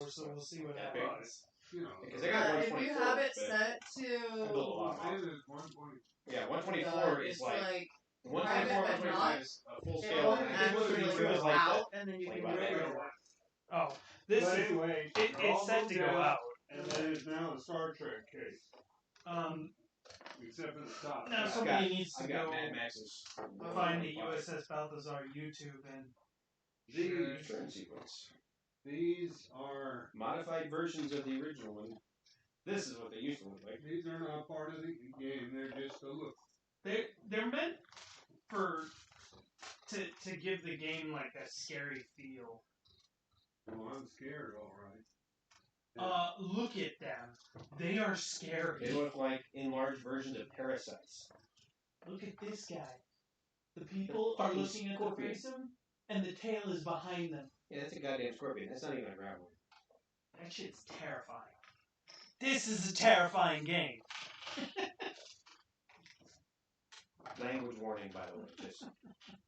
so we'll see what Yeah, happens. You know, because I got 124. If you have it set to... Yeah, 124 is like 124, 125 is a full scale. And actually go out, and then you can regular one. Oh, this but is anyway. it's set to go out. And that is now a Star Trek case. Except for the top. Now somebody needs to go Mad Max's find the USS Balthasar YouTube and the turn sequence. These are modified versions of the original one. This is what they used to look like. These are not part of the game. They're just a look. They're meant to give the game like a scary feel. Well, I'm scared, all right. Look at them. They are scary. They look like enlarged versions of parasites. Look at this guy. The people are looking at the face of him, and the tail is behind them. Yeah, that's a goddamn scorpion. That's not even a grappler. That shit's terrifying. This is a terrifying game. Language warning, by the way, just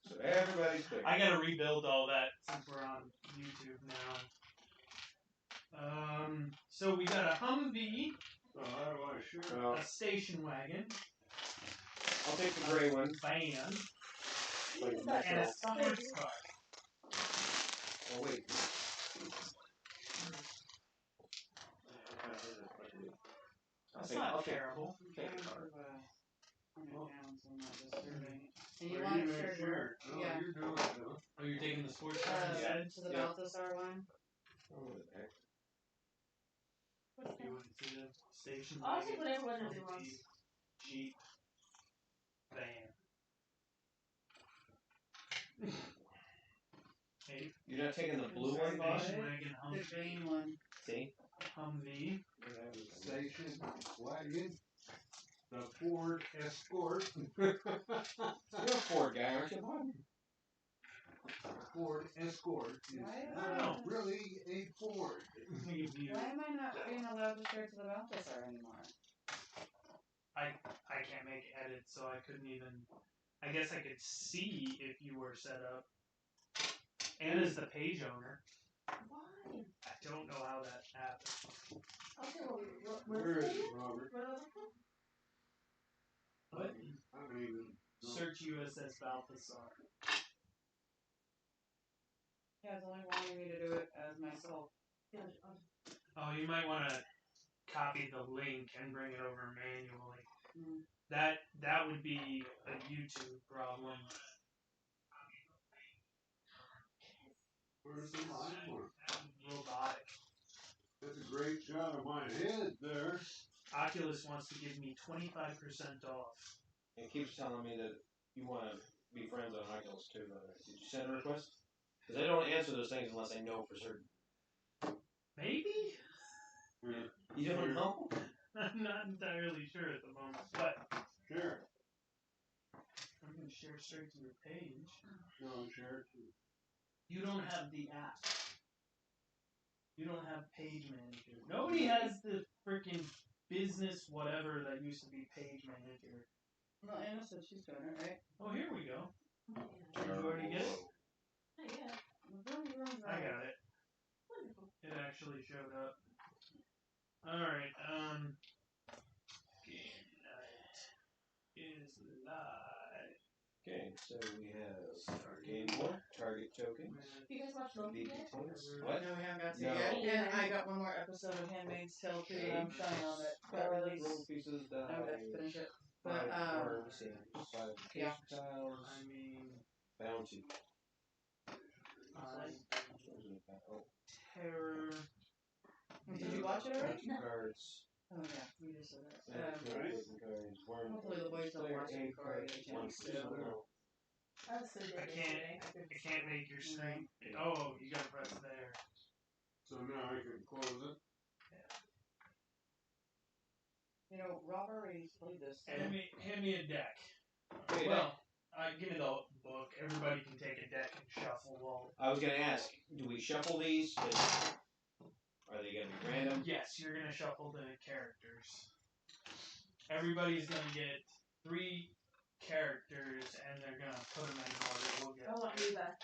so everybody's clear. I gotta rebuild all that since we're on YouTube now. So we got a Humvee, a station wagon. I'll take the gray one. Van. Like and a sports car. Oh wait. That's not terrible. And you want to share? Yeah. Oh, you're taking the sports car instead? To the Balthasar one? Oh, heck. You want to see the station I'll wagon? take whatever one of you wants. Jeep. Van. Hey, you're not taking the blue one, boss? Station wagon, The green one. See? Humvee. Station wagon. The Ford Escort. You're a Ford guy, aren't you, Bob? Ford Escort is not really a Ford. Why am I not being allowed to share to the Balthasar anymore? I can't make edits, so I couldn't even... I guess I could see if you were set up. And as the page owner. Why? I don't know how that happened. Okay, well, Where is it, Robert? What? I don't even know. Search USS Balthasar. Yeah, it's only wanting me to do it as myself. Oh, you might want to copy the link and bring it over manually. Mm. That would be a YouTube problem. Where's the line one? Robotic. That's a great shot of my head there. Oculus wants to give me 25% off. It keeps telling me that you want to be friends on Oculus too. Did you send a request? Because I don't answer those things unless I know for certain. Maybe? Yeah. You don't know? I'm not entirely sure at the moment, but Sure. I'm going to share straight to your page. No, share it too. You don't have the app. You don't have Page Manager. Nobody has the freaking business whatever that used to be Page Manager. Well, Anna said she's doing it, right? Oh, here we go. Did you already get it? Yeah. I got it. Wonderful. It actually showed up. Alright, game night is live. Okay, so we have our game board, target token. You guys watch Loki BB yet? points. What? No, we haven't got to No. yet. And I got one more episode of Handmaid's Tale too that I'm showing on that got released. Roll pieces, I would have to finish it. But, 5 worms and 5 yeah. tiles. I mean, Bounty. Terror. Did you watch it already? No. Cards. Oh yeah, we just said that. Cards. Worm. Hopefully the boys don't watch it before I get a chance to. I was so I dead can't make your screen. Oh, you gotta press there. So now I can close it. Yeah. You know, Rob already played this. So. Hand me a deck. Wait, Well, give me the book. Everybody can take a deck and shuffle while. I was going to ask, do we shuffle these? Are they going to be random? Yes, you're gonna shuffle the characters. Everybody's gonna get 3 characters, and they're gonna put them in order. We'll get. I want you back.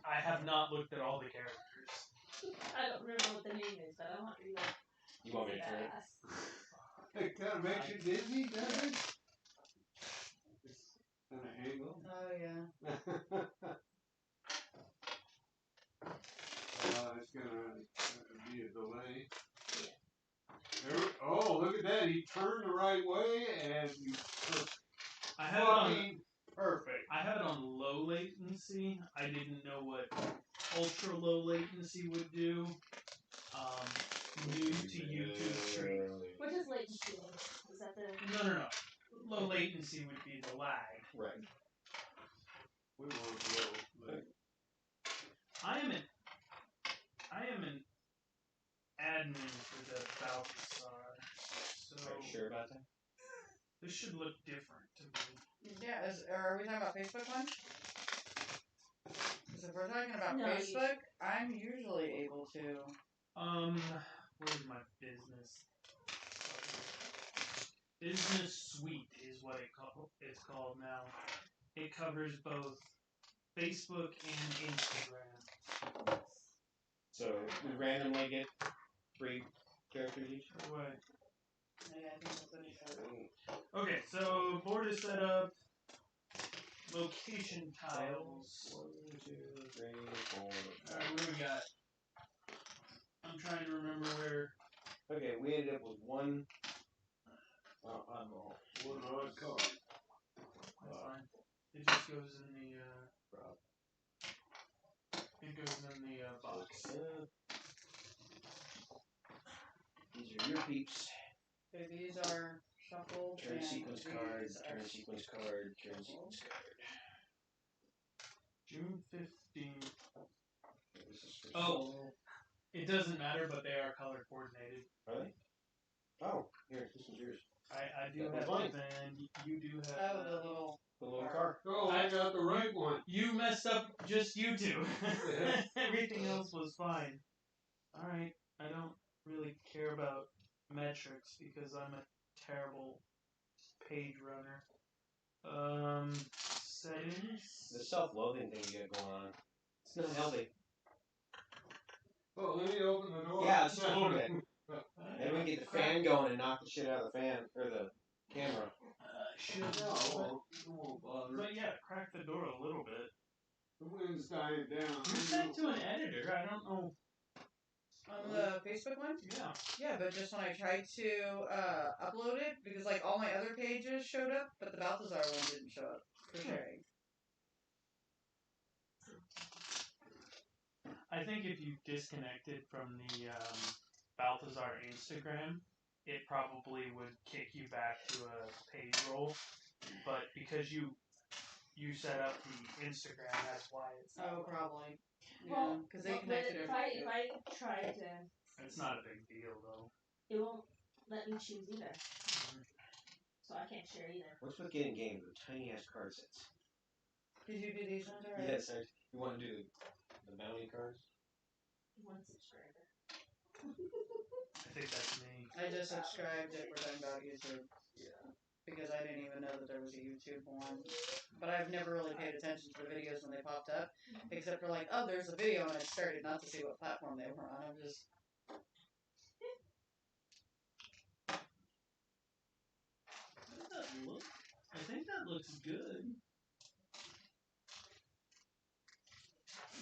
I have not looked at all the characters. I don't remember what the name is, but I want you to You want me to turn it? fast. It kind of makes you dizzy, doesn't it? It's kind of angle. Oh yeah. It's gonna be a delay. Oh, look at that! He turned the right way, and you I have it on. fucking perfect. I have it on low latency. I didn't know what ultra low latency would do. New to YouTube stream. What does latency mean? Is that the... No. Low latency would be the lag. Right. We want to go. I am an admin for the Balthasar, so Are you sure about that? this should look different to me. Yeah, are we talking about Facebook one? Because if we're talking about No, Facebook, I'm usually able to. Where's my business? Business Suite is what it's called now. It covers both Facebook and Instagram. So we randomly get 3 characters each. Way. Yeah, I think that's what it said. Okay, so board is set up. Location tiles. 1, 2, 3, 4. Alright, what do we got? I'm trying to remember where. Okay, we ended up with 1 oddball. One odd card. That's fine. It just goes in the it goes in the box. These are your peeps. Okay, these are shuffled. Turn and sequence these cards, are turn sequence card, turn sequence card. June 15th. This is for Oh. solo. It doesn't matter, but they are color coordinated. Are they? Oh, here, this is yours. I do That was have mine. the van. You do have Oh, the little. The little car. Oh, I got the right one. You messed up just you two. Everything else was fine. Alright, I don't really care about metrics because I'm a terrible page runner. Settings. The self-loathing thing you got going on. It's not healthy. Oh, let me open the door. Yeah, just open it. Maybe we can get the fan going and knock the shit out of the fan, or the camera. Should No, it won't bother. but yeah, crack the door a little bit. The wind's dying down. You sent to an editor. I don't know. On the Facebook one? Yeah. Yeah, but just when I tried to upload it, because like all my other pages showed up, but the Balthasar one didn't show up for sharing. I think if you disconnected from the Balthasar Instagram, it probably would kick you back to a page roll. But because you set up the Instagram, that's why it's not. Oh, probably. Yeah, Well, because they but connected if everything. I try to, It's not a big deal though. it won't let me choose either. So I can't share either. What's with getting games with tiny ass card sets? Did you do these ones already? Yes, you want to do the bounty cards? One subscriber. I think that's me. I just subscribed if we're talking about YouTube. Yeah. Because I didn't even know that there was a YouTube one. But I've never really paid attention to the videos when they popped up. Except for like, oh, there's a video and I started not to see what platform they were on. I'm just... I think that looks good.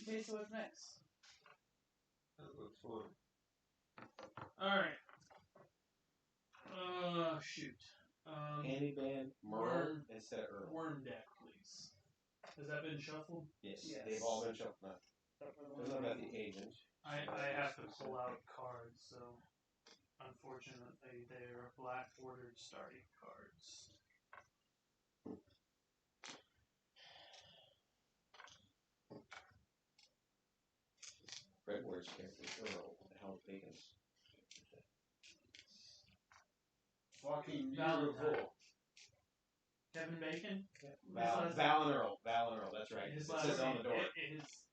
Okay, so what's next? That looks fun. Alright. Shoot. Handy band, Merle instead of Earl. Worm deck, please. Has that been shuffled? Yes, Yes. they've all been shuffled now. Except for the There's one not about the agent. I have to pull out cards, so unfortunately they are black bordered starting cards. Red words character Earl. What the hell is Bacon's? Fucking Valentine. beautiful. Kevin Bacon? Val and Earl. That's right. His It last says on name the door.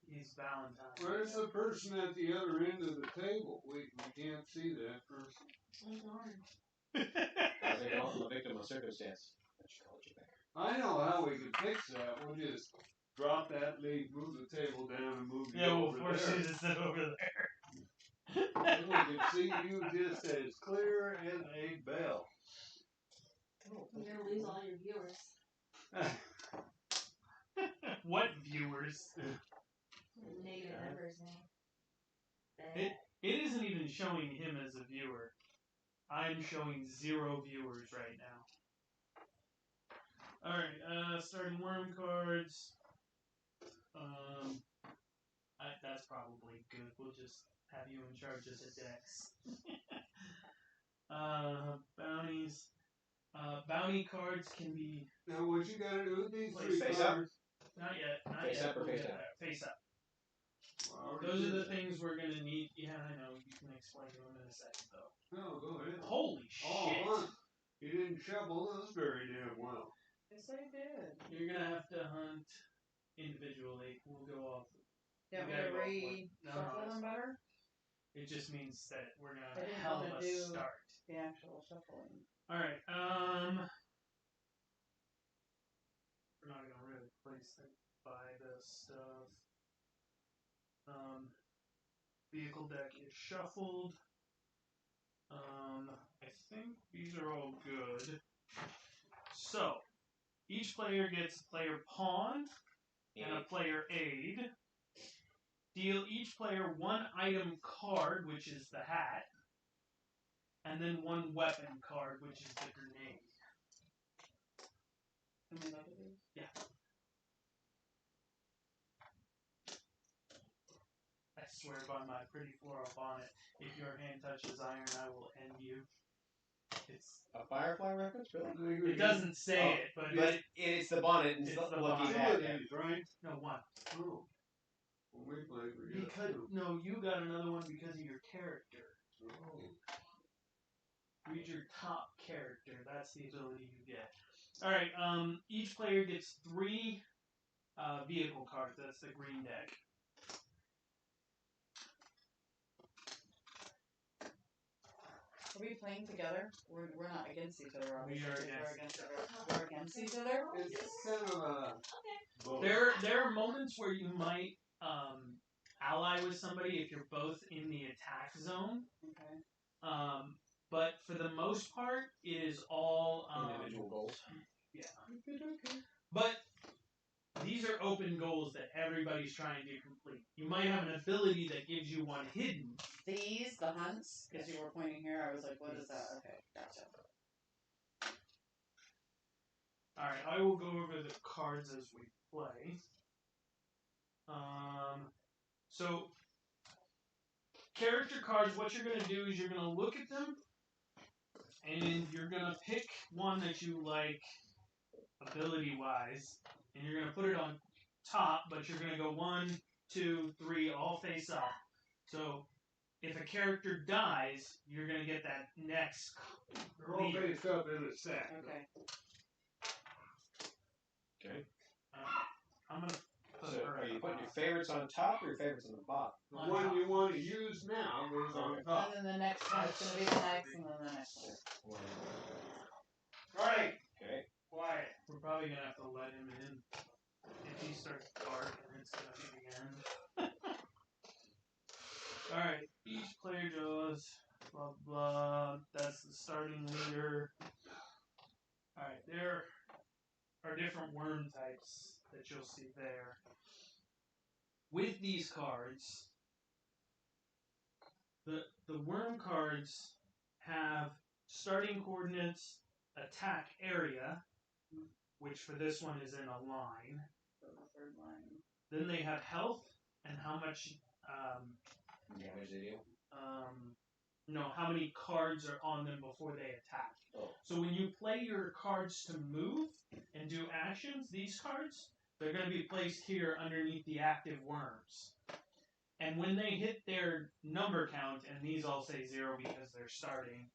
he's Valentine. Where's the person at the other end of the table? We can't see that person. Oh, darn. As they go, I'm a victim of circumstance. I should call you back. I know how we can fix that. We'll just drop that leaf, move the table down, and move you Yeah, we'll over force there. you to sit over there. And we can see you just as clear as a bell. You're gonna lose all your viewers. What viewers? Negative numbers now. It isn't even showing him as a viewer. I'm showing 0 viewers right now. Alright, starting worm cards. That's probably good. We'll just have you in charge as a dex. Bounties. Bounty cards can be... Now, what you gotta do with these Face 3 up. cards? Not yet. Not Face yet. up or We'll face get down? there. Face up. Well, I Those already are the did that. things we're gonna need. Yeah, I know. You can explain to them in a second, though. No, go ahead. Holy shit! Oh, you didn't shovel those very damn well. Yes, I did. You're gonna have to hunt individually. We'll go off. Yeah, You I'm gotta gonna go off what- no, shuffle that's them fine. better. It just means that we're gonna I have a didn't hell wanna of a do- start. The actual shuffling. Alright, we're not gonna really place it by the stuff. Vehicle deck is shuffled. I think these are all good. So, each player gets a player pawn and a player aid. Deal each player 1 item card, which is the hat, and then 1 weapon card, which is the grenade. Can we look at these? Yeah. I swear by my pretty floral bonnet, if your hand touches iron, I will end you. It's A Firefly reference, really? it doesn't say it, but But it's the bonnet and It's the the lucky bonnet. hat. Two of these, right? no 1. Oh. When we played, we got Because 2. no, you got another one because of your character. Oh. Read your top character. That's the ability you get. All right. Each player gets 3 vehicle cards. That's the green deck. Are we playing together? We're not against each other, We obviously. are We're against each other. It's kind of a... both. There are moments where you might ally with somebody if you're both in the attack zone. Okay. But for the most part, it is all Individual goals. Yeah. But these are open goals that everybody's trying to complete. You might have an ability that gives you 1 hidden. These, the hunts, because you were pointing here, I was like, what is that? Okay, gotcha. Alright, I will go over the cards as we play. So, character cards, what you're going to do is you're going to look at them, and you're going to pick one that you like ability-wise, and you're going to put it on top, but you're going to go 1, 2, 3, all face up. So, if a character dies, you're going to get that next They're all leader. based up in a sack. Okay. Okay. I'm going to put So her are at you the putting your bottom. favorites on top or your favorites on the bottom? The On one top. you want to use now goes on top. And then the next one is going to be the next, and then the next one. Right. Okay. Quiet. We're probably going to have to let him in. If he starts barking, it's going to be the end. Alright, each player draws, blah blah, that's the starting leader. Alright, there are different worm types that you'll see there. With these cards, the worm cards have starting coordinates, attack area, which for this one is in a line. So the third line. Then they have health and how much Damage they do. how many cards are on them before they attack. Oh. So when you play your cards to move and do actions, these cards, they're going to be placed here underneath the active worms. And when they hit their number count, and these all say 0 because they're starting,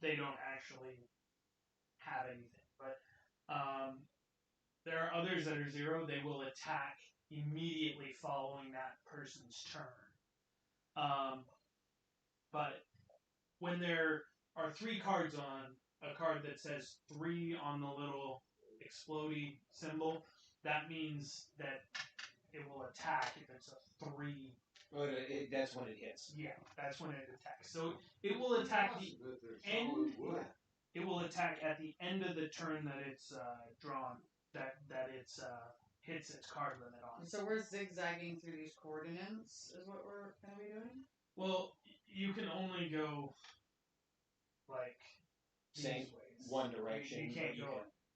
they don't actually have anything. But there are others that are 0. They will attack immediately following that person's turn. But when there are 3 cards on a card that says 3 on the little explodey symbol, that means that it will attack if it's a 3. But that's when it hits. Yeah, that's when it attacks. So it will attack the But they're end. solid wood. It will attack at the end of the turn that it's drawn. That it's hits its card limit on. So we're zigzagging through these coordinates, is what we're going to be doing? Well, you can only go like these Same ways. one direction. You can't but go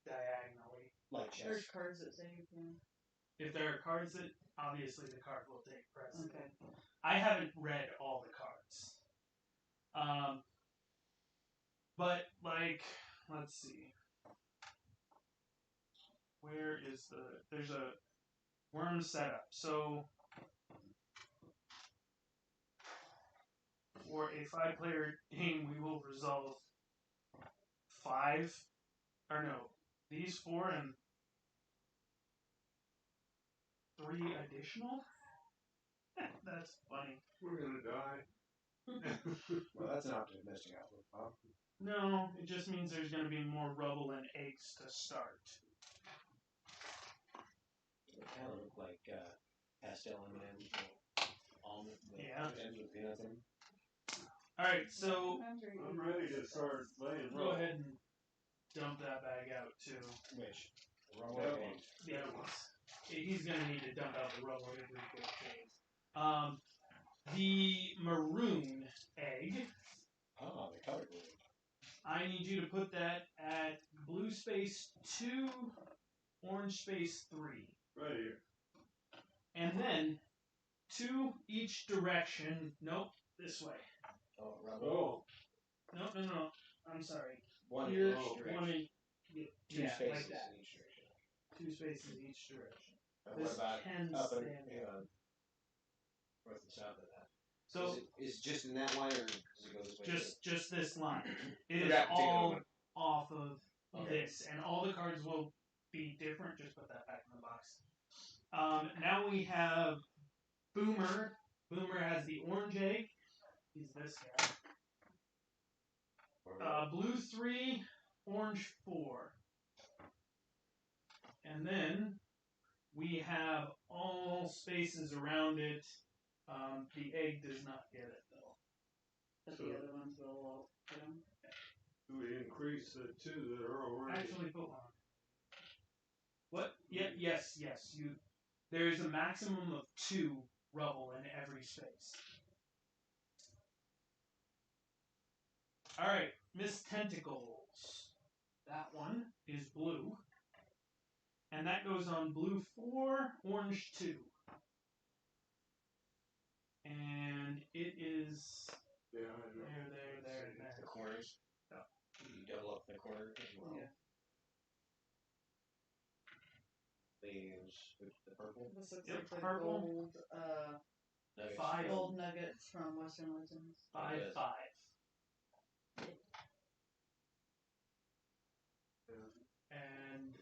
diagonally. like chess. There's cards that say you can. If there are cards that obviously the card will take precedent. Okay. I haven't read all the cards. But like, let's see. Where is there's a worm setup. So for a 5-player game, we will resolve these 4 and 3 additional. That's funny. We're gonna die. Well, that's an optimistic outlook, huh? No, it just means there's going to be more rubble and eggs to start. It kind of look like pastel M&M's, almond, Yeah. M&M's with peanuts in them. All right, so I'm ready to start laying go roll. ahead and dump that bag out too. Which? Wrong That way. one. Yeah, he's going to need to dump out the rubble every 4 days. The maroon egg. Oh, the color green. I need you to put that at blue space 2, orange space 3. Right here. And then 2 each direction. Nope, this way. Oh, rubble. Oh. No. I'm sorry. One in Here, each one direction. in, Two yeah, spaces like that. in each direction. 2 spaces each direction. And This what about can up and stand. north and south of that? So is it just in that line, or does it go this way? just this line. It For is that particular all one. off of Okay. this, and all the cards will be different. Just put that back in the box. Now we have Boomer. Boomer has the orange egg. He's this guy. Blue 3, orange 4. And then we have all spaces around it. The egg does not get it though. But the other ones will all get them. Do we increase the 2 that are already? Actually, put one. What? Yeah, yes. There is a maximum of 2 rubble in every space. All right, Miss Tentacles. That one is blue, and that goes on blue 4, orange 2, and it is Yeah, I know. there. The corners. Yeah. You double up the corner as well. Yeah. The purple. This looks Yep, like the purple. gold, Nuggets. 5. gold nuggets from Western Legends. 5. And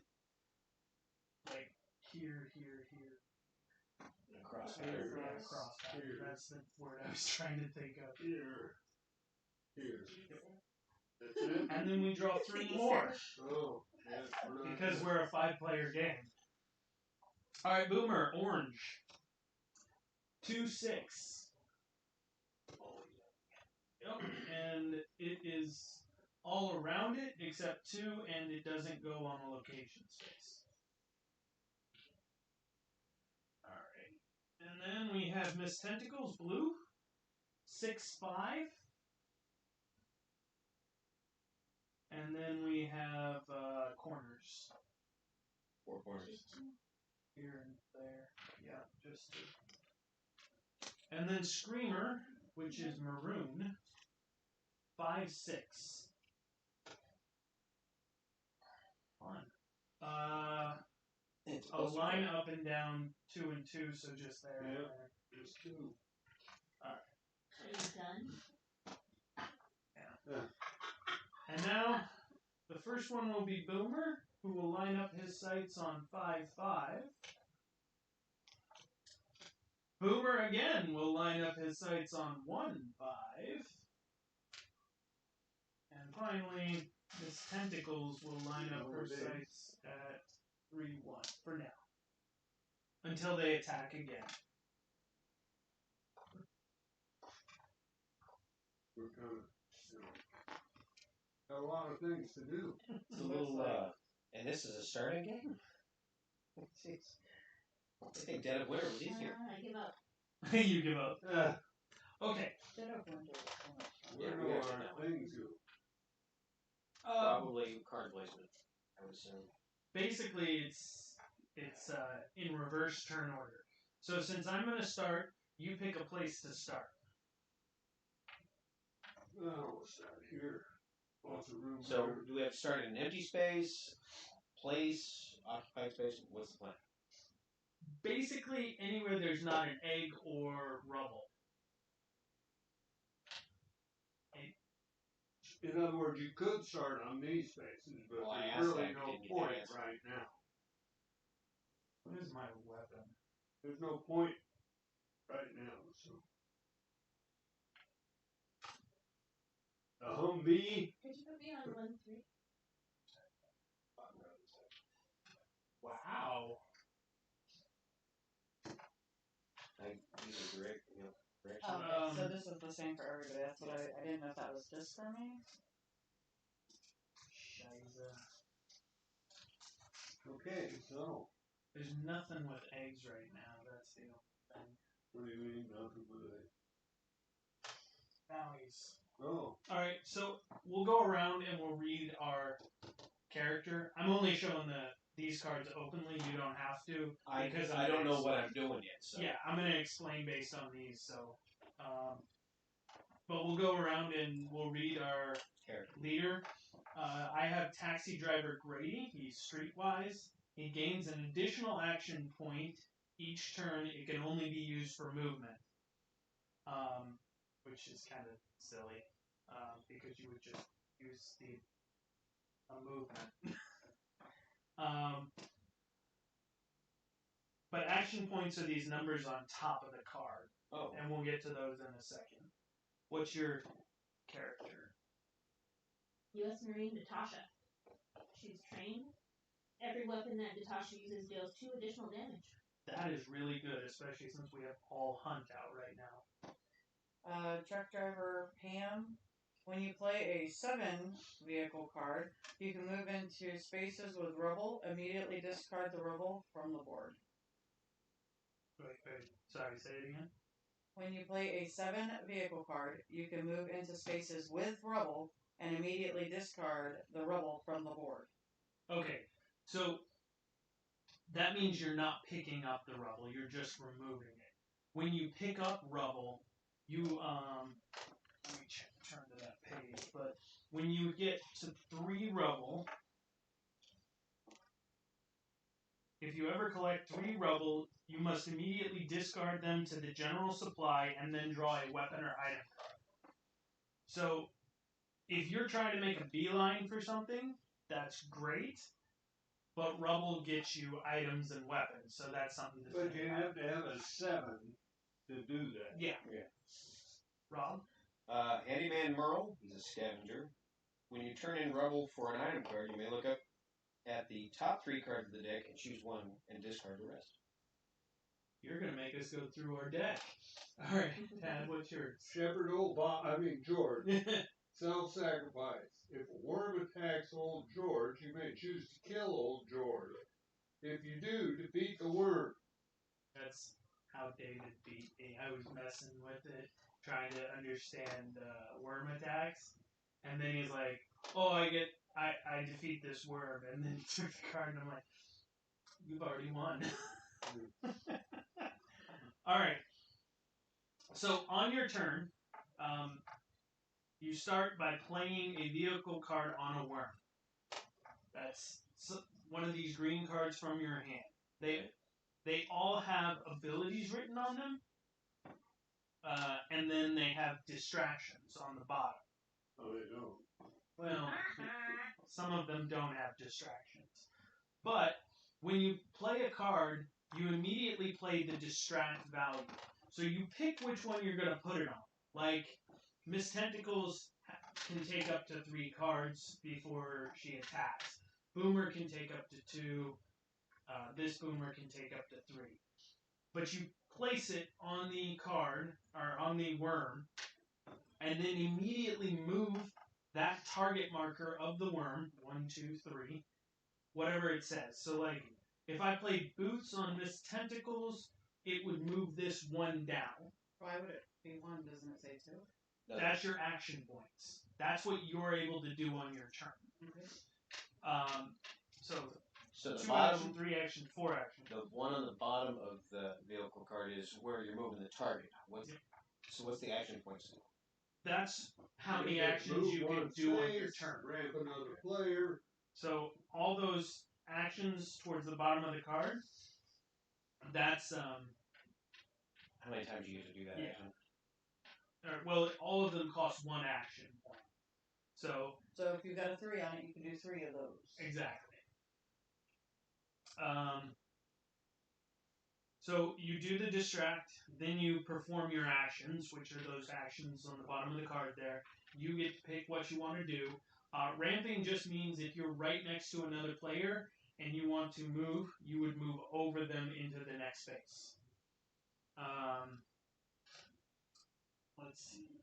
like here. And across Here. there. Yeah, across that. Here. That's the word I was trying to think of. Here. That's it? And then we draw 3 more Oh, yes, we're not. because we're a 5-player game. All right, Boomer, orange. 2, 6. Yep, and it is all around it except 2, and it doesn't go on a location space. All right, and then we have Miss Tentacles, blue. 6, 5. And then we have corners. 4 corners. Here and there. Yeah, just 2. And then Screamer, which is maroon. 5, 6. Fun. It's A line up and down 2 and 2, so just there. and Yeah. there. Just 2. Are you done? And now, the first one will be Boomer, who will line up his sights on 5, 5. Boomer again will line up his sights on 1, 5. And finally, Miss Tentacles will line up her sights at 3, 1 for now. until they attack again. We're kind of, got a lot of things to do. It's a little, and this is a starting game? Jeez. I think Dead of Winter was easier. I give up. You give up. Okay. Dead of Winter was so much fun. Yeah, Where we do got to our that one. things go? Probably card placement, I would assume. Basically, it's in reverse turn order. So since I'm going to start, you pick a place to start. Oh, we'll start here. Lots of room. So, do we have to start in an empty space, place, occupied space? What's the plan? Basically, anywhere there's not an egg or rubble. In other words, you could start on these spaces, but Well, I there's asked really that, no didn't get the point answer. right now. What is my weapon? There's no point right now, so. The Humvee, Could you put me on 1-3? Wow. These are direct, directions. Oh, okay, so this is the same for everybody. That's what I didn't know if that was just for me. Shiza. okay, so. There's nothing with eggs right now. That's the only thing. What do you mean, nothing with it? Valleys. Oh, Alright, so we'll go around and we'll read our character. I'm only showing these cards openly. You don't have to. Because I don't know what I'm doing yet, so. Yeah, I'm going to explain based on these. So, but we'll go around and we'll read our Character. leader. I have taxi driver Grady. He's streetwise. He gains an additional action point each turn. It can only be used for movement, which is kind of silly because you would just use the movement. But action points are these numbers on top of the card, Oh, and we'll get to those in a second. What's your character? U.S. Marine Natasha. She's trained. Every weapon that Natasha uses deals 2 additional damage. That is really good, especially since we have all hunt out right now. Truck driver Pam. When you play a 7 vehicle card, you can move into spaces with rubble. Immediately discard the rubble from the board. Wait. Sorry, say it again. When you play a 7 vehicle card, you can move into spaces with rubble and immediately discard the rubble from the board. Okay, so that means you're not picking up the rubble, you're just removing it. When you pick up rubble, you, let me turn to that page, but when you get to 3 rubble, if you ever collect 3 rubble, you must immediately discard them to the general supply and then draw a weapon or item card. So, if you're trying to make a beeline for something, that's great, but rubble gets you items and weapons, so that's something to but think you about. have to have a 7 to do that. Yeah. Yeah. Rob? Handyman Merle, he's a scavenger. When you turn in rubble for an item card, you may look up at the top 3 cards of the deck and choose one and discard the rest. You're going to make us go through our deck. Alright, Tad, what's yours? Shepherd George, self-sacrifice. If a worm attacks old George, you may choose to kill old George. If you do, defeat the worm. That's how David beat me. I was messing with it, trying to understand worm attacks, and then he's like, oh, I defeat this worm, and then he took the card, and I'm like, you've already won. Alright, so on your turn, you start by playing a vehicle card on a worm. That's one of these green cards from your hand. They all have abilities written on them, and then they have distractions on the bottom. Oh, they don't. Well, some of them don't have distractions. But when you play a card, you immediately play the distract value. So you pick which one you're going to put it on. Like, Miss Tentacles can take up to 3 cards before she attacks. Boomer can take up to 2. This Boomer can take up to 3. but you place it on the card or on the worm, and then immediately move that target marker of the worm 1, 2, 3, whatever it says. So like if I played boots on Miss Tentacles, it would move this 1 down. Why would it be 1? Doesn't it say 2? That's your action points. That's what you're able to do on your turn. Okay. So So the 2 bottom, action, 3 action, 4 action. the one on the bottom of the vehicle card is where you're moving the target. So what's the action points? That's how many You can actions move you can one do on your space, turn. Ramp another player. So all those actions towards the bottom of the card, that's How many times you get to do that Yeah. action? well, all of them cost 1 action point. So if you've got a 3 on it, you can do 3 of those. exactly. So you do the distract, then you perform your actions, which are those actions on the bottom of the card there. You get to pick what you want to do. Ramping just means if you're right next to another player and you want to move, you would move over them into the next space. Let's see.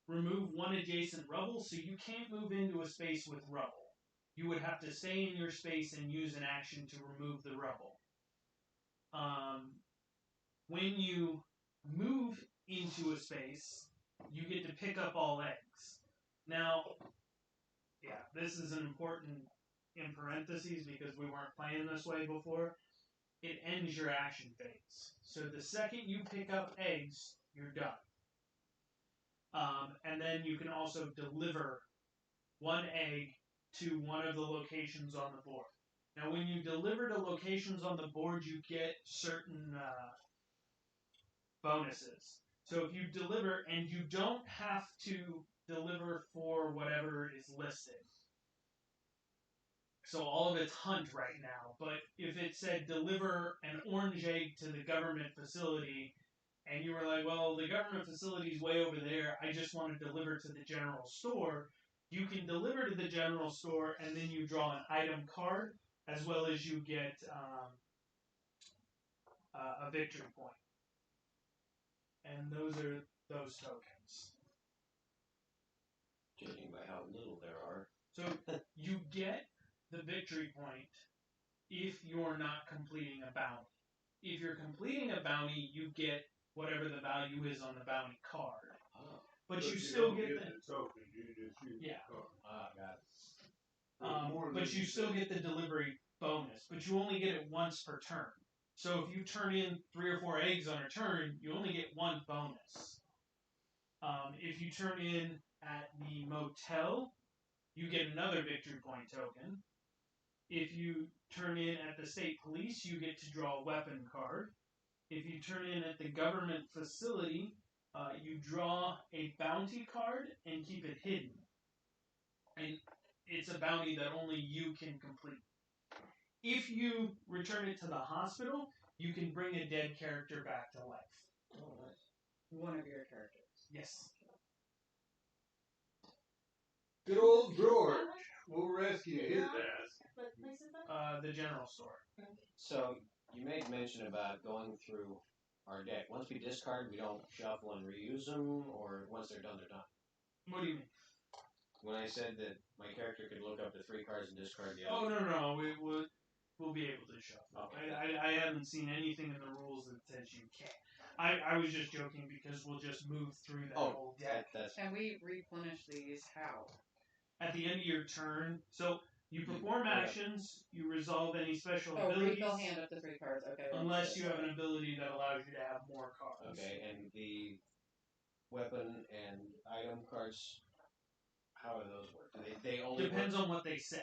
Remove 1 adjacent rubble, so you can't move into a space with rubble. You would have to stay in your space and use an action to remove the rubble. When you move into a space, you get to pick up all eggs. Now, yeah, this is an important in parentheses because we weren't playing this way before. It ends your action phase. So the second you pick up eggs, you're done. And then you can also deliver 1 egg to one of the locations on the board. Now, when you deliver to locations on the board, you get certain bonuses. So if you deliver, and you don't have to deliver for whatever is listed. So all of it's hunt right now, but if it said deliver an orange egg to the government facility, and you were like, well, the government facility's way over there, I just want to deliver to the general store, you can deliver to the general store, and then you draw an item card, as well as you get a victory point. And those are those tokens. Judging by how little there are. So you get the victory point if you're not completing a bounty. If you're completing a bounty, you get whatever the value is on the bounty card. Oh. But you you still don't get the token. You just use Yeah. the card. Got it. but you still get the delivery bonus. But you only get it once per turn. So if you turn in 3 or 4 eggs on a turn, you only get 1 bonus. If you turn in at the motel, you get another victory point token. If you turn in at the state police, you get to draw a weapon card. If you turn in at the government facility, you draw a bounty card and keep it hidden. And it's a bounty that only you can complete. If you return it to the hospital, you can bring a dead character back to life. Oh, nice. One of your characters. Yes. Good old George will rescue his ass. What place is that? The general store. So you made mention about going through our deck. Once we discard, we don't shuffle and reuse them, or once they're done, they're done. What do you mean? When I said that my character could look up to 3 cards and discard the Oh, other. no. We'll be able to shuffle. Okay. I haven't seen anything in the rules that says you can't. I was just joking because we'll just move through that whole deck. And we replenish these how? At the end of your turn, so you perform actions, you resolve any special Oh, abilities, refill hand up to 3 cards. Okay. unless you have an ability that allows you to have more cards. Okay, and the weapon and item cards, how do those work? Do they only Depends on what they say.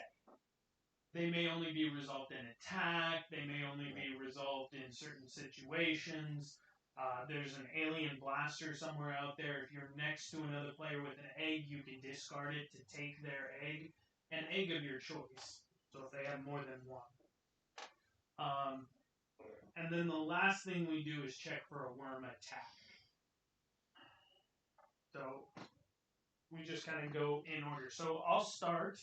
They may only be resolved in attack. They may only be resolved in certain situations. There's an alien blaster somewhere out there. If you're next to another player with an egg, you can discard it to take their egg. An egg of your choice. So if they have more than one. And then the last thing we do is check for a worm attack. So we just kind of go in order. So I'll start.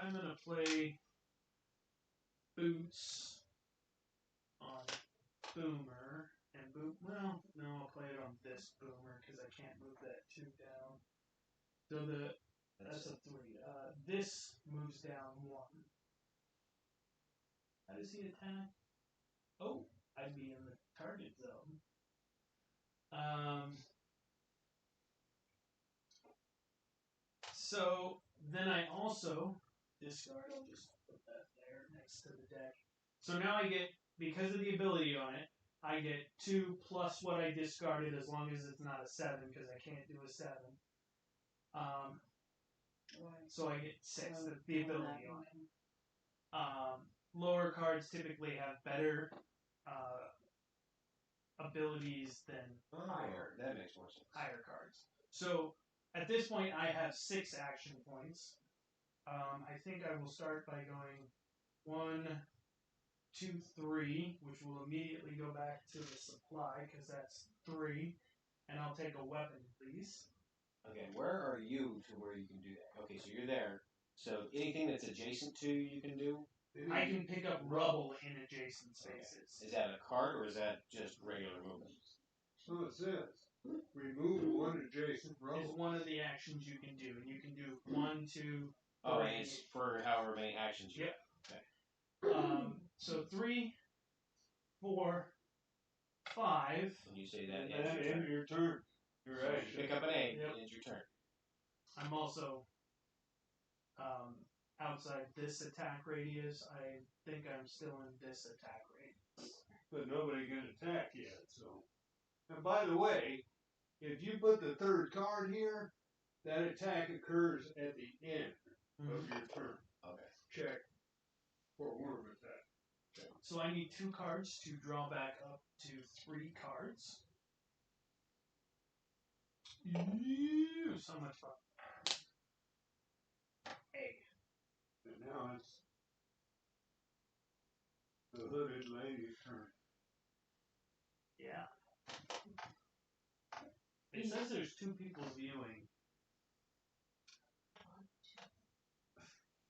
I'm gonna play Boots on Boomer and Boom. Well, no, I'll play it on this Boomer because I can't move that 2 down. So that's a 3. This moves down 1. How does he attack? Oh, I'd be in the target zone. So then I also discard. I'll just put that there next to the deck. So now I get, because of the ability on it, I get 2 plus what I discarded as long as it's not a 7 because I can't do a 7. So I get 6, the ability on it. Lower cards typically have better abilities than higher. That makes more sense. Higher cards. So at this point, I have 6 action points. I think I will start by going 1, 2, 3, which will immediately go back to the supply because that's 3, and I'll take a weapon, please. Okay, where are you to where you can do that? Okay, so you're there. So anything that's adjacent to you can do? I can pick up rubble in adjacent spaces. Okay. Is that a card or is that just regular movement? So it says, remove 1 adjacent It's rubble. one of the actions you can do, and you can do 1, 2, Oh, and it's for however many actions you Yep. have. Okay. So 3, 4, 5. And you say that And ends your turn. your turn. Your So action. you pick up an egg, Yep. and it's your turn. I'm also outside this attack radius. I think I'm still in this attack radius. But nobody can attack yet, so. And by the way, if you put the 3rd card here, that attack occurs at the end of your turn. Okay. Check for worm attack. Okay. So I need 2 cards to draw back up to 3 cards. Ew, so much fun. Egg. And now it's the hooded lady's turn. Yeah. It says there's 2 people viewing.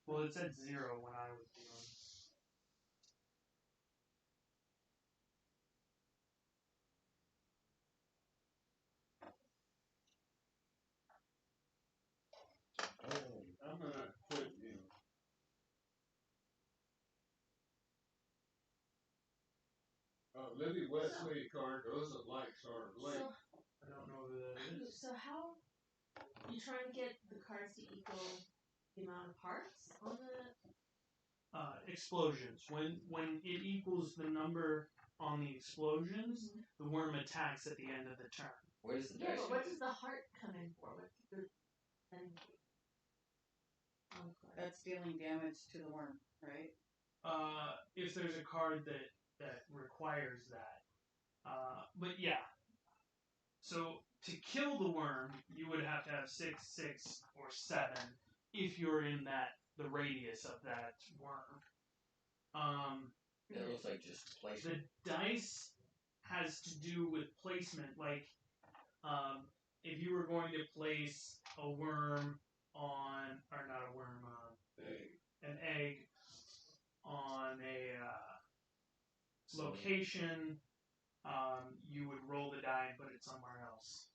Well, it said 0 when I was viewing. I'm gonna put you. Libby Wesley card doesn't like our link. I don't know who that is. So how you trying to get the cards to equal the amount of parts on the Explosions. When it equals the number on the explosions, the worm attacks at the end of the turn. Where does the yeah, dice but go? what does the heart come in for? What's the That's dealing damage to the worm, right? If there's a card that requires that. But yeah. So to kill the worm, you would have to have 6, 6, or 7 if you're in the radius of that worm. That looks like just placement. The dice has to do with placement. Like, if you were going to place a worm on, or not a worm, an egg on a location, you would roll the die and put it somewhere else.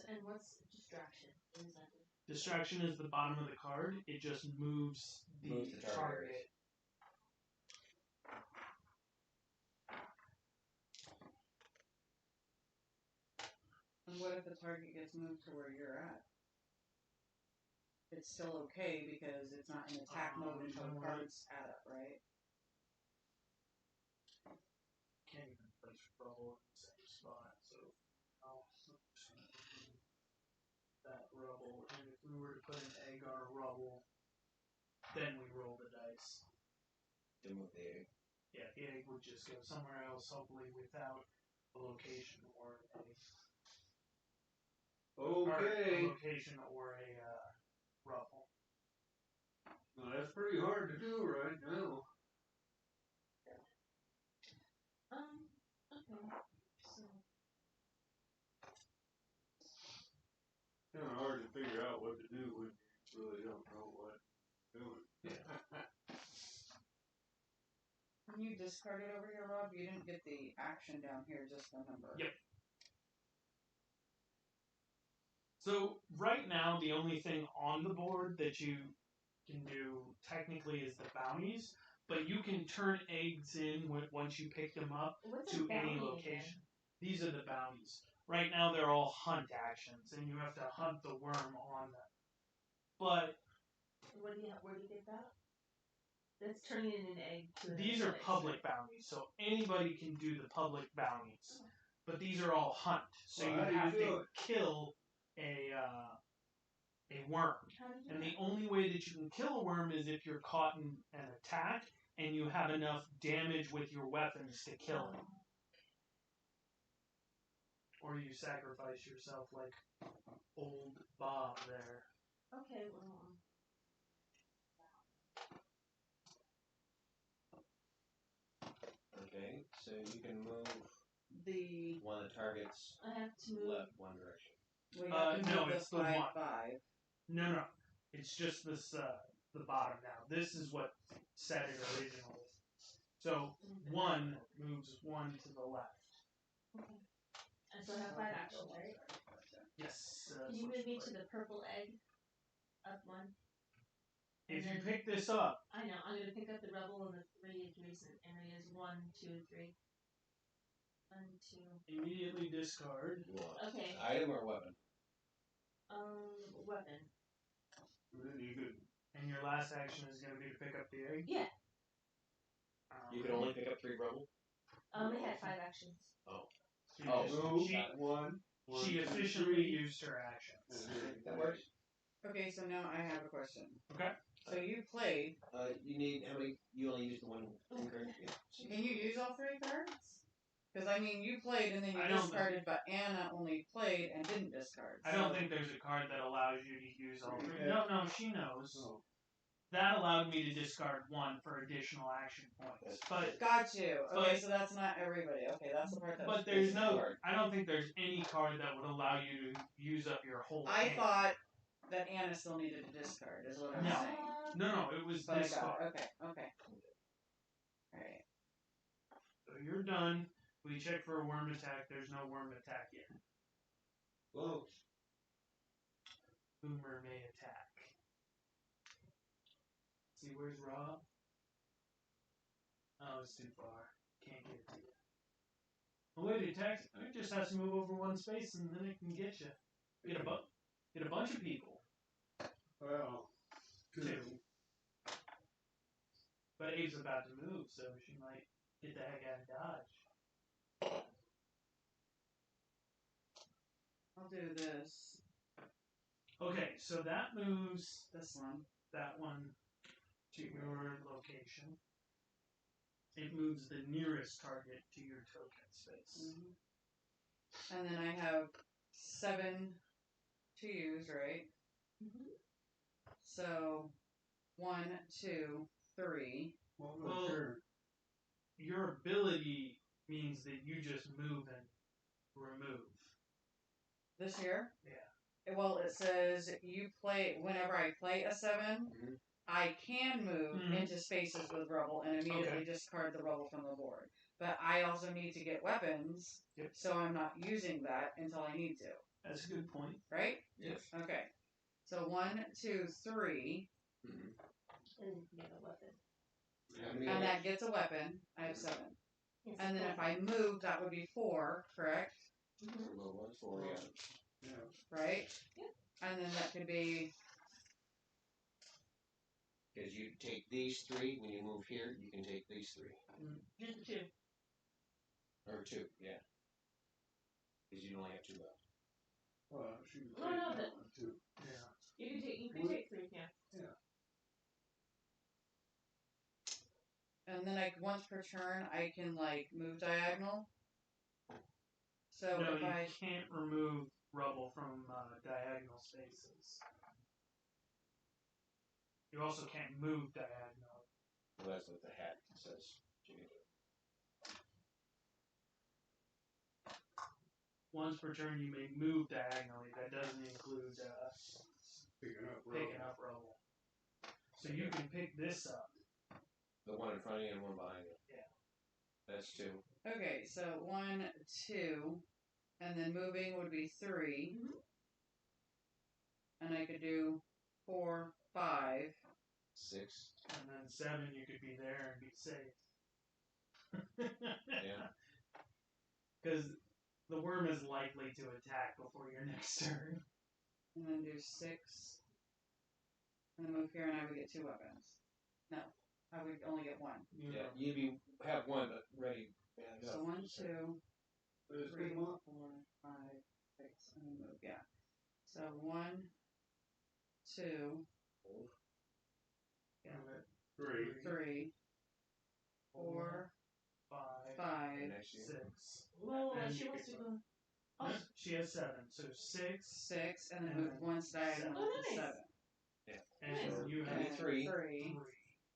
And what's distraction? What does that do? Distraction is the bottom of the card. It just moves the target. And what if the target gets moved to where you're at? It's still okay because it's not in attack mode until the cards add up, right? Can't even place rubble in the same spot, so that rubble. And if we were to put an egg on a rubble, then we roll the dice. To move the egg. Yeah, the egg would just go somewhere else, hopefully without a location or a Okay. location or a rubble. Well, that's pretty hard to do right now. Okay. So Kind of hard to figure out what to do when you really don't know what you're doing. Yeah. Can you discard it over here, Rob? You didn't get the action down here, just the number. Yep. So right now, the only thing on the board that you can do technically is the bounties, but you can turn eggs in once you pick them up What's to a any bounty location. again? These are the bounties. Right now, they're all hunt actions, and you have to hunt the worm on them. But Where do you get that? That's turning in an egg to an these egg. are public bounties, so anybody can do the public bounties. But these are all hunt, so Well, you how do you have do to it? kill a worm. How do you do And that? the only way that you can kill a worm is if you're caught in an attack and you have enough damage with your weapons to kill it. Or you sacrifice yourself like old Bob there. Okay, well. Okay, so you can move The one of the targets I have to move. left one direction. we have to no, move it's the the 5 one. 5. No. It's just this, the bottom now. This is what set it originally. So, one moves one to the left. Okay. I still have 5 actions, right? Yes. Can you move me to the purple egg? Up one. If you pick this up, I know. I'm gonna pick up the rebel and the 3 adjacent areas. 1, 2, 3. 1, 2. immediately discard. You want Okay. an item or a weapon? Weapon. And then you could. And your last action is going to be to pick up the egg? Yeah. You can only pick up 3 rubble? It had 5 actions. Move got it. one. She two, efficiently three, used her actions. and then That works. Okay, so now I have a question. Okay. So you played. You need how many? You only use the one card. Yeah. Can you use all 3 cards? Because I mean, you played and then you I don't discarded, but Anna only played and didn't discard. I don't think there's a card that allows you to use all 3. Yeah. No, she knows. Oh. That allowed me to discard 1 for additional action points. But Got you. Okay, But- so that's not everybody. Okay, that's the part that. but there's no, I don't think there's any card that would allow you to use up your whole I hand. thought that Anna still needed to discard. Is what I'm No. saying. No, it was But I this got card. it. Okay. All right. So you're done. We check for a worm attack. There's no worm attack yet. Close. Boomer may attack. See, where's Rob? Oh, it's too far. Can't get to you. Well, wait, it attacks. It just has to move over 1 space and then it can get you. Get a bunch of people. Well, 2. But Abe's about to move, so she might get the heck out of Dodge. I'll do this. Okay, so that moves This one. that one to your location. It moves the nearest target to your token space. And then I have 7 to use, right? Mm-hmm. So 1, 2, 3. what Well, was your? Your ability means that you just move and remove. This here? Yeah. Well, it says you play whenever I play a 7, I can move into spaces with rubble and immediately discard the rubble from the board. But I also need to get weapons, so I'm not using that until I need to. That's a good point. Right? Yes. Okay. So 1, 2, 3, And you can get a weapon. How many and others? that gets a weapon. I have 7. Yes, And then if I move, that would be 4, correct? Mm-hmm. Well, 1, 4, yeah. Yeah. Right? Yep. And then that could be Because you take these 3 when you move here. You can take these 3 Just the 2. or 2, yeah. Because you only have 2 left. Well, she was No, no, taking but- that one too. Yeah. You can take 3, yeah. and then once per turn I can move diagonal. So No, if you I can't remove rubble from diagonal spaces. You also can't move diagonal. Well, that's what the hat says. You can do it. Once per turn, you may move diagonally. That doesn't include Picking up rubble. rubble. So you can pick this up. The one in front of you and one behind you. Yeah. That's 2. Okay, so 1, 2, and then moving would be 3. Mhm. And I could do 4, 5. 6. And then 7, you could be there and be safe. Yeah. Because the worm is likely to attack before your next turn. And then do 6. And then move here, and I would get 2 weapons. No, I would only get 1. Yeah, you'd have 1 but ready. Yeah, So 1, 2, But it's 3, been 4, 5, 6, and then move. Yeah. So 1, 2, yeah, 3. 3, 4, 5, 5, And next year. 6. Whoa, And she you wants to could- go. Oh, No, she has 7. So 6, 6, and then And move then 1 diagonal Oh, to nice. 7. and Nice. you And have then 3. 3.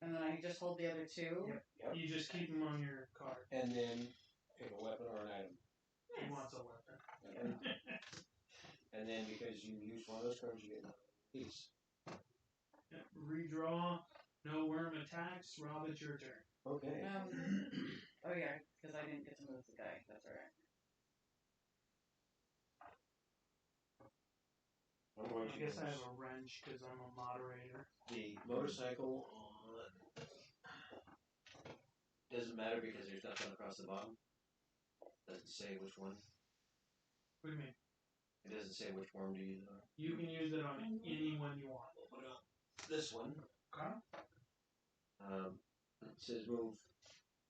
And then I just hold the other 2. Yep. Yep. You just keep them on your card. And then pick a weapon or an item. He nice. wants a weapon. And then because you use one of those cards, you get another piece. Yep. Redraw. No worm attacks. Rob, it's your turn. Okay. Oh yeah, because I didn't get to move the guy. That's alright. I'm going I to guess I use have a wrench because I'm a moderator. the motorcycle on. Doesn't matter because there's nothing across the bottom. Doesn't say which one. What do you mean? It doesn't say which worm to use it on. You can use it on any one you want. We'll put up this one. Okay. It says move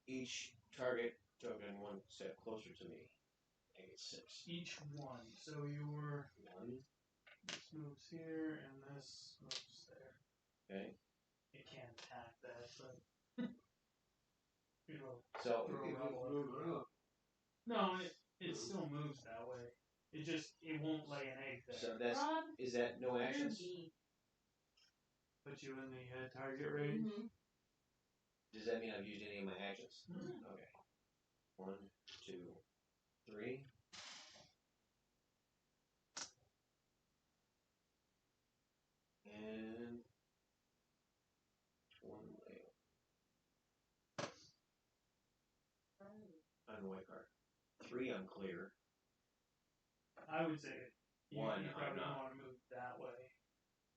each target token 1 step closer to me. I get 6. Each one. So your 1. this moves here and this moves there. Okay. It can't attack that, but it'll So throw You can rubble just move it everywhere. up. No, it still moves that way. It won't lay an egg there. so that's Rob, is that no you're actions? B. Put you in the target range. Mhm. Does that mean I've used any of my actions? Mhm. Okay. 1, 2, 3. And 1 layout. On the white card. 3 I'm clear. I would say you, 1 you I'm probably don't not. want to move that way.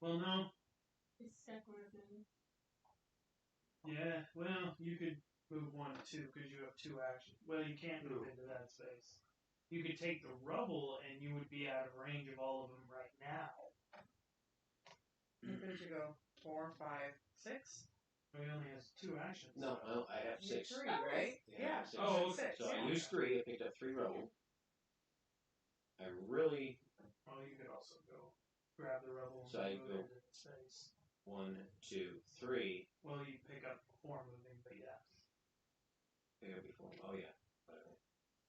Well, no. It's step working. Yeah, well, you could move 1 and 2 because you have 2 actions. Well, you can't move into that space. You could take the rubble and you would be out of range of all of them right now. Where could you go? 4, 5, 6? He only has 2 actions. No, well, I have You 6. have 3, right? Yeah, I Yeah. have 6. Oh, That's 6. So I yeah. used 3. I picked up 3 rubble. I really. Well, you could also go grab the rubble and So I move go- into the space. 1, 2, 3. Well, you pick up before moving, but yeah. Pick up before. Oh yeah. Whatever.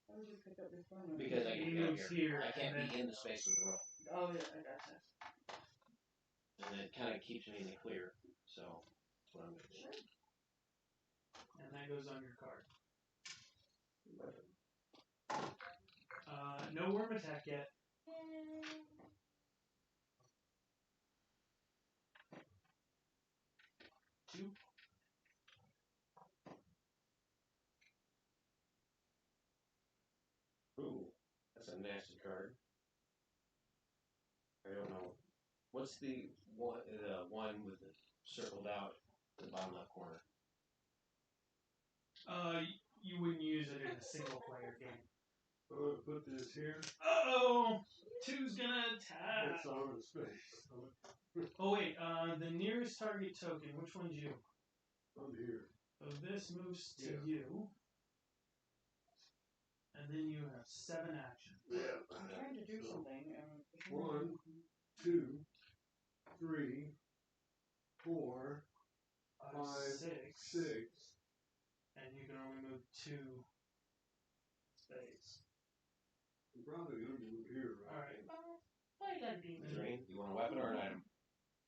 How did you pick up your phone? Because I He can be moves out here, here. I and can't then be in the space with the rubble. Oh yeah, I gotcha. And it kind of keeps me in the clear. So that's what I'm going to do. and that goes on your card. Weapon. No worm attack yet. Two. Ooh, that's a nasty card. I don't know. What's the one with the circled out at the bottom left corner? You wouldn't use it in a single player game. Put this here. Uh-oh! 2's gonna attack! It's on the space. Oh wait, the nearest target token, which one's you? I'm here. So this moves to Yeah. you. And then you have 7 actions. Yeah. I'm trying to do something. 1, 2, 3, 4, 5, 6. And you can only move 2 space. I'm probably gonna move here, right? Alright. Why you gotta be mean? Green. You want a weapon or an item?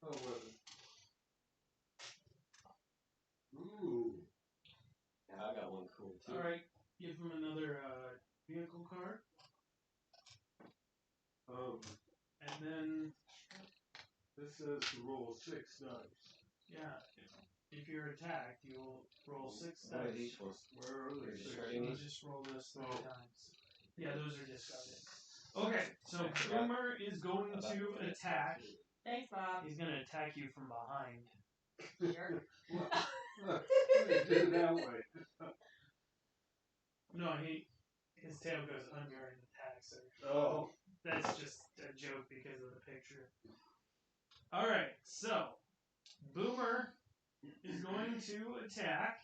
Oh, weapon. Ooh. I got one cool too. Alright, give him another vehicle card. And then, This says to roll 6 dice. yeah, if if you're attacked, you'll roll 6 What are dice. these for? Where are You're they? discarding You these? just roll this 3 Oh. times. Yeah, those are discarded. Okay, so I forgot Boomer is going about to that. attack. Thanks, Bob. He's going to attack you from behind. Jerk. Do it that way. No, his tail goes under and attacks her. Oh. That's just a joke because of the picture. Alright, so Boomer is going to attack,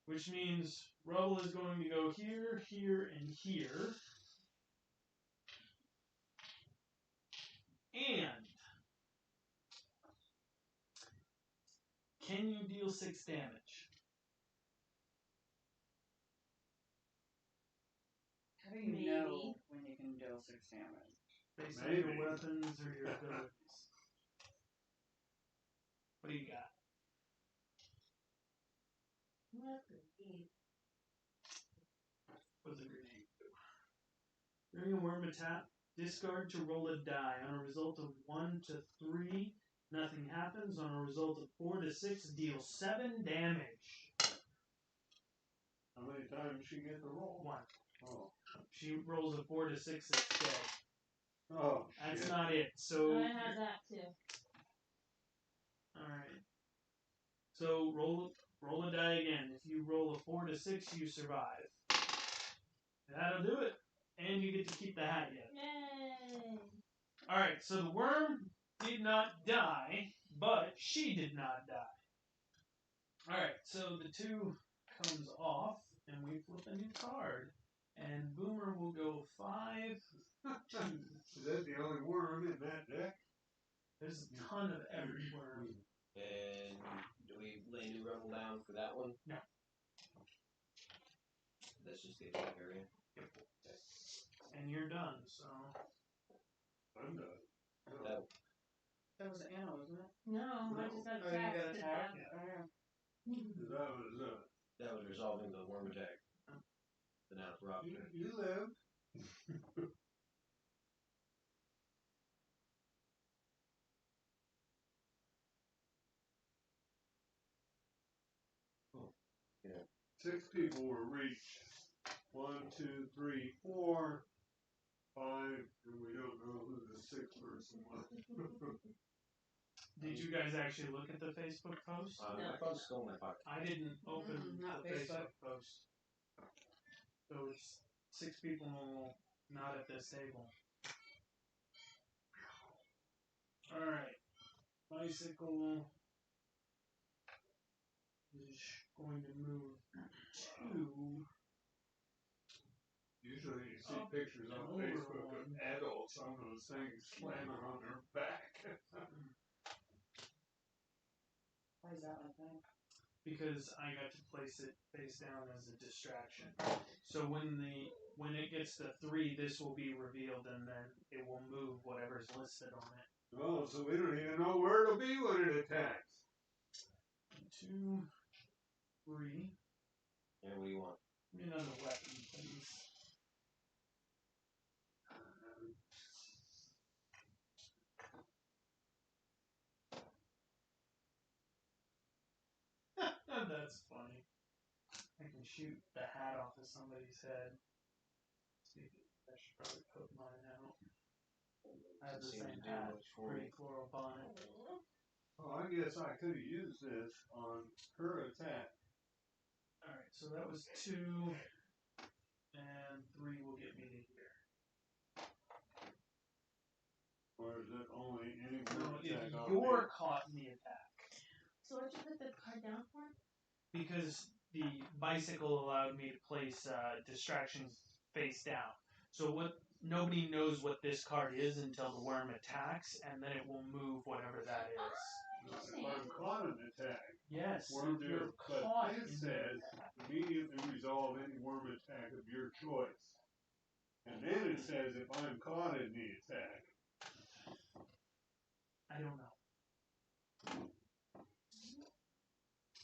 which means Rubble is going to go here, here, and here. And can you deal 6 damage? How do you know when you can deal 6 damage? Based on Maybe. your weapons or your abilities. What do you got? What grenade? What's a grenade do? During a worm attack, discard to roll a die. On a result of 1 to 3, nothing happens. On a result of 4 to 6, deal 7 damage. How many times she get the roll? 1. Oh. She rolls a 4 to 6 instead. Oh, That's shit. not it. So, I have that too. alright. So, roll a die again. If you roll a 4 to 6, you survive. That'll do it. And you get to keep the hat yet. Yay! Alright, so the worm did not die, but she did not die. Alright, so the 2 comes off, and we flip a new card. And Boomer will go 5, 2. Is that the only worm in that deck? There's a ton of every worm. And do we lay new Rebel down for that one? No. That's just the attack area. And you're done, so. I'm done. No. That was Anna, wasn't it? No, I No. just got Oh, you attacked. got attacked? Yeah. Oh, yeah. That was, That was resolving the worm attack. But now it's Rob's you, turn. you lived. Yeah. 6 people were reached. 1, 2, 3, 4, 5, and we don't know who the 6th person was. Did you guys actually look at the Facebook post? No. My phone's still in my pocket. I didn't open Not the Facebook. Facebook post. So it's 6 people not at this table. Alright. Bicycle is going to move 2. Usually you see Oh, pictures on over Facebook of one. adults on those things slamming on their back. Why is that like that? Because I got to place it face down as a distraction. So when it gets to 3, this will be revealed, and then it will move whatever's listed on it. Oh, so we don't even know where it'll be when it attacks. 2, 3. And what do you want? Give me another weapon, please. That's funny. I can shoot the hat off of somebody's head. I should probably put mine out. I have the Doesn't seem same to do hat. much for Pretty me. chloroponic. Oh, I guess I could have used this on her attack. Alright, so that was 2. And 3 will get me to here. Or is it only any No, one if attack on you're me? caught in the attack. So what'd you put the card down for? Because the bicycle allowed me to place distractions face down. So nobody knows what this card is until the worm attacks, and then it will move whatever that is. If I'm caught in an attack, Yes, worm if you're do. But caught it in says immediately resolve any worm attack of your choice. And then it says if I'm caught in the attack. I don't know.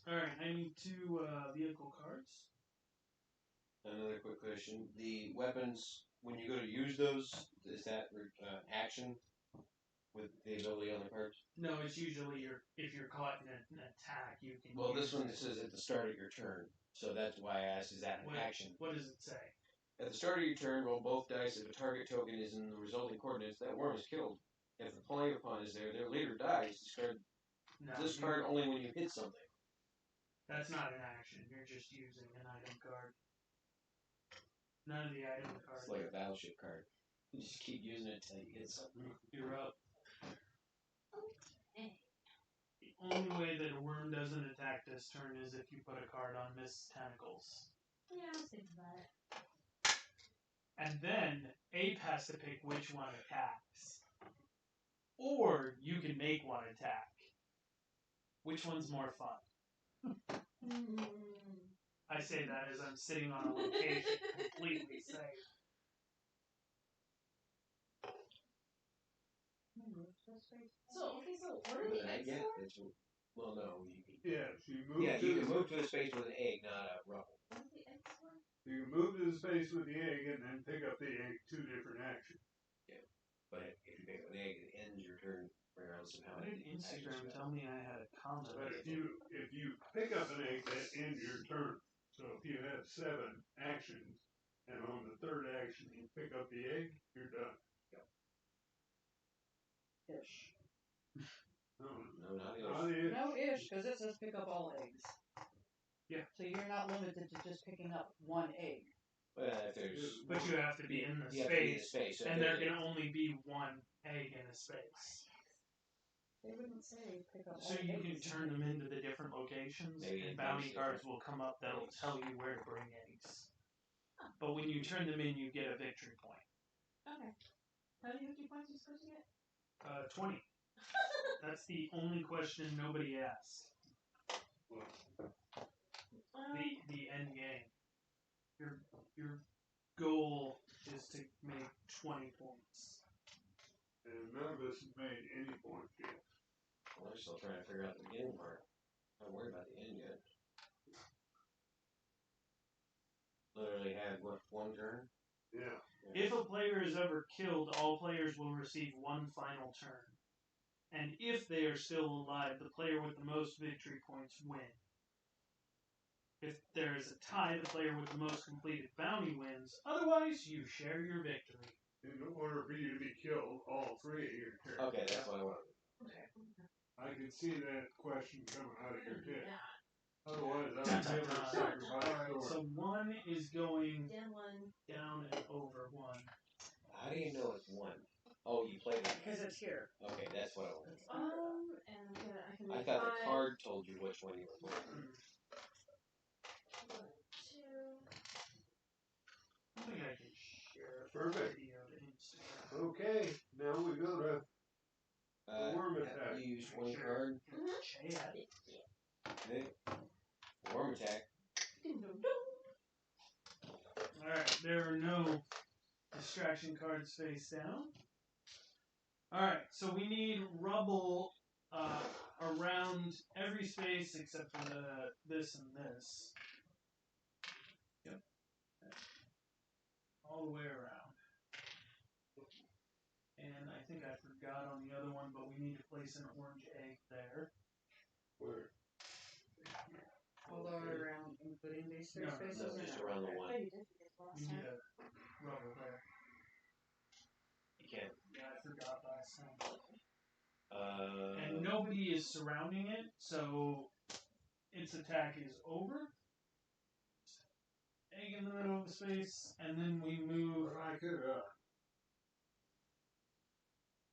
Alright, I need 2 vehicle cards. Another quick question. The weapons, when you go to use those, is that action? with the ability on the cards? No, it's usually if you're caught in an attack, you can. Well, use this one it. says at the start of your turn, so that's why I asked, is that an action? What does it say? At the start of your turn, roll both dice. If a target token is in the resulting coordinates, that worm is killed. If the playing opponent is there, their leader dies. Discard only when you hit something. That's not an action. You're just using an item card. None of the item cards. It's like a battleship card. You just keep using it until you hit something. You're up. The only way that a worm doesn't attack this turn is if you put a card on Miss Tentacles. Yeah, I was thinking about it. And then Ape has to pick which one attacks. Or you can make one attack. Which one's more fun? I say that as I'm sitting on a location completely safe. So what are the eggs for? Well, no. Yeah, so you move you can move to a space with an egg, not a rubble. What are the eggs for? You can move to the space with the egg and then pick up the egg. 2 different actions. Yeah. But if you pick up an egg, it ends your turn regardless of how Why did Instagram tell me I had a comment? But if you pick up an egg, that ends your turn. So if you have 7 actions, and on the 3rd action you pick up the egg, you're done. Ish. No, not No ish, because it says pick up all eggs. Yeah. So you're not limited to just picking up 1 egg. Well, if there's... But you have to be in the space, and there can only be 1 egg in a space. They wouldn't say pick up all So you can eggs. turn them into the different locations, and bounty cards will come up that'll tell you where to bring eggs. But when you turn them in, you get a victory point. Okay. How many victory points are you supposed to get? 20. That's the only question nobody asks. The end game. Your goal is to make 20 points. And none of us have made any points yet. Well, we're still trying to figure out the beginning part. Not worried about the end yet. Literally had, what, 1 turn? Yeah. If a player is ever killed, all players will receive 1 final turn. And if they are still alive, the player with the most victory points win. If there is a tie, the player with the most completed bounty wins. Otherwise, you share your victory. In order for you to be killed, all 3 of your turns. Okay, that's what I wanted. Okay. I could see that question coming out of your head. Yeah. Otherwise, I would never sacrifice Alright, so 1 is going Down 1. down and over 1. How do you know it's 1? Oh, you played it. Because it's here. Okay, that's what I wanted. And I can I make thought 5. the card told you which one you were playing. 1, 2. I think I can share a Perfect. video to Instagram. Okay, now we go to the worm attack. You used 1 card. Chad. Okay. Worm attack. Alright, there are no distraction cards face down. Alright, so we need rubble around every space except for this and this. Yep. All the way around. And I think I forgot on the other one, but we need to place an orange egg there. Where? All the way around, including these 3 spaces? No, or just no? around the 1. You did forget last We time. need a rubble there. You can't. Yeah, I forgot last time. And nobody is surrounding it, so its attack is over. Egg in the middle of the space, and then we move. I could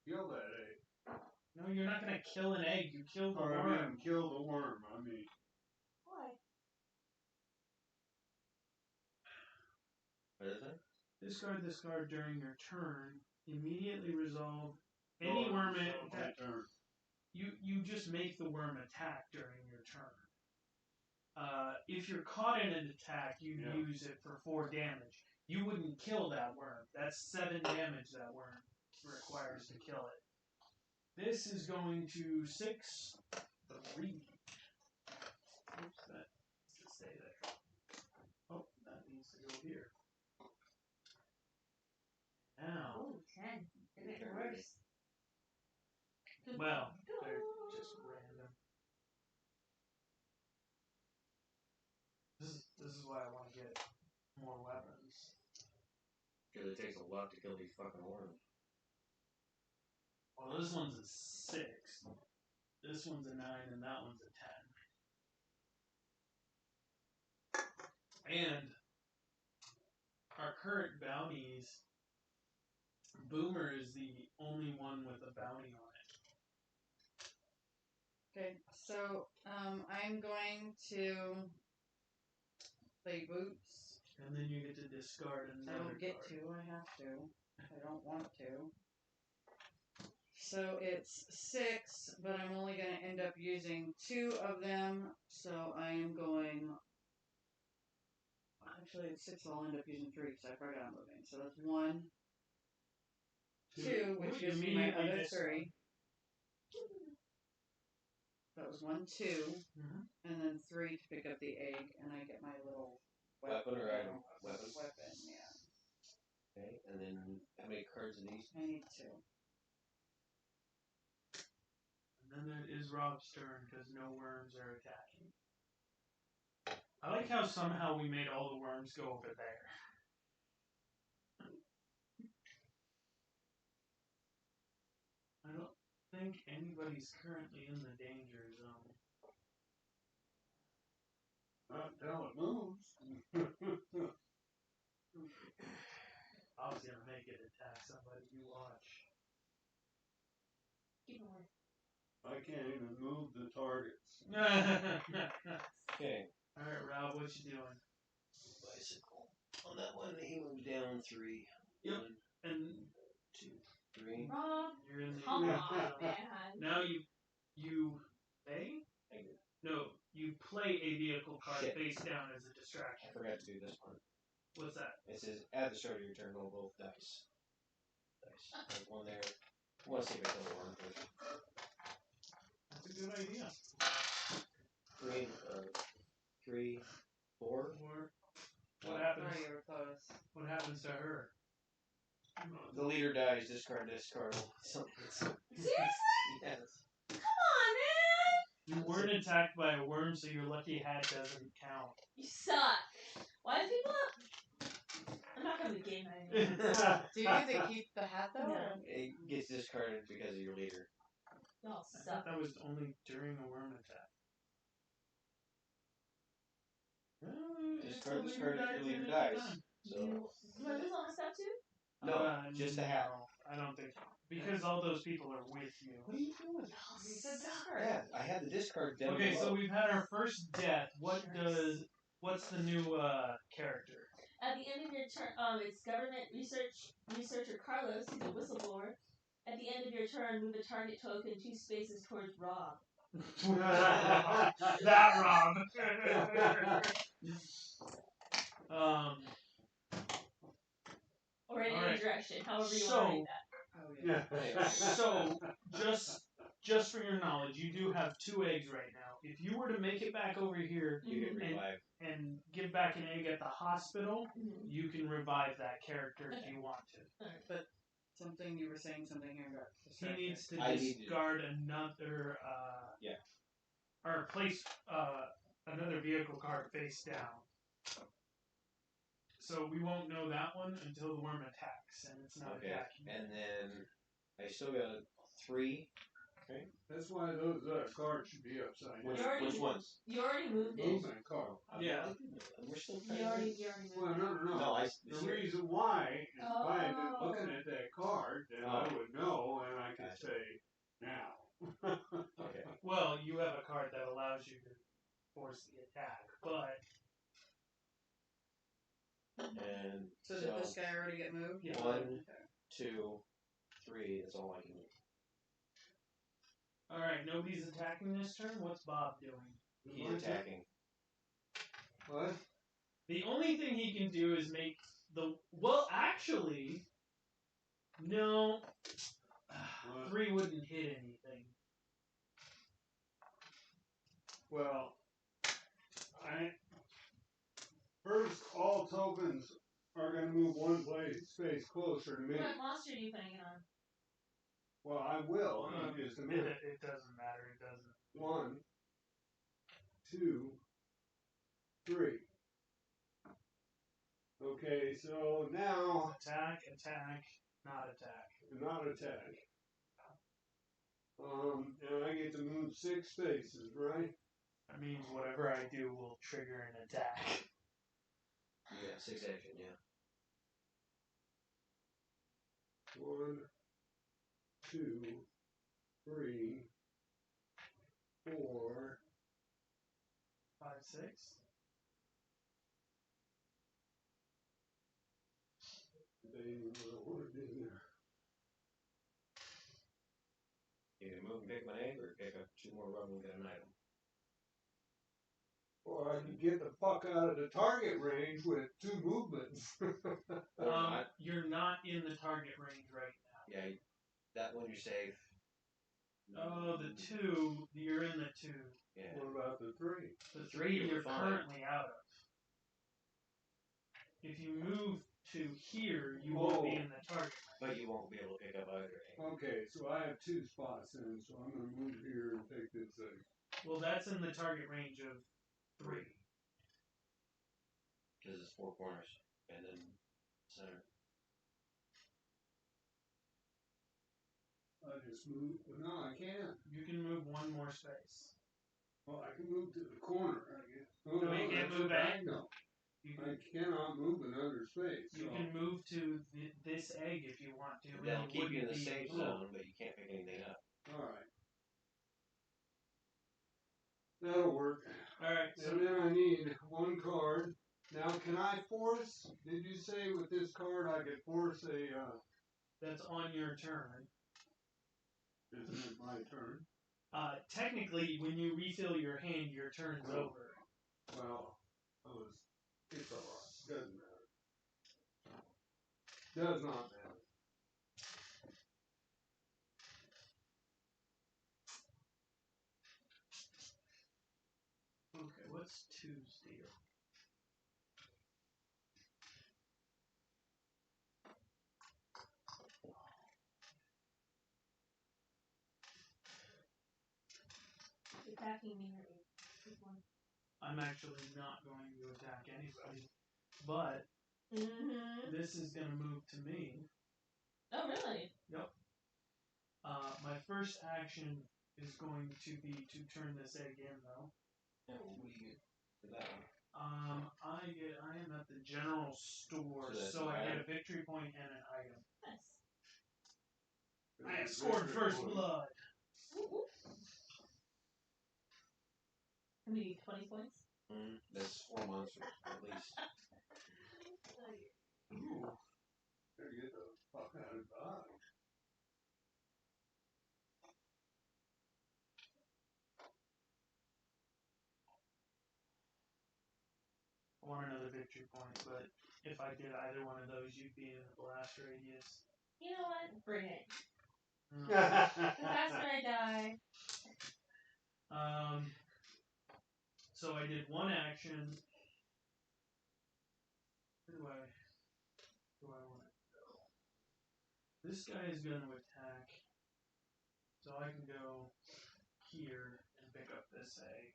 kill that egg. No, you're not gonna kill an egg. You kill the Or I worm. mean, kill the worm. I mean, Why? What is it? Discard this card during your turn. Immediately resolve any worm attack. You just make the worm attack during your turn. If you're caught in an attack, you use it for 4 damage. You wouldn't kill that worm. That's 7 damage that worm requires to kill it. This is going to 6, 3. Oops, that needs to stay there. Oh, that needs to go here. Now. Oh, 10. Isn't it worse? Well, they're just random. This is why I want to get more weapons. Because it takes a lot to kill these fucking worms. Well, this one's a 6. This one's a 9, and that one's a 10. And our current bounties, Boomer is the only one with a bounty on it. Okay, so I'm going to play boots. And then you get to discard I another don't get card. to, I have to. I don't want to. So it's 6, but I'm only going to end up using 2 of them. So I am going. Actually, it's 6, so I'll end up using 3 because I forgot I'm moving. So that's 1, 2, which gives me my other 3. That was 1, 2, and then 3 to pick up the egg, and I get my little Weapon or item? Weapon. Weapon, yeah. Okay, and then how many cards are these? I need 2. And then it is Rob's turn because no worms are attacking. I like how somehow we made all the worms go over there. I don't think anybody's currently in the danger zone. Not until it moves. I was gonna make it attack somebody. You watch. Keep going. I can't even move the targets. Okay. Alright, Rob, what you doing? Bicycle. On that one, he moved down 3. Yep. 1, And 2, 3. Rob, you're in the. come on, man. Now you pay? No, you play a vehicle card Shit. face down as a I distraction. forgot to do this one. What's that? It says, at the start of your turn, roll both dice. There's one there. I want to see if I kill the worm first. That's a good idea. 3, 4. Or what happens? Oh, you were close. What happens to her? The leader dies, discard this card. Seriously? Yes. Come on, man! You weren't attacked by a worm, so your lucky hat doesn't count. You suck. Why do people I'm not coming to the game anymore. Do you get to keep the hat, though? No. It gets discarded because of your leader. Y'all I thought suck. that was only during a worm attack. Discard if your leader dies. So. Do I lose all my stuff too? No, just a hat. No, I don't think so. Because all those people are with you. What are you doing? Y'all You said suck. discard. Yeah, I have the discard down Okay, below. so we've had our first death. What's the new character? At the end of your turn, it's government researcher Carlos, he's a whistleblower. At the end of your turn, move a target token 2 spaces towards Rob. That Rob. Or in All any right. direction, however you So- want to read that. Oh, yeah. So, just for your knowledge, you do have 2 eggs right now. If you were to make it back over here You get revived. and give back an egg at the hospital, Mhm. you can revive that character if you want to. But something you were saying something here got He distracted. needs to I need to- discard another, Yeah. or place another vehicle card face down. So we won't know that one until the worm attacks, and it's not Okay, attacking. and then I still got 3. That's why those cards should be upside Which, down. which ones? You already moved it. Movement card. Yeah. We're still You trying already to... moved Well, it. no. No, The reason why is if I had been Oh. looking at that card, then I would know, and I could Gotcha. say, now. Okay. Well, you have a card that allows you to force the attack, but And So did this guy already get moved? Yeah. 1, 2, 3. That's all I can do. all right, nobody's attacking this turn. What's Bob doing? He's attacking. What? The only thing he can do is make the actually, no. 3 wouldn't hit anything. Well, first, all tokens are going to move one space closer to me. What monster are you putting it on? Well, I will in just a minute. It doesn't matter. It doesn't. 1, 2, 3. Okay, so now Attack, attack, not attack. not attack. And I get to move 6 spaces, right? That means whatever I do will trigger an attack. Yeah, 6 action, yeah. 1, 2, 3, 4. 5, 6. They what I do here. You can move and pick my egg or pick up 2 more rubber and get an item. Or I can get the fuck out of the target range with 2 movements. You're not in the target range right now. Yeah, that one you're safe. Oh, the 2, you're in the 2. Yeah. What about the 3? The 3 you're currently out of. If you move to here, you won't be in the target. But you won't be able to pick up either egg. Okay, so I have 2 spots in, so I'm going to move here and take this egg. Well, that's in the target range of 3. Because it's 4 corners. And then center. I just move. Well, no, I can't. You can move 1 more space. Well, I can move to the corner, I guess. Oh, No, you can't that's move back. No. You I cannot move another space. You can move to this egg if you want to. That'll keep you in the wouldn't be safe zone, but you can't pick anything up. Alright. That'll work. Alright, so And then I need 1 card. Now, can I force? Did you say with this card I could force a? that's on your turn. Isn't it my turn? Technically, when you refill your hand, your turn's over. Well, it's alright. Doesn't matter. Does not matter. Okay, what's 2's deal? Attacking me or this one. I'm actually not going to attack anybody, but this is going to move to me. Oh, really? Yep. My first action is going to be to turn this egg in, though. Yeah, what do you get for that one? I am at the general store, so I get a victory point and an item. Nice. I have scored first blood. How many? 20 points? That's 4 monsters, at least. Ooh. Better get the fuck out of Dodge. I want another victory point, but if I did either one of those, you'd be in the blast radius. You know what? Bring it. Mm. The faster I die. So I did 1 action. Where do I want to go? This guy is going to attack, so I can go here and pick up this egg,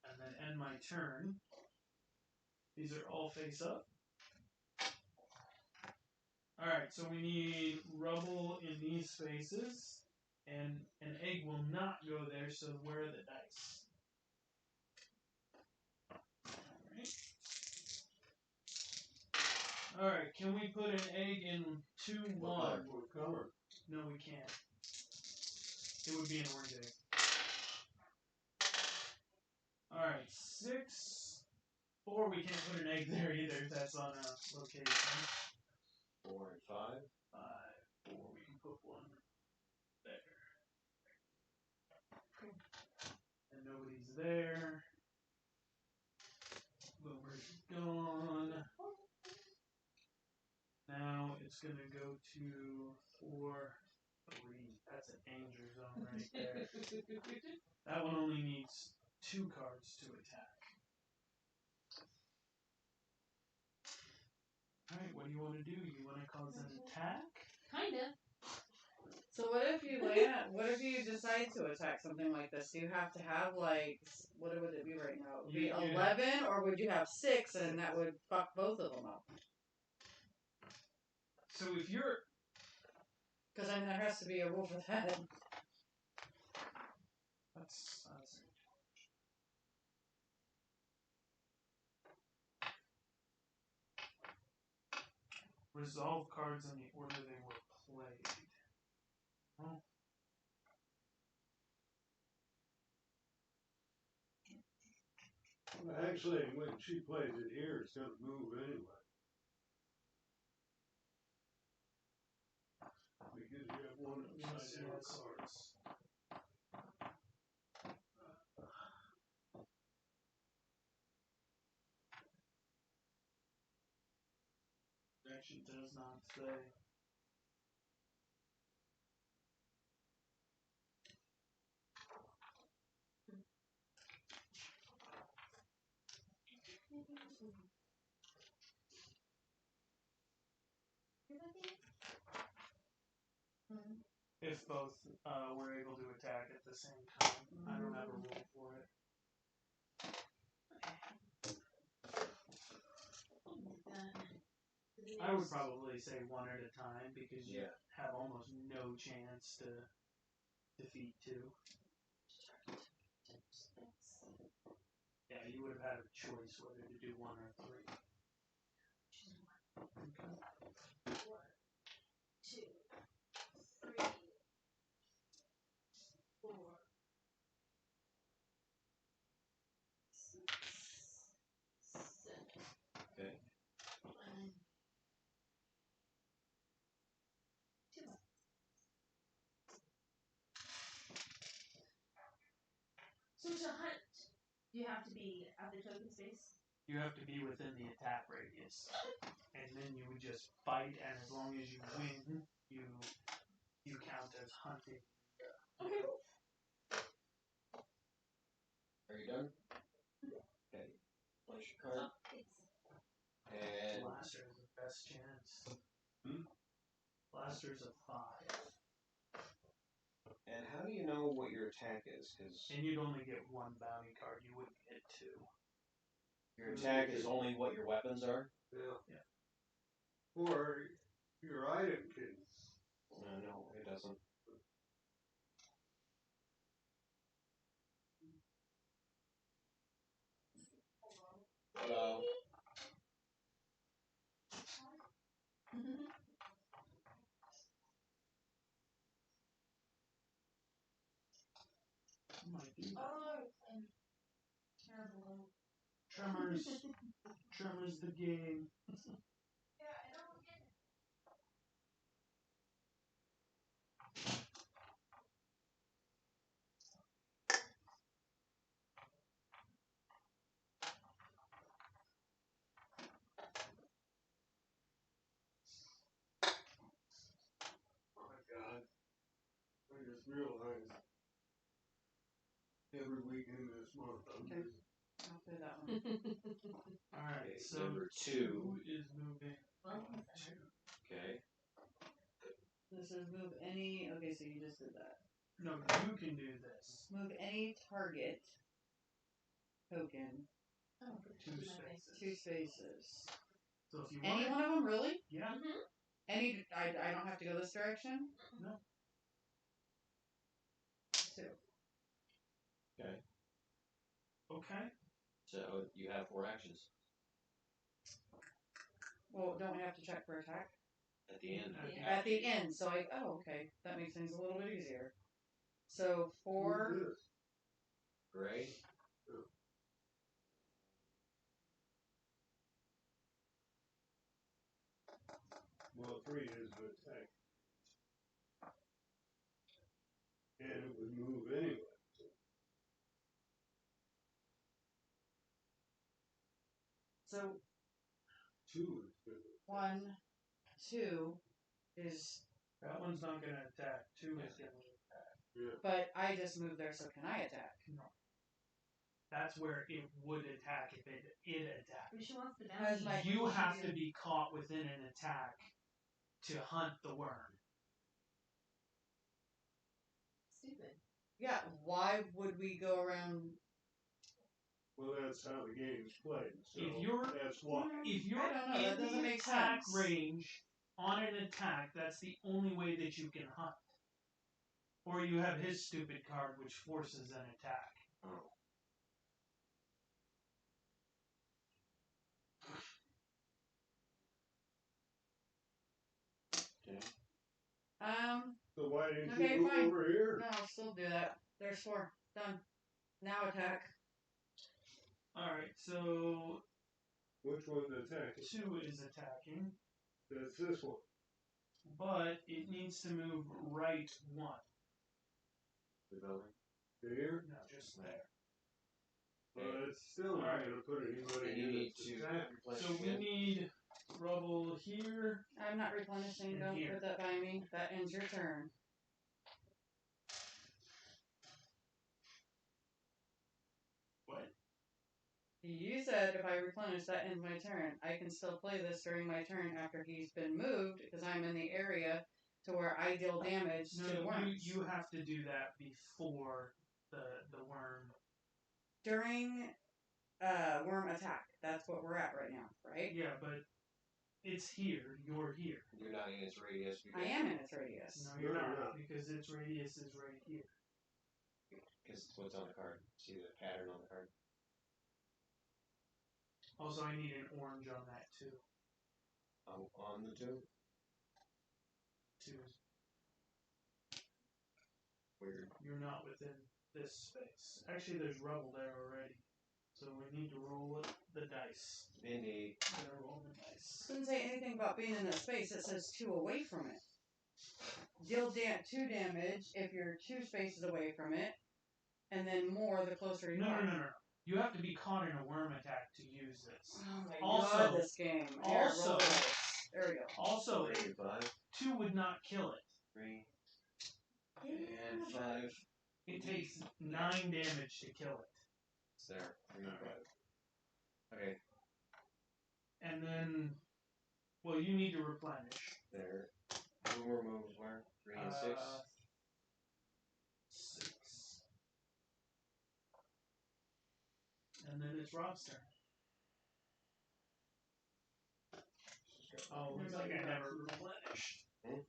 and then end my turn. These are all face up. Alright, so we need rubble in these spaces, and an egg will not go there, so where are the dice? Alright, can we put an egg in 2-1? What color? No, we can't. It would be an orange egg. Alright, 6. 4, we can't put an egg there either. That's on a location. 4 and 5. 5, 4, we can put 1 there. And nobody's there. Boomer's gone. Now it's going to go to 4, 3. That's a danger zone right there. That one only needs 2 cards to attack. Alright, what do you want to do? You want to cause an attack? Kinda. So what if you land? What if you decide to attack something like this? Do you have to have like what would it be right now? It would be 11, or would you have 6, and that would fuck both of them up? So if you're, because I mean there has to be a rule for that. that's resolve cards in the order they were played. Oh. Well, actually, when she plays it here, it's going to move anyway. Because you have one upside down cards. Actually does not say. If both were able to attack at the same time. I don't have a rule for it. I would probably say one at a time because you have almost no chance to defeat 2. Yeah, you would have had a choice whether to do 1 or 3. Okay. 1, 2, 3, 4, 6, 7. Okay. 1, 2. So to hunt, you have to be at the token space? You have to be within the attack radius. And then you would just fight, and as long as you win, you count as hunting. Okay. Are you done? Okay. Place your card. And Blaster is the best chance. Blaster's a 5. And how do you know what your attack is? And you'd only get 1 bounty card. You wouldn't get 2. Your attack is only what your weapons are? Yeah. Or your item can. No, it doesn't. Hello. Terrible. Tremors the game. Yeah, I don't get it. Oh my God. I just realized every weekend this month I'm Okay. just I'll play that one. Alright, so number 2 is moving. Okay. This is move any. Okay, so you just did that. No, you can do this. Move any target token. Oh, 2 spaces. 2 spaces. So if you want Any one of them, really? Yeah. Any? I don't have to go this direction. No. 2. Okay. Okay. So you have 4 actions. Well, don't we have to check for attack? At the end. At the end, so okay, that makes things a little bit easier. So 4. Who's this? Gray. Well, 3 is an attack. And it would move anyway. So 2 is good. 1, 2 is. That one's not going to attack. 2 is going to attack. Yeah. But I just moved there, so can I attack? No. That's where it would attack if it attacked. But she wants the How's bounty. my- You have to be caught within an attack to hunt the worm. stupid. Yeah, why would we go around? Well, that's how the game's played. So If you're that's why. if you're I don't know, that in doesn't the make attack sense. range on an attack, that's the only way that you can hunt. Or you have his stupid card, which forces an attack. Oh. Okay. So why didn't Okay, you move fine. over here? No, I'll still do that. There's 4. Done. Now attack. Alright, so Which one's attacking? 2 is attacking, That's this one. but it needs to move right 1. The building. Here? No, just there. Well, it's still not going to put anybody And you in need its to attack. replenish So we again. need rubble here. I'm not replenishing. In Don't here. put that by me. That ends your turn. What? You said if I replenish, that ends my turn. I can still play this during my turn after he's been moved because I'm in the area to where I deal damage to the No, worms. you have to do that before the worm. During worm attack. That's what we're at right now, right? Yeah, but it's here. You're here. You're not in its radius. I am in its radius. No, you're No, not, you're not. because its radius is right here. Because it's what's on the card. See the pattern on the card. Also, I need an orange on that too. On the 2. 2 is Weird. you're not within this space. Actually, there's rubble there already. So we need to roll the dice. Indeed. Gotta roll the dice. Doesn't say anything about being in that space. It says 2 away from it. Deal 2 damage if you're 2 spaces away from it, and then more the closer you No, are. no. You have to be caught in a worm attack to use this. Oh my Also- god, this game. Here, also- roll the dice. There we go. Also, 3, 5, 2 would not kill it. 3, and 5. It takes 9 damage to kill it. It's there. 3, 5. Okay. And then, well, you need to replenish. There. Two more moves where? 3 and 6. 6. And then it's Rob's turn. Oh, looks like I never replenished. You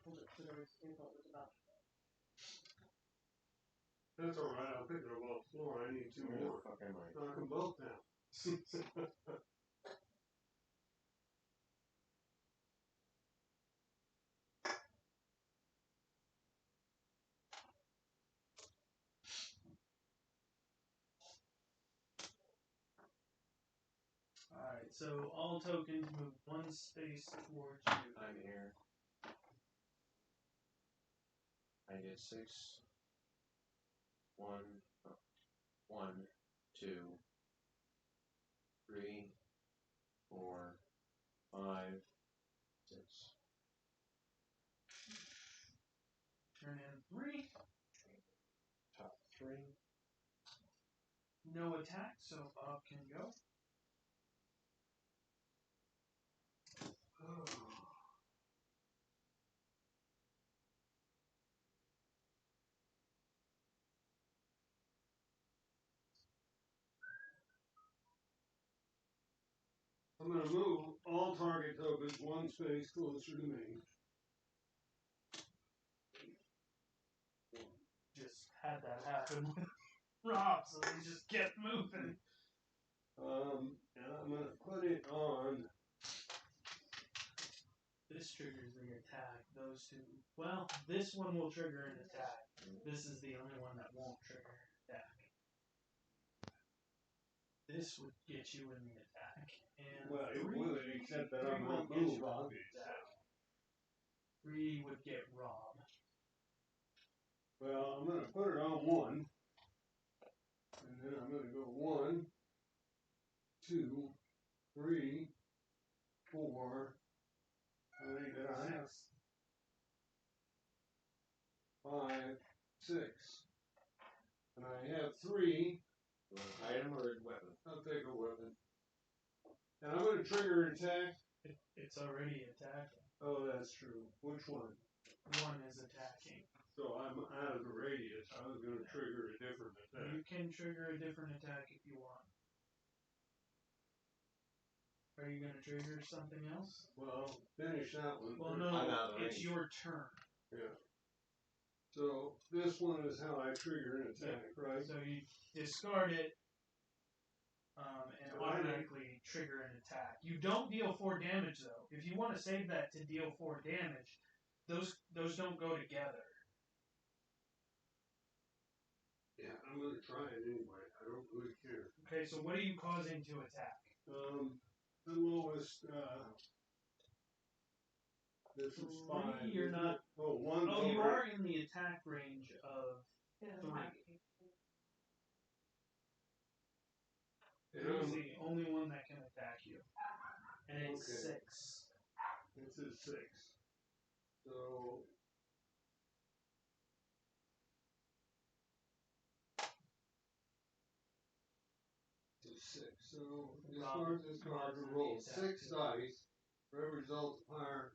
pulled it to the table. It was about. That's alright. I'll pick it up off the floor. I need 2 Where the more. fuck am I? Knock them both down. Alright, so all tokens move 1 space towards you. I'm here. I get 6. 1, 2, 3, 4, 5, 6. Turn in 3. Top 3. No attack, so Bob can go. I'm going to move all target tokens 1 space closer to me. Just had that happen with Rob, so he just kept moving. And I'm going to put it on. This triggers the attack. Those 2. Well, this one will trigger an attack. This is the only one that won't trigger an attack. This would get you in the attack. And Well, it 3 would, except that I'm won't going to get move, you in the obviously. attack. 3 would get Rob. Well, I'm going to put it on 1. And then I'm going to go 1, 2, 3, 4. How many did I have? 5, 6. And I have 3. You want an item or a weapon? I'll take a weapon. And I'm going to trigger an attack. It's already attacking. Oh, that's true. Which one? 1 is attacking. So I'm out of the radius. I was going to trigger a different attack. You can trigger a different attack if you want. Are you going to trigger something else? Well, finish that one. Well, first. no, I'm out of it's range. your turn. Yeah. So this one is how I trigger an attack, right? So you discard it and So automatically trigger an attack. You don't deal 4 damage though. If you want to save that to deal 4 damage, those don't go together. Yeah, I'm going to try it anyway. I don't really care. Okay, so what are you causing to attack? The lowest, this is 5. You're not. Oh, 1. Oh, you are in the attack range of 3. Who's the only one that can attack you? And it's Okay. 6. It's a 6. So. It's a 6. So discard this card to roll 6 dice. For every result higher.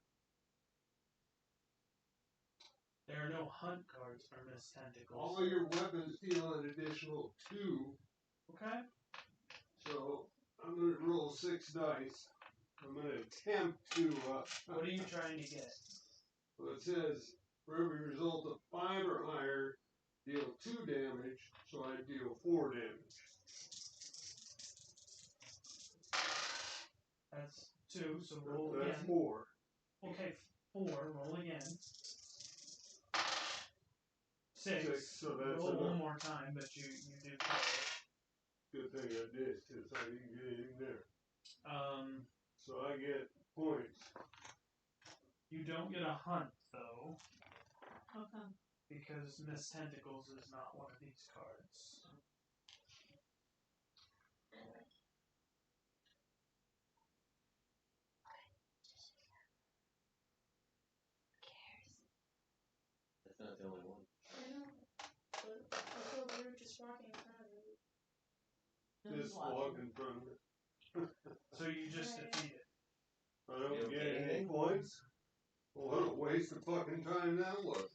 There are no hunt cards for Miss Tentacles. All your weapons deal an additional 2. Okay. So I'm going to roll 6 dice. I'm going to attempt to. What are you trying to get? Well, it says for every result of 5 or higher, deal 2 damage. So I deal 4 damage. That's 2. So roll That's again. 4. Okay, 4. Roll again. 6. So that's roll enough. one more time, but you do cover Good thing I did, because I didn't get anything there. it. So I get points. You don't get a hunt though, How come? because Miss Tentacles is not one of these cards. That's not the only one. I know. But I feel weird just walking in front of it. Just walk in front of it. So you just defeat it. I don't You don't get get any anything? points. Well, what a waste of fucking time that was.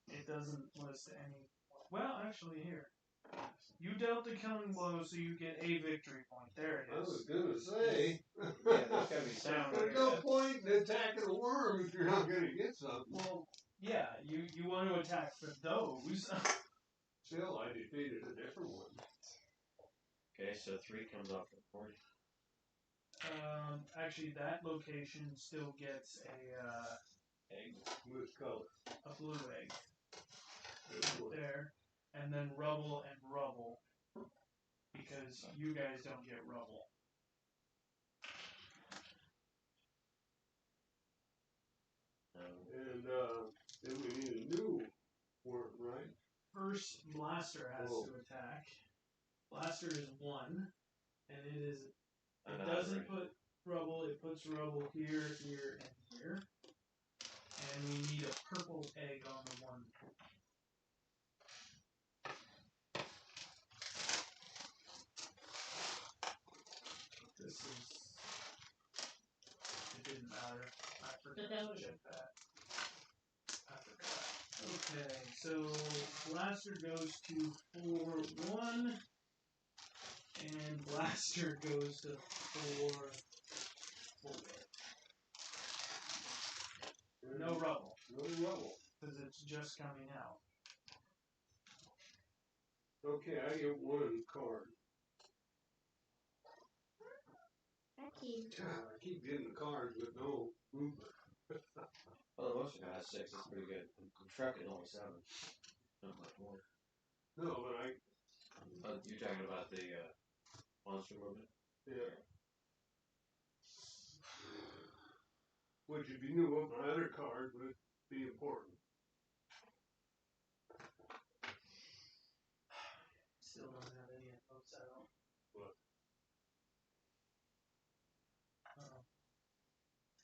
It doesn't list any. Well, actually, here. You dealt a killing blow, so you get a victory point. There it I was is. gonna say. Yeah, there's gotta be some. Down There's no point in attacking a worm if you're not gonna get something. Well, yeah, you want to attack for those. Still, I defeated a different one. Okay, so 3 comes off the 40. Actually, that location still gets a Egg. Which color? blue egg This one. there, and then rubble and rubble, because you guys don't get rubble. And then we need a new worm, right? First, Blaster has Whoa. to attack. Blaster is 1, and it I'm out of doesn't range. put rubble. It puts rubble here, here, and here. And we need a purple egg on the 1. This is. It didn't matter. I forgot to check that. I forgot. Okay, so Blaster goes to 4-1, and Blaster goes to 4-4. No rubble, No rubble. because it's just coming out. Okay, I get 1 card. Becky. God, I keep getting cards with no movement. Well, the monster guy has 6. That's pretty good. I'm trucking only 7. Not much more. No, but I. You're talking about the monster movement? Yeah. Which, if you knew what my other card would be important. Still don't have any of those out. What?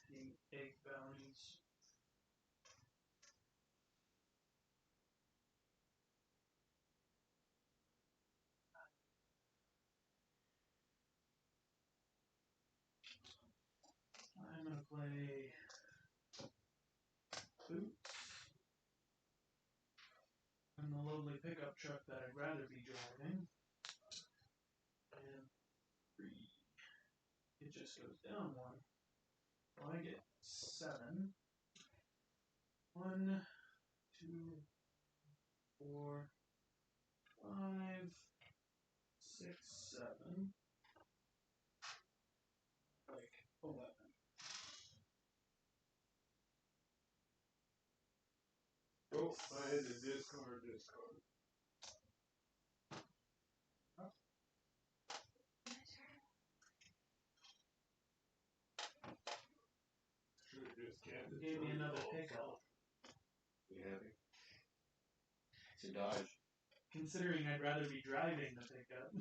The egg bounties. I'm gonna play Boots. pickup truck that I'd rather be driving. And 3. It just goes down 1. So I get 7. 1, 2, 4, 5, 6, 7. Like 11. Oh, I had to discard this card. Should've just kept You it. gave me another pickup. You happy? It's a Dodge. Considering I'd rather be driving the pickup.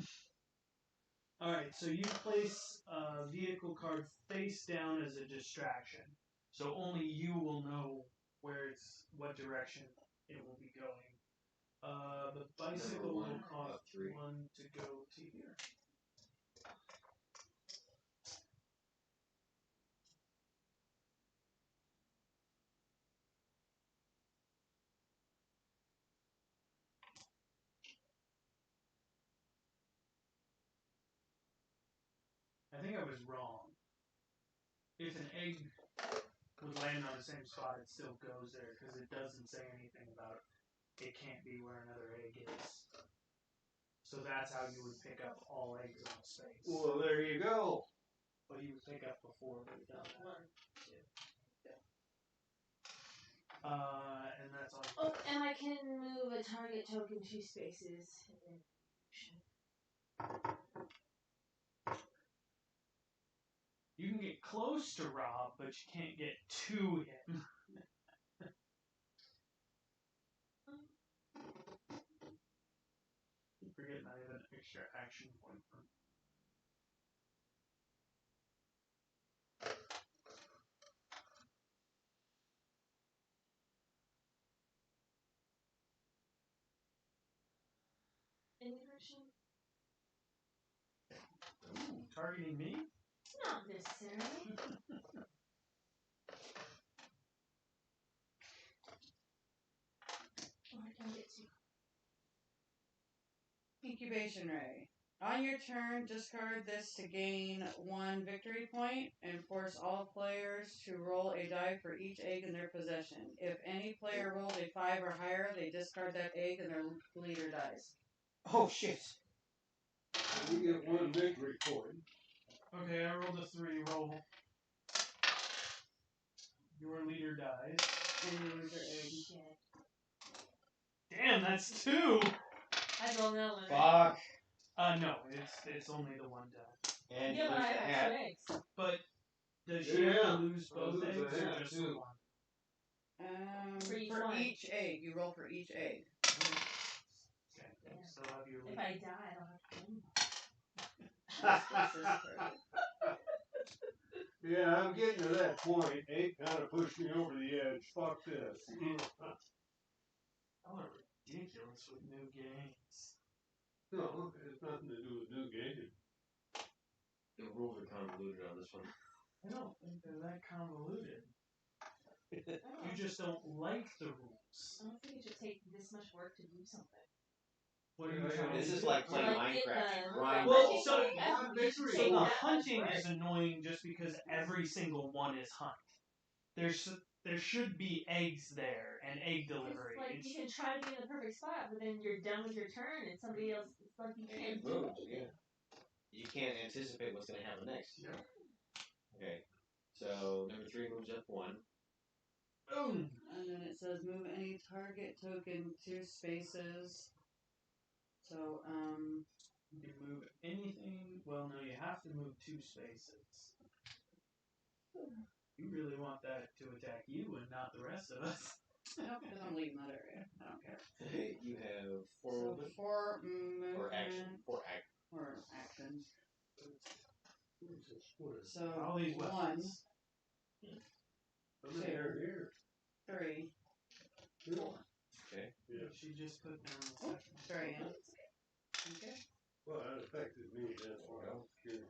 Alright, so you place a vehicle card face down as a distraction. So only you will know what direction it will be going. The bicycle will cost 1 to go to here. I think I was wrong. If an egg would land on the same spot, it still goes there because it doesn't say anything about it can't be where another egg is. So that's how you would pick up all eggs on space. Well, there you go. But you would pick up before we've done that. And that's all. Oh, and I can move a target token 2 spaces. You can get close to Rob, but you can't get to him. You forget I have an extra action point for him. Any direction? Ooh, targeting me? Not necessarily. Oh, I can get to. Incubation ray. On your turn, discard this to gain 1 victory point and force all players to roll a die for each egg in their possession. If any player rolled a 5 or higher, they discard that egg and their leader dies. Oh shit! You get 1 victory point. Okay, I rolled a 3 roll. Your leader dies. And you lose your egg. Shit. Damn, that's 2! I rolled that one. Fuck! No, it's only the 1 die. And Yeah, you but I lose the have hat. 2 eggs. But does she have Yeah, to lose both lose eggs the or hat, just too. the 1? For each For one. each egg. You roll for each egg. Okay, Yeah. still have your If leader. I die, I don't have to win. Yeah, I'm getting to that point. 8 kind of pushed me over the edge. Fuck this. Y'all are ridiculous with new games. No, it has nothing to do with new gaming. The rules are convoluted on this one. I don't think they're that convoluted. I don't know. You just don't like the rules. I don't think it should take this much work to do something. What are you trying to This do? is like playing Like in Minecraft. the- Grind. Well, so One victory. So the That hunting was is annoying just because every single one is hunt. There should be eggs there and egg delivery. It's like you can try to be in the perfect spot, but then you're done with your turn and somebody else. It's like you can't And do moves, anything. yeah. You can't anticipate what's going to happen next. Yeah. Okay. So number 3 moves up 1. Boom. And then it says move any target token 2 spaces. So, You can move anything. Well, no, you have to move 2 spaces. You really want that to attack you and not the rest of us. no, because I'm leaving that area. I don't care. Okay, you have 4 So movement 4 movement. or action. 4 action. Or actions. What is So All these 1, weapons. How many are here? 3, 4. Okay. Yeah. She just put down the second. Sorry, Ann. Okay. Well, that affected me. That's why I was curious.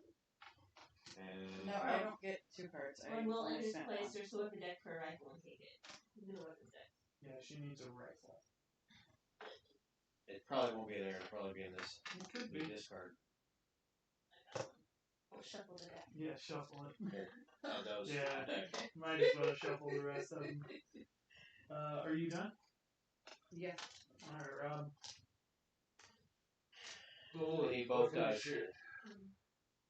And No, I don't get 2 cards. I One will only end his spent place one. or select the deck for a rifle and take it. Into the weapons deck. Yeah, she needs a rifle. It probably won't be there. It'll probably be in this. It could Be be. discard. Shuffle the deck. Yeah, shuffle it. Oh, those. Yeah, Okay. might as well shuffle the rest of them. Are you done? Yeah. Alright, Rob. We need both fucking dice. shit.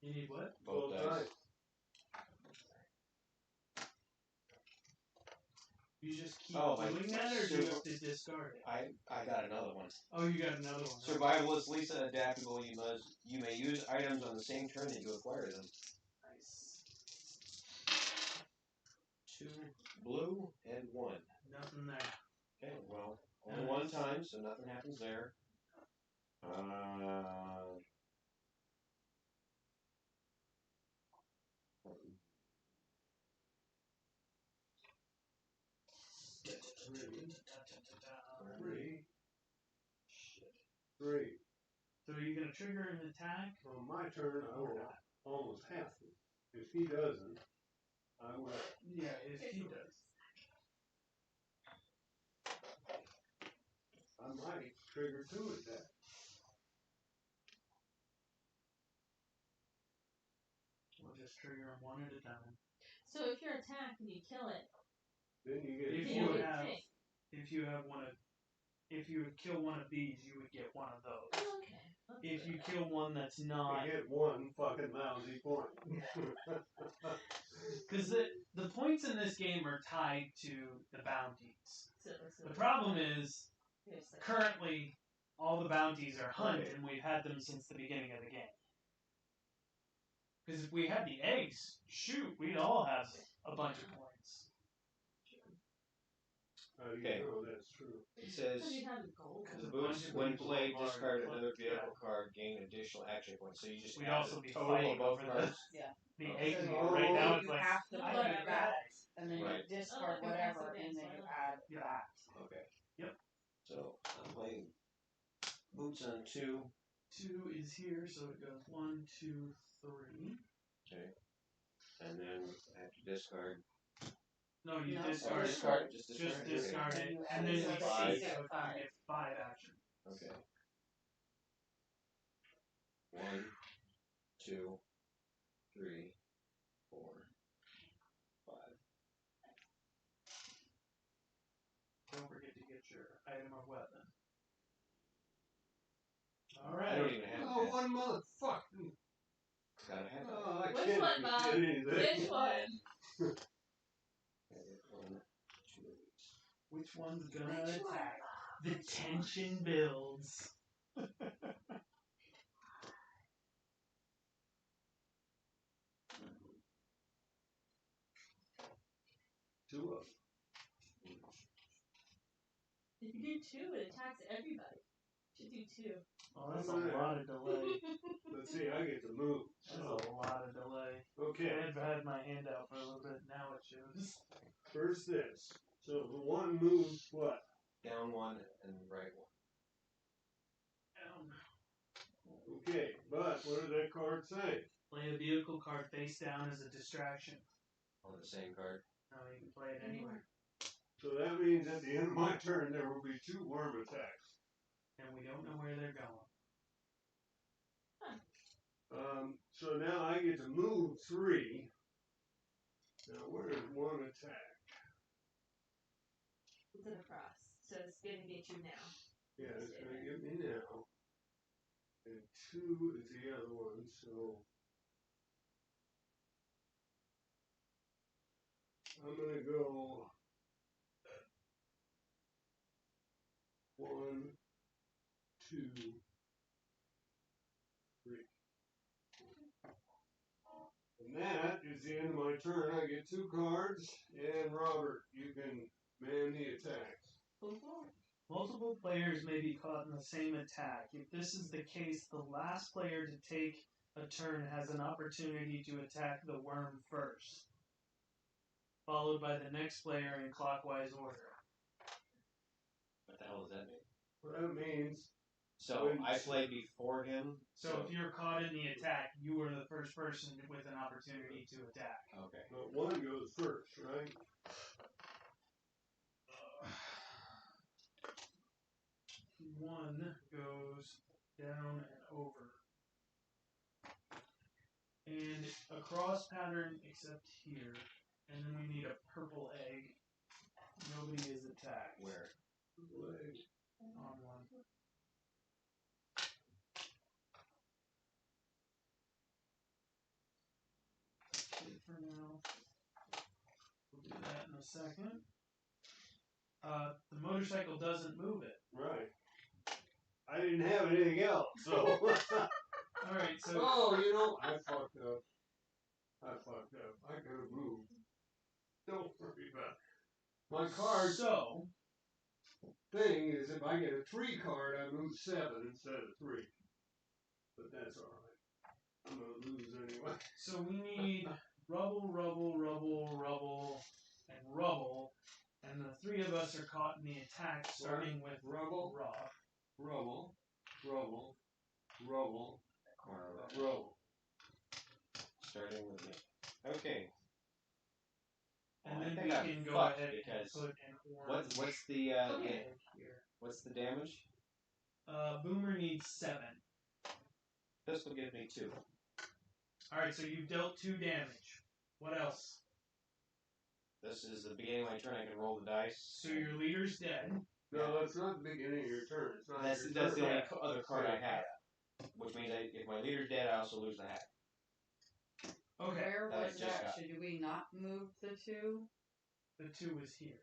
You need what? Both dice. dice. You just keep my doing that, or do you have to discard it? I got another one. Oh, you got another one. Survivalist Lisa adaptable. You may use items on the same turn that you acquire them. Nice. 2 blue and 1. Nothing there. Okay, well, only one time, so nothing happens there. Three. So are you gonna trigger an attack? On my turn, I will almost have to. If he doesn't, I will. Yeah, if he does. I might trigger 2 attacks. We'll just trigger them one at a time. So if you're attacked and you kill it, Then you get If then you you get have, picked. if you have one of, if you would kill one of these, you would get one of those. Oh, okay. If you kill one that's not, I get 1 fucking lousy point. because the points in this game are tied to the bounties. So The problem is it's like, currently all the bounties are hunt, and we've had them since the beginning of the game. Because if we had the eggs, shoot, we'd all have a bunch of points. Okay. You know that's true. It says, because you have the gold. Because boots, when played, discard another vehicle card, gain additional action points. So you just We'd add also the be total fighting of both over cards. the Okay. eggs. So Right now it's you like, have to No, play but I that, realize. and then Right. you discard Oh, whatever, okay, and so then I you don't- add Yeah. that. Okay. Yep. So I'm playing boots on 2. 2 is here, so it goes 1, 2, 3. Okay. And then I have to discard. No, you No. discard it. Discard it. Just Just discard it. discard And it, you and add then it we to the see, basic so you card. get 5 action. Okay. 1, 2, 3, 4, 5. Don't forget to get your item of weapon. I don't Alright. even have Oh, that. 1 motherfucking. Gotta have that. Oh, I Which can't one, even Bob? get anything. Which one? I get 1, 2 of these. Which one's gonna attack? The tension builds. 2 of them. If you do 2, it attacks everybody. You should do 2. Oh, that's a lot of delay. Let's see, I get to move. That's So, a lot of delay. okay. I've had my hand out for a little bit, now it shows. First this. So the one moves what? Down 1 and right 1. Okay, but what does that card say? Play a vehicle card face down as a distraction. On the same card. No, you can play it anywhere. So that means at the end of my turn there will be 2 worm attacks. And we don't know where they're going. So now I get to move 3. Now where is 1 attack? It's an across. So it's going to get you now. Yeah, it's going to get me now. And 2 is the other one, so I'm going to go 1, 2, 3. And that is the end of my turn. I get 2 cards, and Robert, you can man the attacks. Multiple players may be caught in the same attack. If this is the case, the last player to take a turn has an opportunity to attack the worm first, followed by the next player in clockwise order. What the hell does that mean? What that means, So I played before him. So if you're caught in the attack, you are the first person with an opportunity to attack. Okay. but 1 goes first, right? 1 goes down and over. And a cross pattern except here. And then we need a purple egg. Nobody is attacked. Where? Leg. On 1. Okay, for now. We'll do that in a second. The motorcycle doesn't move it. Right. I didn't have anything else, so. Alright, so. Oh, you know, I fucked up. I could have moved. Don't worry about it. My card So. thing is if I get a 3 card, I move 7 instead of 3. But that's alright. I'm gonna lose anyway. So we need rubble, rubble, rubble, rubble, and rubble. And the 3 of us are caught in the attack, starting with rubble, rock. rubble, rubble, rubble, Corner of that. rubble. Starting with me. Okay. And Well, I then think we I'm can go fucked ahead and because put an orange what's the egg here. what's the damage? Boomer needs 7. This will give me 2. Alright, so you've dealt 2 damage. What else? This is the beginning of my turn. I can roll the dice. So your leader's dead. No, it's not the beginning of your turn. It's not That's your the turn. only other card I have. Which means if my leader's dead, I also lose the hat. Okay. Where that I was just that? got. Should we not move the 2? The 2 is here.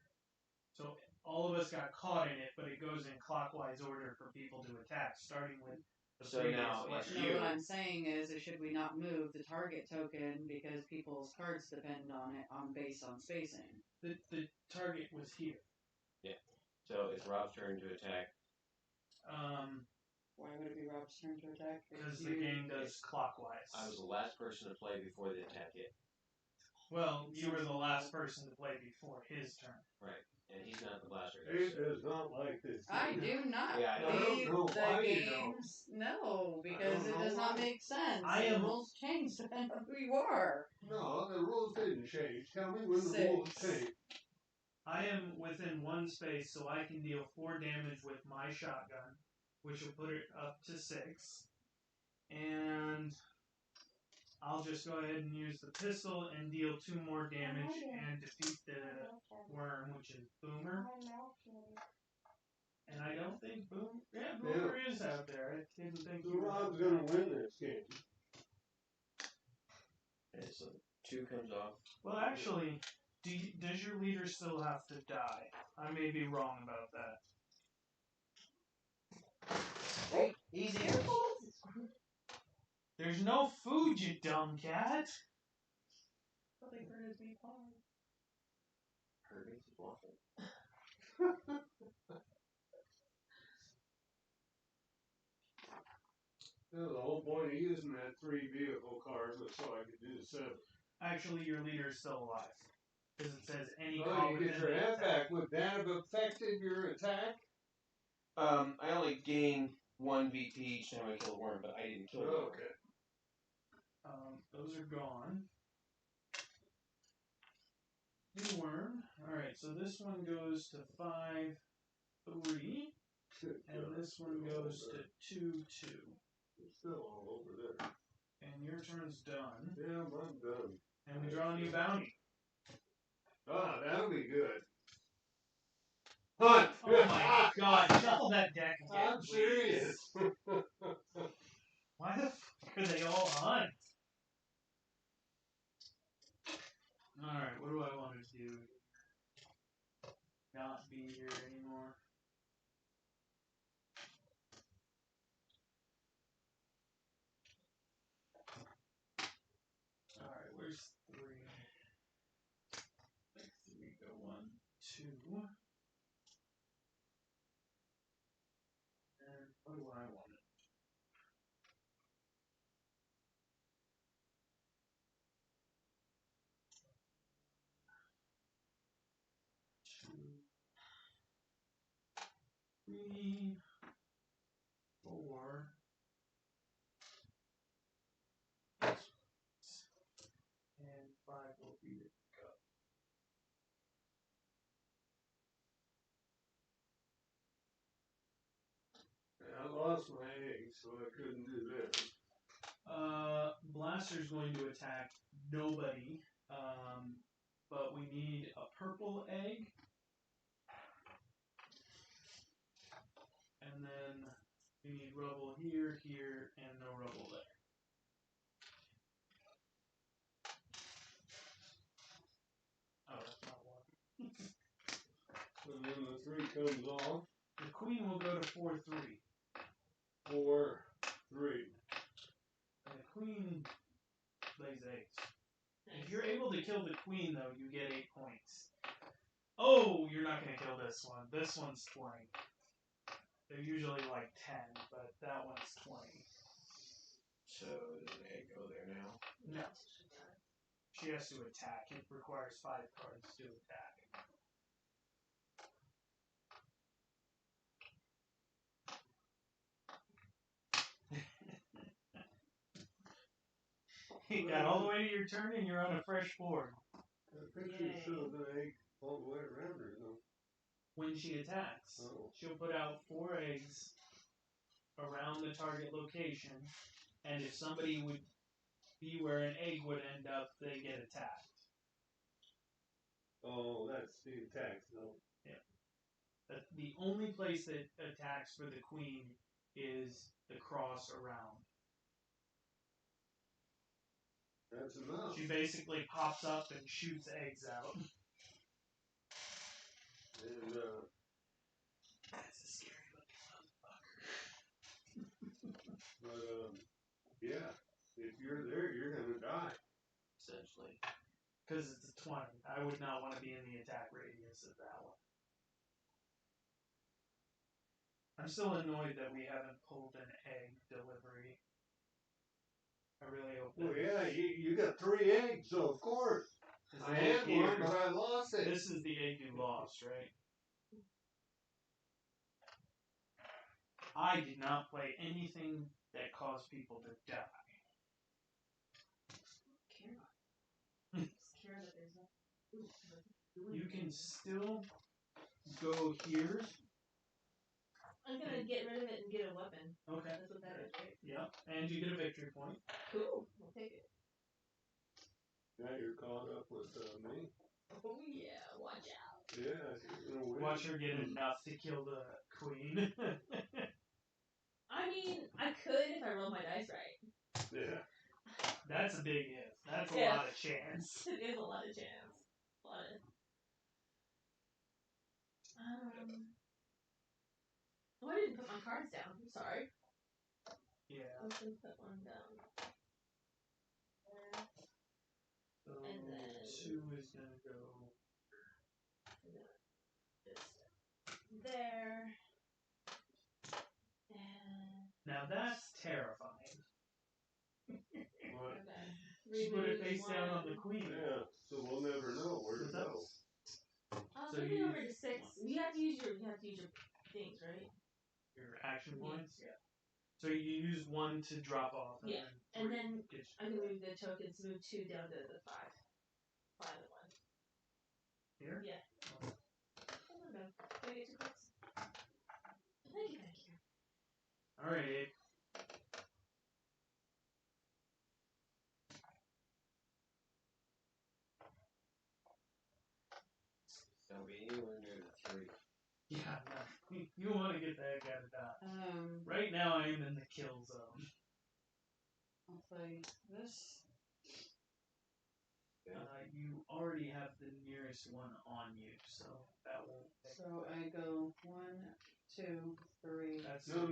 So all of us got caught in it, but it goes in clockwise order for people to attack, starting with the So previous now one. it's No, you. what I'm saying is, should we not move the target token because people's cards depend on it based on spacing? The target was here. Yeah. So it's Rob's turn to attack. Why would it be Rob's turn to attack? Because the game does clockwise. I was the last person to play before the attack hit. Well, you were the last person to play before his turn. Right. And he's not the blaster. It does not like this. I do not Yeah, I believe don't know the why you games. No, because it know does not why. make sense. I The am- rules change depending on who you are. No, the rules didn't change. Tell me when the 6. rules changed. I am within 1 space, so I can deal 4 damage with my shotgun, which will put it up to 6. And I'll just go ahead and use the pistol and deal 2 more damage and defeat the worm, which is Boomer. And I don't think Boomer is out there. I didn't think So he was Rob's out there. gonna win this game. Okay, so 2 comes off. Well, actually, does your leader still have to die? I may be wrong about that. Oh, easy. There's no food, you dumb cat. But they heard his beat fine. Herbie's waffle. No, the whole point of using that 3 vehicle card was so I could do the 7. Actually, your leader is still alive. Because it says any Oh, call you within get your the hat attack. back. Would that have affected your attack? I only gain 1 VP each time I kill a worm, but I didn't kill the worm. Okay. Those are gone. New worm. Alright, so this one goes to 5, 3. And this one goes to 2, 2. It's still all over there. And your turn's done. Yeah, I'm done. And we draw a new bounty. Ah, that'll be good. Hunt! Oh my god, shuffle that deck again. I'm serious. Why the fuck are they all hunt? Alright, what do I want to do? Not be here anymore. Alright, where's 3? Like 3 go 1, 2. And what do I want? Three, 4, and 5 will be the cup. so I couldn't do that. Blaster's going to attack nobody, but we need a purple egg, and then we need rubble here, here, and no rubble there. Oh, that's not one. And then the 3 comes off. The queen will go to 4-3. 4-3. And the queen lays eggs. If you're able to kill the queen, though, you get 8 points. Oh, you're not going to kill this one. This one's 20. They're usually like 10, but that one's 20. So does an egg go there now? No. She has to attack. It requires 5 cards to attack. You got all the way to your turn and you're on a fresh board. The picture shows an egg all the way around her, though. When she attacks, she'll put out 4 eggs around the target location, and if somebody would be where an egg would end up, they get attacked. Oh, that's the attacks, though. Yeah. The only place that attacks for the queen is the cross around. That's enough. She basically pops up and shoots eggs out. And, That's a scary looking motherfucker. but, yeah, if you're there, you're gonna die. Essentially. Because it's a 20. I would not want to be in the attack radius of that one. I'm still annoyed that we haven't pulled an egg delivery. I really hope that. Well, yeah, you got 3 eggs, so of course. I had one, but I lost it. This is the egg you lost, right? I did not play anything that caused people to die. You can still go here. I'm gonna get rid of it and get a weapon. Okay. That's what that is, right? Yep. And you get a victory point. Cool. I'll take it. Now you're caught up with me. Oh yeah, watch out. Yeah, she's gonna win. Watch her get enough to kill the queen. I mean, I could if I roll my dice right. Yeah. That's a big if. That's a lot of chance. It is a lot of chance. A lot of. Oh, I didn't put my cards down. I'm sorry. Yeah. I was gonna put one down. There. So And then 2 is gonna go. Just there. And Now that's terrifying. What? okay. She put it face Remove down one. on the queen. Yeah, so we'll never know where to go. So Maybe you over to 6. You have to use your things, right? Your action points? Yeah. So you use 1 to drop off. And Yeah. then 3 And then gets I can move the tokens, move 2 down to the 5. 5 and 1. Here? Yeah. Oh no. Can I get 2 cards? Thank you. Alright. Don't be anywhere near the 3. Yeah, no. You want to get the heck out of Dodge. Right now I am in the kill zone. I'll play this. You already have the nearest one on you, so that won't. So I go 1, 2, 3, That's 4,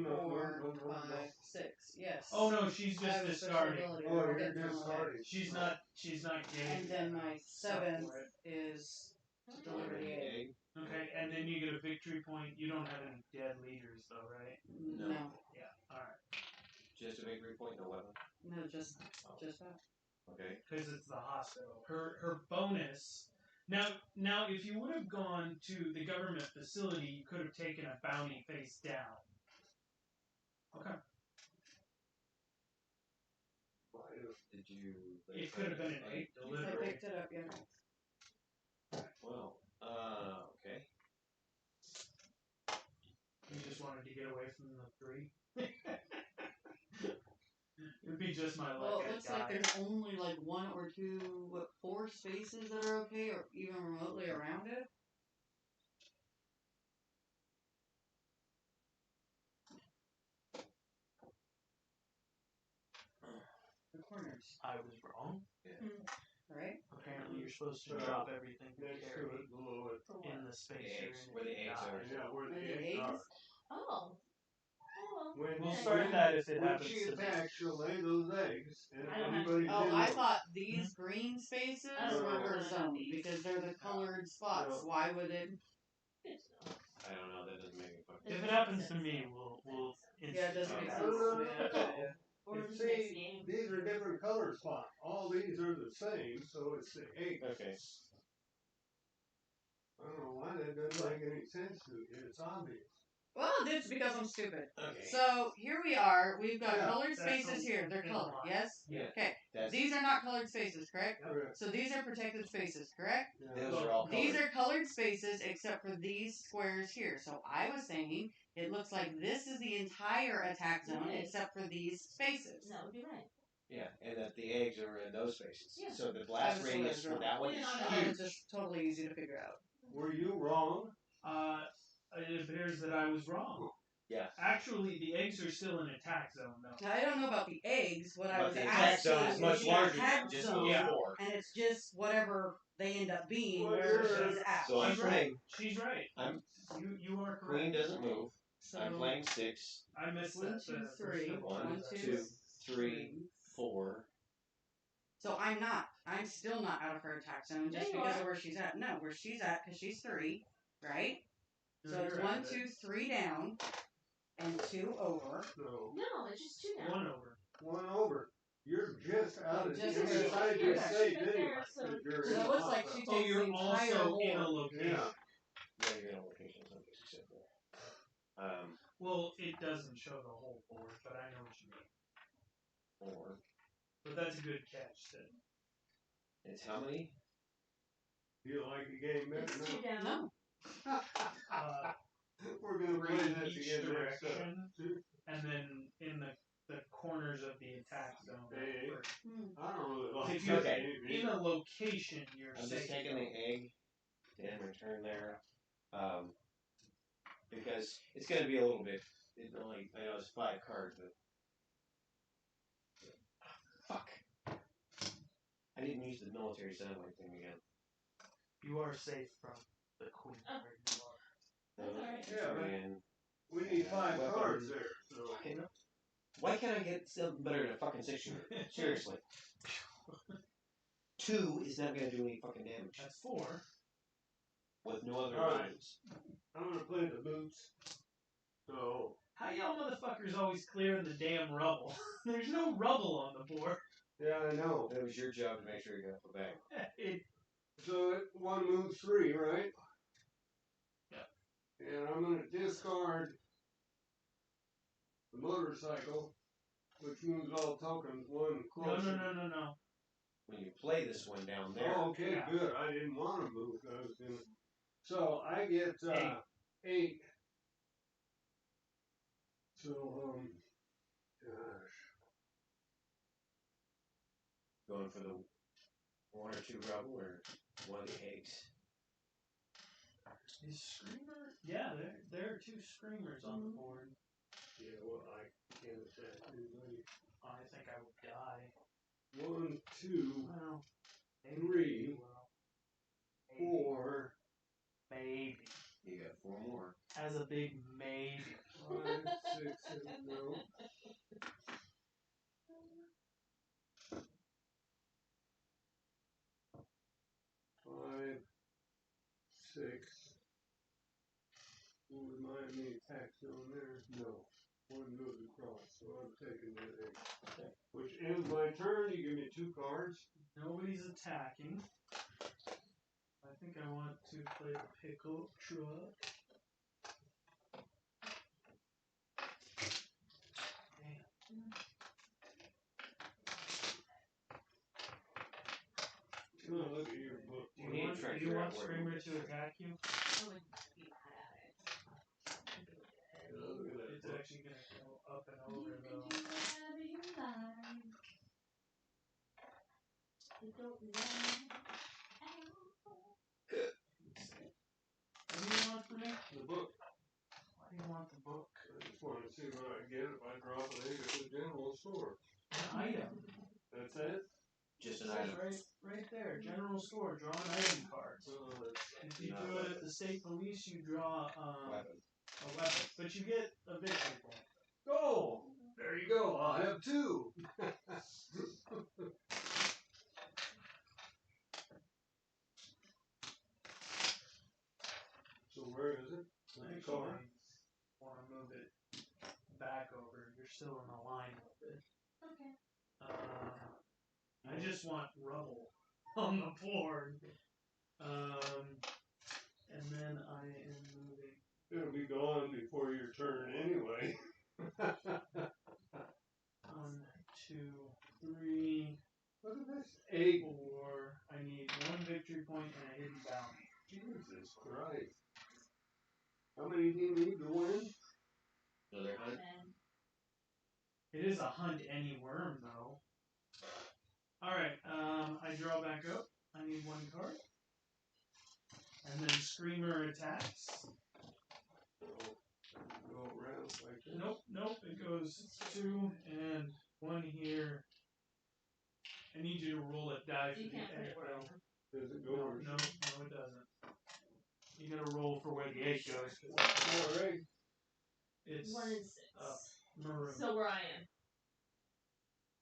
5, 6. Yes. Oh no, she's I just have a special discarding. ability Oh, where I you're get just from my- starting. She's not getting. And then my stuff 7th for it. is to deliver the egg. Okay, and then you get a victory point. You don't have any dead leaders though, right? No. Yeah. All right. Just a victory point, no weapon. No, just that. Okay. Because it's the hospital. Her bonus. Now, if you would have gone to the government facility, you could have taken a bounty face down. Okay. Did you? It could have been an 8 I delivery. picked it up, yeah. Well, okay. You just wanted to get away from the 3. be just my luck. Well, it I looks die. like there's only like 1 or 2, 4 spaces that are okay, or even remotely around it. The corners, I was wrong. right? Apparently, you're supposed to So, drop everything you Next to carry it, below it. For what? in the spacer. eggs, and where the if you eggs die- are. Yeah, where the Where the eggs are. eggs? Oh. Oh. When, We'll Yeah, start yeah. that if it when happens she to me. attacks, she'll lay those eggs, and if I don't have to anybody's do Oh, in I them, thought these green spaces I don't were know. her zone because they're the colored spots. No. Why would it? Good to know. I don't know. That doesn't make any fucking If sense. it happens to me, we'll Yeah, it doesn't make institute sense. that. Yeah. Or You just next see, game. these are different color spots. All these are the same, so it's the egg. Okay. I don't know why that doesn't make any sense to you. It's obvious. Well, it's because I'm stupid. Okay. So here we are. We've got Yeah, colored that's spaces here. They're in colored. line. Yes. Yeah. Okay. That's, These are not colored spaces, correct? Correct. So these are protected spaces, correct? Yeah. those are all These colored. are colored spaces except for these squares here. So I was saying it looks like this is the entire attack zone Right. except for these spaces. That would be right. Yeah, and that the eggs are in those spaces. Yeah. So the I blast was radius totally for that one wrong. is Yeah, I thought huge. it was just totally easy to figure out. Were you wrong? It appears that I was wrong. Yeah. Actually, the eggs are still in attack zone, though. Now, I don't know about the eggs. What I But was the attack asking zone is much the larger attack than just zone, those Yeah. 4. and it's just whatever they end up being Well, where you're- she's at. So I'm She's right. playing. She's right. I'm- You are Queen correct. doesn't move. So I'm playing 6. I missed 1, that. 2, the first 3. couple 1, times. 2, 3, 4. So I'm not. I'm still not out of her attack zone just Yeah, you because are. of where she's at. No, where she's at because she's 3, right? No, So it's you're 1, out of it. 2, 3 down, and 2 over. No. No, it's just 2 now. One over. One over. You're just out of Just inside barely. your Yeah. safe Right anyway. there, so- 'Cause you're So in it the looks like hot she zone. Oh, takes the you're entire also in a board. location. Yeah. Yeah, you're in a location someplace except for. Well, it doesn't show the whole board, but I know what you mean. 4. But that's a good catch, then. It's how many? You like the game better It's 2 now? down. No. We're gonna play Three this each again next direction, time. and then in the corners of the attack zone. Hey. Or- I don't really like If you're Okay. in a location, you're I'm safe. just taking the egg to end my turn there. Because it's going to be a little bit. It only, I know it's 5 cards, but. Fuck. I didn't use the military satellite thing again. You are safe from the queen. Oh. Where you are. That's alright. Yeah, but And we need 5 Weapon. cards there, so. fucking, why can't I get something better than a fucking 6 shooter? Seriously. 2 is not going to do any fucking damage That's 4. with no other Alright. weapons. I'm gonna play the boots. So, How y'all motherfuckers always clearing the damn rubble? There's no rubble on the board. yeah, I know. It was your job to make sure you got the bag. So it, 1 moves 3, right? Yeah. And I'm gonna discard the motorcycle, which moves all tokens 1 No, closer. no. When you play this one down there, Oh, okay, Yeah. good. I didn't want to move. I was gonna. So I get 8. So gosh, going for the 1 or 2 rubble or 1 of the eggs. Is Screamer? Yeah, there are 2 Screamers on the board. yeah. Well, I can't attack anybody. I think I would die. 1, 2, Well, maybe 3, you will. Maybe. 4, Maybe. You got 4 more. As a big maybe. 5, 6, 7, no. 5, 6. Will remind me attack zone there? No. 1 goes across, so I'm taking that 8. Okay. Which ends my turn. You give me 2 cards. Nobody's attacking. I think I want to play the pickup truck. Damn. I'm gonna look at your book. Do We you need want, to try to do you figure want out where Screamer to- to attack you? I would be mad at it. Yeah, look at that It's book. actually gonna go up and You over can though. do whatever you like. I don't know. What do you want from me? The book. Why do you want the book? I just want to see what I get if I drop an egg at the general store. An item. That's it? Just It an says item. right there. General store. Draw an item card. If you do it at the state police, you draw Weapon. a weapon, but you get a victory point. Oh, there you go. I'll have two. So where is it? In the car. I want to move it back over. You're still in the line with it. Okay. I just want rubble on the board. And then I am moving. It'll be gone before your turn anyway. 1, 2, 3, Look at this. 8. 4. I need 1 victory point and a hidden bounty. Jesus Christ. How many do you need to win? Another hunt? It is a hunt any worm though. Alright, I draw back up. I need 1 card. And then Screamer attacks. Go around like this. Nope. It goes 2 and 1 here. I need you to roll it die for You the can't put egg. it where I am. Does it go No, over? no, it doesn't. You gotta roll for where the egg goes. More egg. It's 1 and 6. maroon. So where I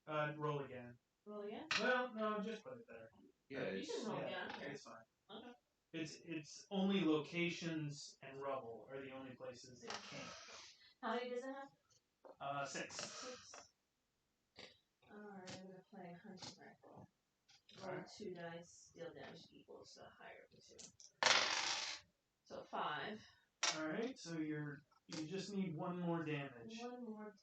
am. Roll again. Roll again? Well, no, just put it there. Yeah, You it's, can roll Yeah, again. it's fine. Okay. It's only locations and rubble are the only places it can't. How many does it have? 6. 6. Alright, I'm gonna play hunting rifle. Roll Alright. 2 dice, deal damage equals the higher of the 2. So 5. Alright, so you just need 1 more damage. 1 more.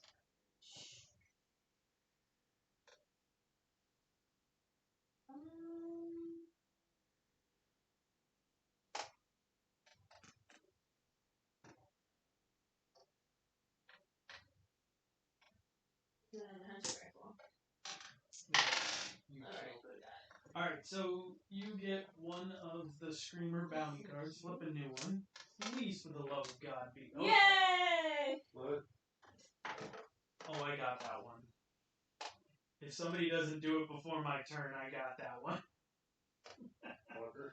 Then hunting rifle. You Alright, killed it. got it. Alright, so you get 1 of the Screamer bounty cards. Flip a new one. Please, for the love of God, be. Oh, Yay! What? oh, I got that one. If somebody doesn't do it before my turn, I got that one. Fucker.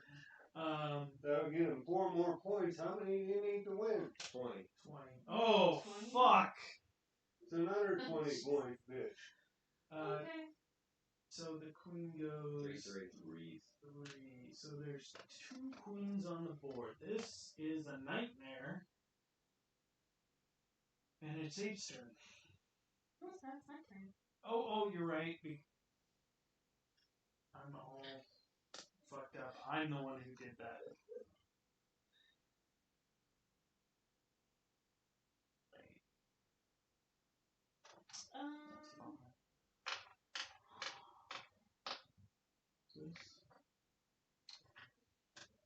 That'll get him 4 more points. How many do you need to win? 20. 20. Oh, 20? fuck! It's another 20 point bitch. Okay. So the queen goes 3-3. 3-3. So there's 2 queens on the board. This is a nightmare. And it's Abe's turn. What's that? It's my turn. Oh, you're right. I'm all fucked up. I'm the one who did that.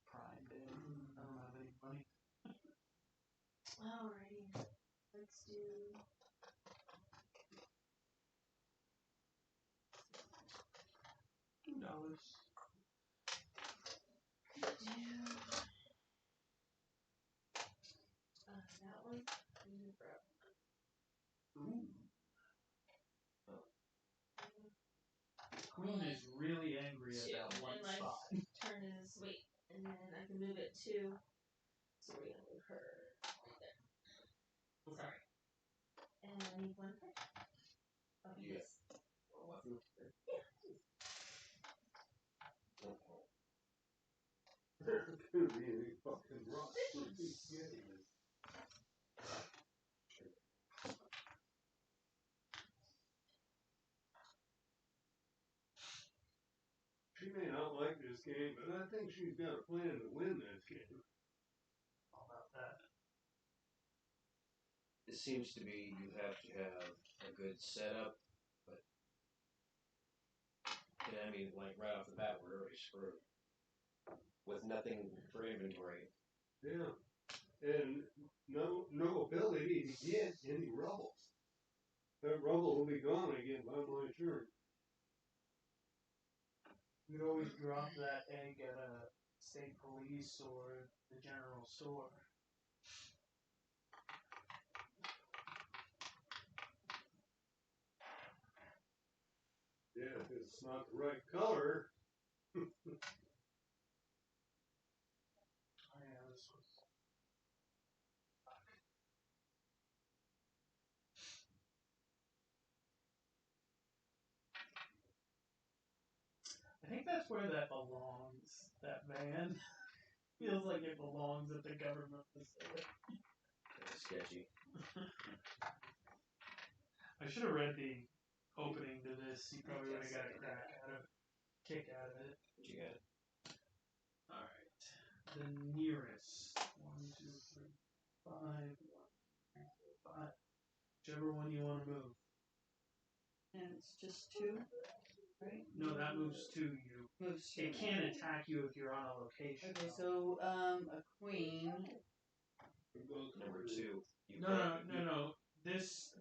Prime day. I don't have any money. Alrighty. Let's do. $2. That one. Ooh. Queen is really angry at that one and my spot. turn is wait, and then I can move it 2. So we're gonna move her right there. Sorry. And I need 1 card. Oh, Yeah. yes. Or weapon. Yeah. There's gonna be any fucking rock. She may not like this game, but I think she's got a plan to win this game. How about that? It seems to be you have to have a good setup, but I mean, like right off the bat, we're already screwed with nothing for inventory. Yeah, and no ability to get any rubble. That rubble will be gone again by my turn. You could always drop that egg at a state police or the general store. Yeah, if it's not the right color. Oh yeah, this was. I think that's where that belongs. That van feels like it belongs at the government facility. That's sketchy. I should have read the opening to this. You probably would have got a kick out of it. What you got? All right, the nearest 1, 2, 3, 5, 1, 3, 4, 5. Whichever one you want to move. And it's just 2, right? No, that moves to you. Moves 2. It can't attack you if you're on a location. Okay, so a queen. Number 2. No. This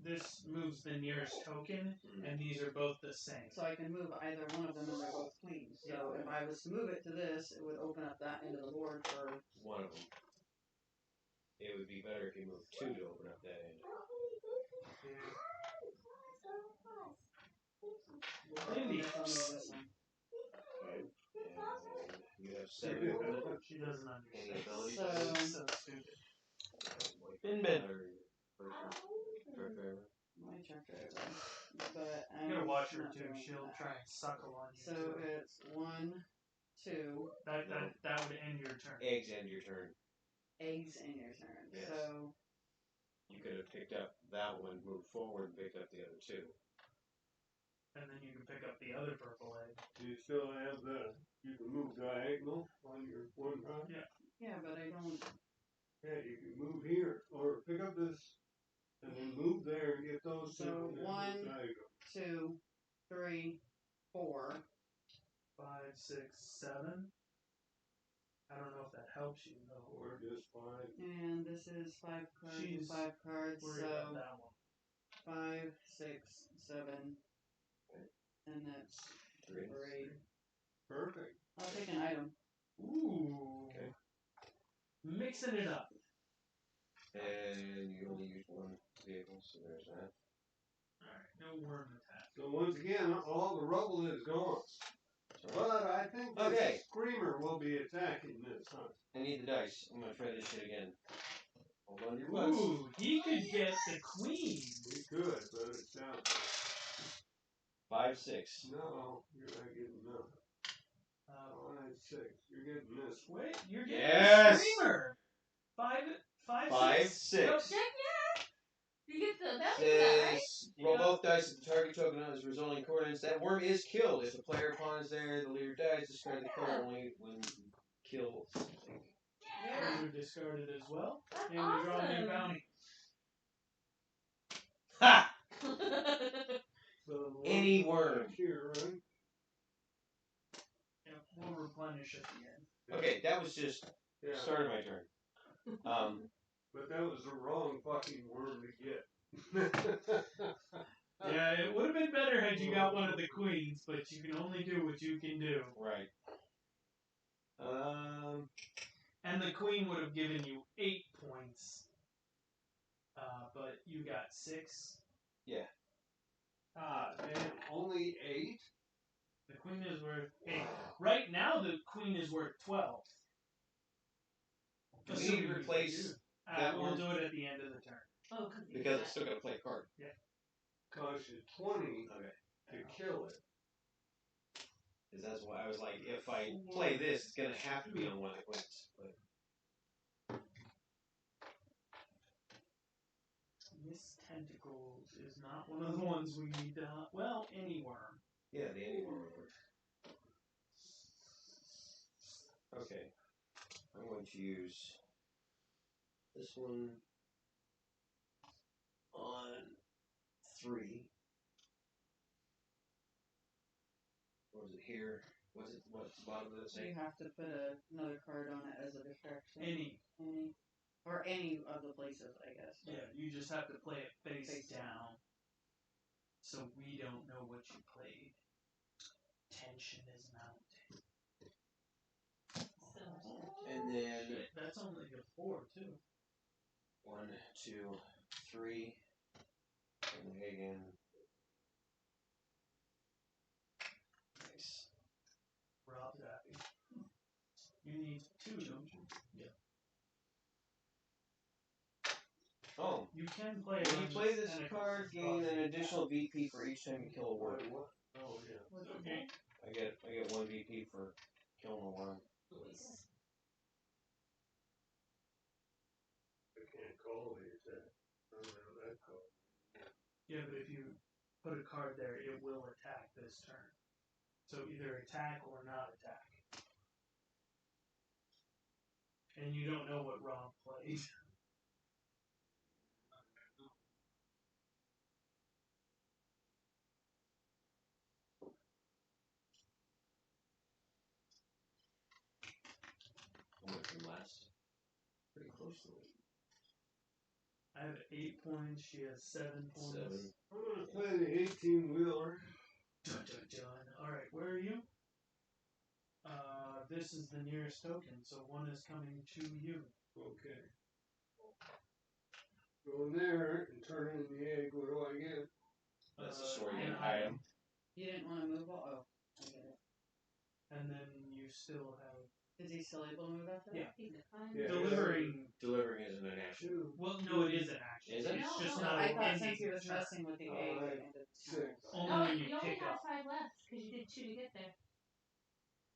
moves the nearest token, and these are both the same. So I can move either one of them, and they're both queens. So if I was to move it to this, it would open up that end of the board for one of them. It would be better if you moved 2 to open up that end. Lindy. I'll move this one. And you have 7 movement. She doesn't understand. Any abilities? So stupid. Bin. my truck driver. But You gotta watch her not too. doing She'll that. try and suckle on you. So too. it's 1, 2. That would end your turn. Eggs end your turn. Eggs in your turn. Yes. So You could have picked up that one, moved forward, and picked up the other 2. And then you can pick up the other purple egg. Do you still have you can move diagonal on your one round? yeah, but I don't. Yeah, you can move here, or pick up this, and then move there and get those two. So And then 1, move diagonal. 2, 3, 4. 5, 6, 7. I don't know if that helps you though. Or just 5. And this is 5 cards. She's 5 cards. Worry So about that one. 5, 6, 7. And that's 3. Perfect. I'll take an item. Ooh. Okay. Mixing it up. And you only use 1 vehicle, so there's that. Alright, no worm attack. So once again, all the rubble is gone. But I think the screamer will be attacking this, huh? I need the dice. I'm gonna try this shit again. Hold on to your butts. Ooh, he could get the queen. We could, but it's down. 5, 6. No, you're not getting nothing. 5, 6. You're getting this. Wait, you're getting Yes! the screamer. 5, 5, 6. 6. Oh, check yeah! You get the value for that, right? Says, roll both dice at the target token on its resulting coordinates. That worm is killed. If the player pawn is there, the leader dies. Discard the card only when you kill something. Yeah. You discard it as well. That's And we draw a new awesome. bounty. Ha! So Any worm. Here, right? Yeah, we'll replenish at the end. Okay, that was just Yeah. started my turn. But that was the wrong fucking worm to get. Yeah, it would have been better had you got one of the queens, but you can only do what you can do. Right. And the queen would have given you 8 points. But you got 6. Yeah. Man, only 8? The queen is worth 8. Right now, the queen is worth 12. Do we need to replace that we'll worm? do it at the end of the turn. Oh, Because it's still got to play a card. Cost you 20 Okay. to kill it. Because that's why I was like, if I play this, it's going to have to be on one of the queens. But Miss Tentacles is not one of the ones we need to hunt. Well, any worm. yeah, the any worm would work. Okay. I'm going to use this one on 3. What was it here? What's the bottom of it So say? you have to put another card on it as a distraction. Any. Or any of the places, I guess. Yeah, you just have to play it face Face down. So we don't know what you played. Tension is mounting. then Shit, that's only a 4 too. 1, 2, 3. And again. Nice. Rob's happy. You need 2, don't you? Yeah. Oh. You can play When you play this and card, gain an additional VP for each time you kill a worm. What? Oh, yeah. Okay. I get 1 VP for killing a worm. Nice. I can't call the attack. I don't know that card. Yeah, but if you put a card there, it will attack this turn. So either attack or not attack. And you don't know what Rob plays. I went from last. Pretty close to it. I have 8 points. She has 7 points. 7. I'm gonna play the 18-wheeler. Dun, dun, dun. Alright, where are you? This is the nearest token, so 1 is coming to you. Okay. Go in there and turn in the egg. What do I get? That's the story an item. You didn't want to move all? Oh, I get it. And then you still have... Is he still able to move after that? Yeah. He's fine. Yeah. Delivering... Delivering isn't an action. 2, Well, no, it is an action. Is it? It's just No, not I an thought ending since he was turn. messing with the egg, it ended the 6. turn. Only No, when you you only pick have up. 5 left because you did 2 to get there.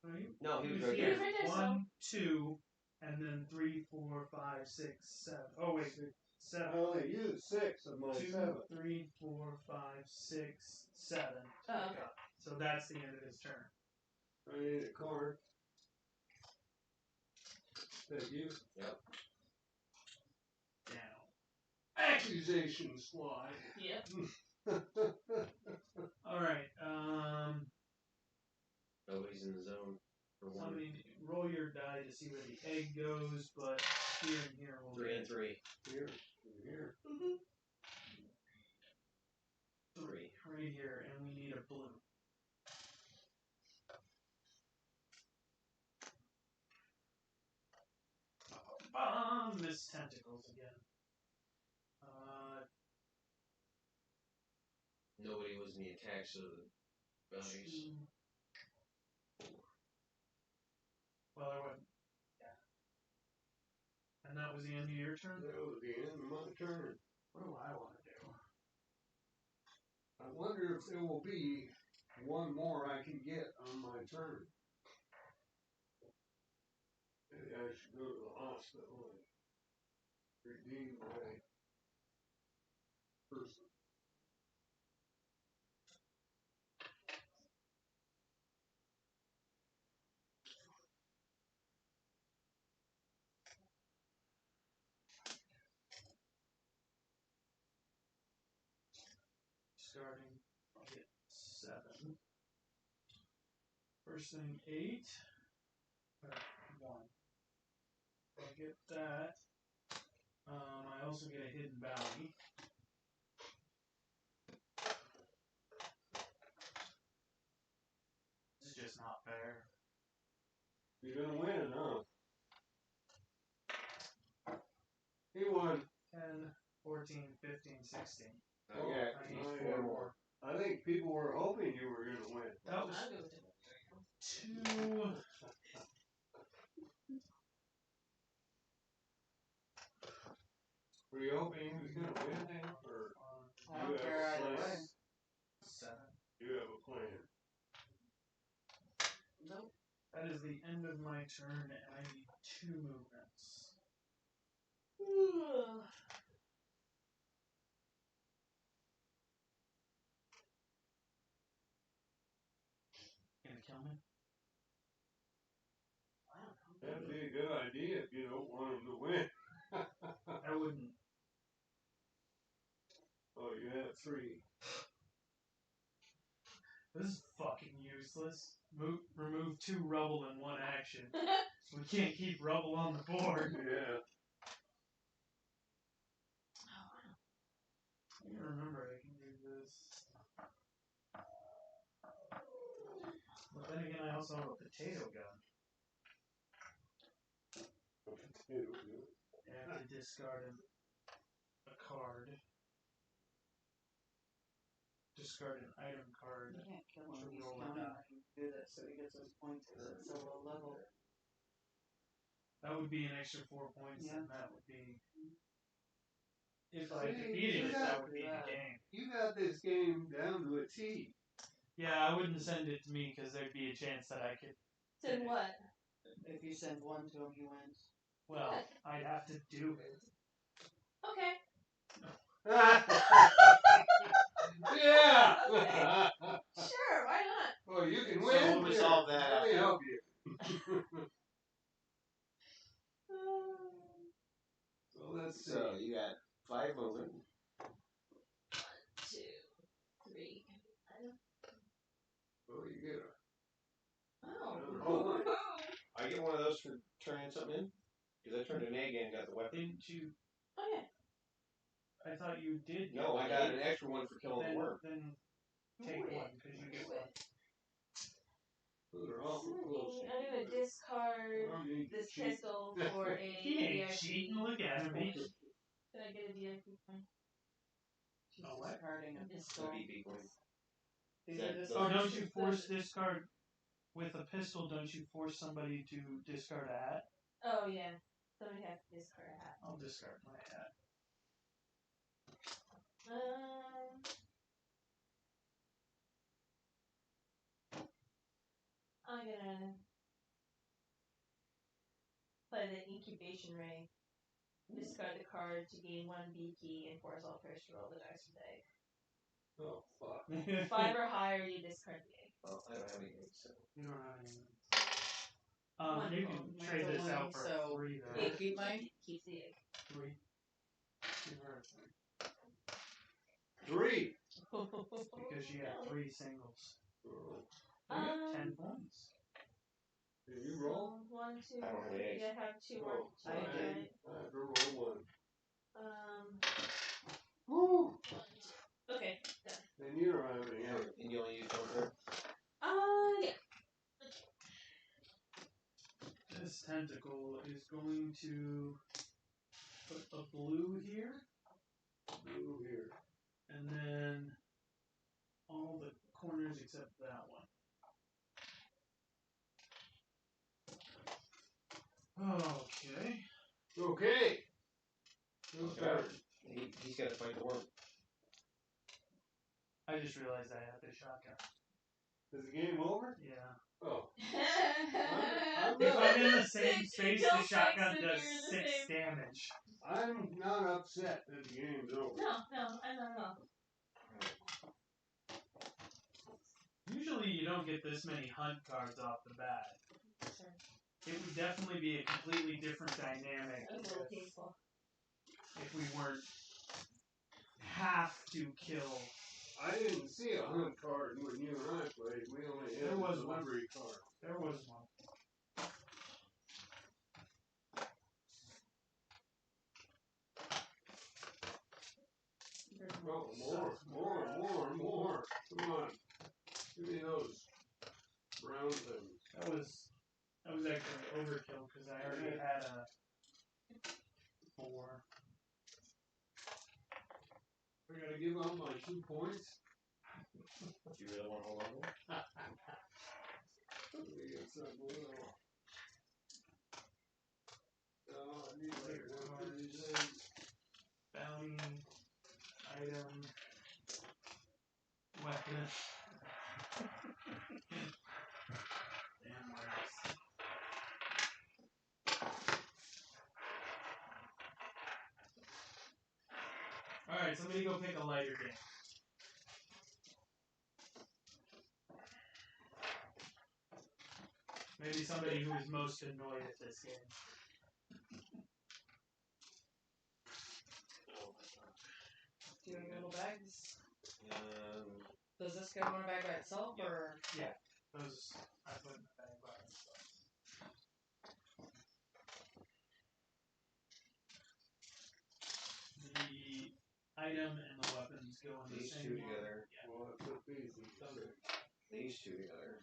Are you? No, he was You right see there. He was right there, 1, 2, and then 3, 4, 5, 6, 7. Oh, wait. 7. I only used 6 of my 2, 7. 3, 4, 5, 6, 7. Oh, okay. So that's the end of his turn. I need a card. That you? Yep. Down. Accusations fly. Yep. Alright, Nobody's in the zone for 1. somebody roll your die to see where the egg goes, but here and here will 3 and 3. Here. Here. 3 right here, and we need a blue. Miss tentacles again. Nobody was in the attack, so the bounties. 2. Well, there wasn't. Yeah. And that was the end of your turn? That was the end of my turn. What do I want to do? I wonder if there will be one more I can get on my turn. Maybe I should go to the hospital and redeem my person. Starting, I'll get 7. First thing, 8. Or 1. I'll get that. I also get a hidden bounty. This is just not fair. You're gonna win, huh? He won. 10, 14, 15, 16. Not yet. I He need needs 4 4 more. more. I think people were hoping you were gonna win. That was I'll go with it. 2. Were you hoping he was gonna win then, or I don't care either way. 7. you have a plan? Nope. That is the end of my turn, and I need 2 movements. Gonna kill me? I don't know. That'd be a good idea if you don't want him to win. I wouldn't. Oh, you have 3. This is fucking useless. Remove 2 rubble in 1 action. So we can't keep rubble on the board. Yeah. I can remember I can do this. But then again, I also have a potato gun. It'll do it. You have to discard a card. Discard an item card. You can't kill him. To He's roll a counting die. if you do that, so he gets his points because it's so low level. That would be an extra 4 points, Yeah. and that would be. If I See, defeated you it, got- that would be the game. You got this game down to a T. Yeah, I wouldn't send it to me because there'd be a chance that I could. Send what? If you send one to him, he wins. Well, I'd have to do it. Okay. Yeah. Sure, why not? Well, you can So win. we'll Here, solve that Let me after. help you. So let's see. So you got 5 movement. 2, 3. Oh, you get Oh. Oh. I get one of those for turning something in? Because I turned an egg in and got the weapon. Didn't you? Oh yeah. I thought you did. No, I got an extra one for killing then, the worm. Then take one because you get one. Those are awful close. I'm gonna discard Well, you this cheat. pistol for a He ain't VIP. cheating. Look at me. Can I get a VIP point? She's Oh, what? discarding a The pistol. BP point. These That- are those Oh, discards. don't you force discard with a pistol? Don't you force somebody to discard a hat? Oh yeah. Somebody has to discard a hat. I'll discard my hat. I'm gonna play the incubation ray. Discard the card to gain 1 BP and force all players to roll the dice for the egg. Oh, fuck. 5 or higher, you discard the egg. Well, I don't have any eggs, so. You don't have any. One You phone. can Mine's trade this only, out for so- 3 though. Hey, keep mine. Keep the egg. 3. Give her a 3. 3. Because she had 3 singles. Oh. You get 10 points. Did you roll? 1, 2. I don't have any eggs. Yeah, I have 2 more. Oh, I did. I have to roll 1. Woo! 1, 2. Okay. And you don't have any eggs. And you only use one card? Yeah. This tentacle is going to put a blue here, Blue here. and then all the corners except that one. Okay. Okay. Who's Okay. turn? He's got to fight the worm. I just realized I had the shotgun. Is the game over? Yeah. Oh. If I'm in the same space, Kill the shotgun six, does if you're in the 6 same- damage. I'm not upset that the game's over. No, I'm not at all. Usually you don't get this many hunt cards off the bat. Sure. It would definitely be a completely different dynamic That was a little painful. if we weren't have to kill. I didn't see a hunt card when you and I played. We only had There was a one. delivery card. There was one. Oh, more. Come on. Give me those brown things. That was actually overkill because I already had a 4. I gotta give up my 2 points. Do you really want to hold on to it? Let me get something little. Oh, I need like one of these things. Bounty, item, weapon. Damn words. Alright, somebody go pick a lighter game. Maybe somebody who is most annoyed at this game. Do you have little bags? Um, Does this go in a bag by itself, Yeah. or? Those I put in the bag by myself. The item and the weapons go in the these same two one. together. Yeah. Well, I put these in the same. These two together.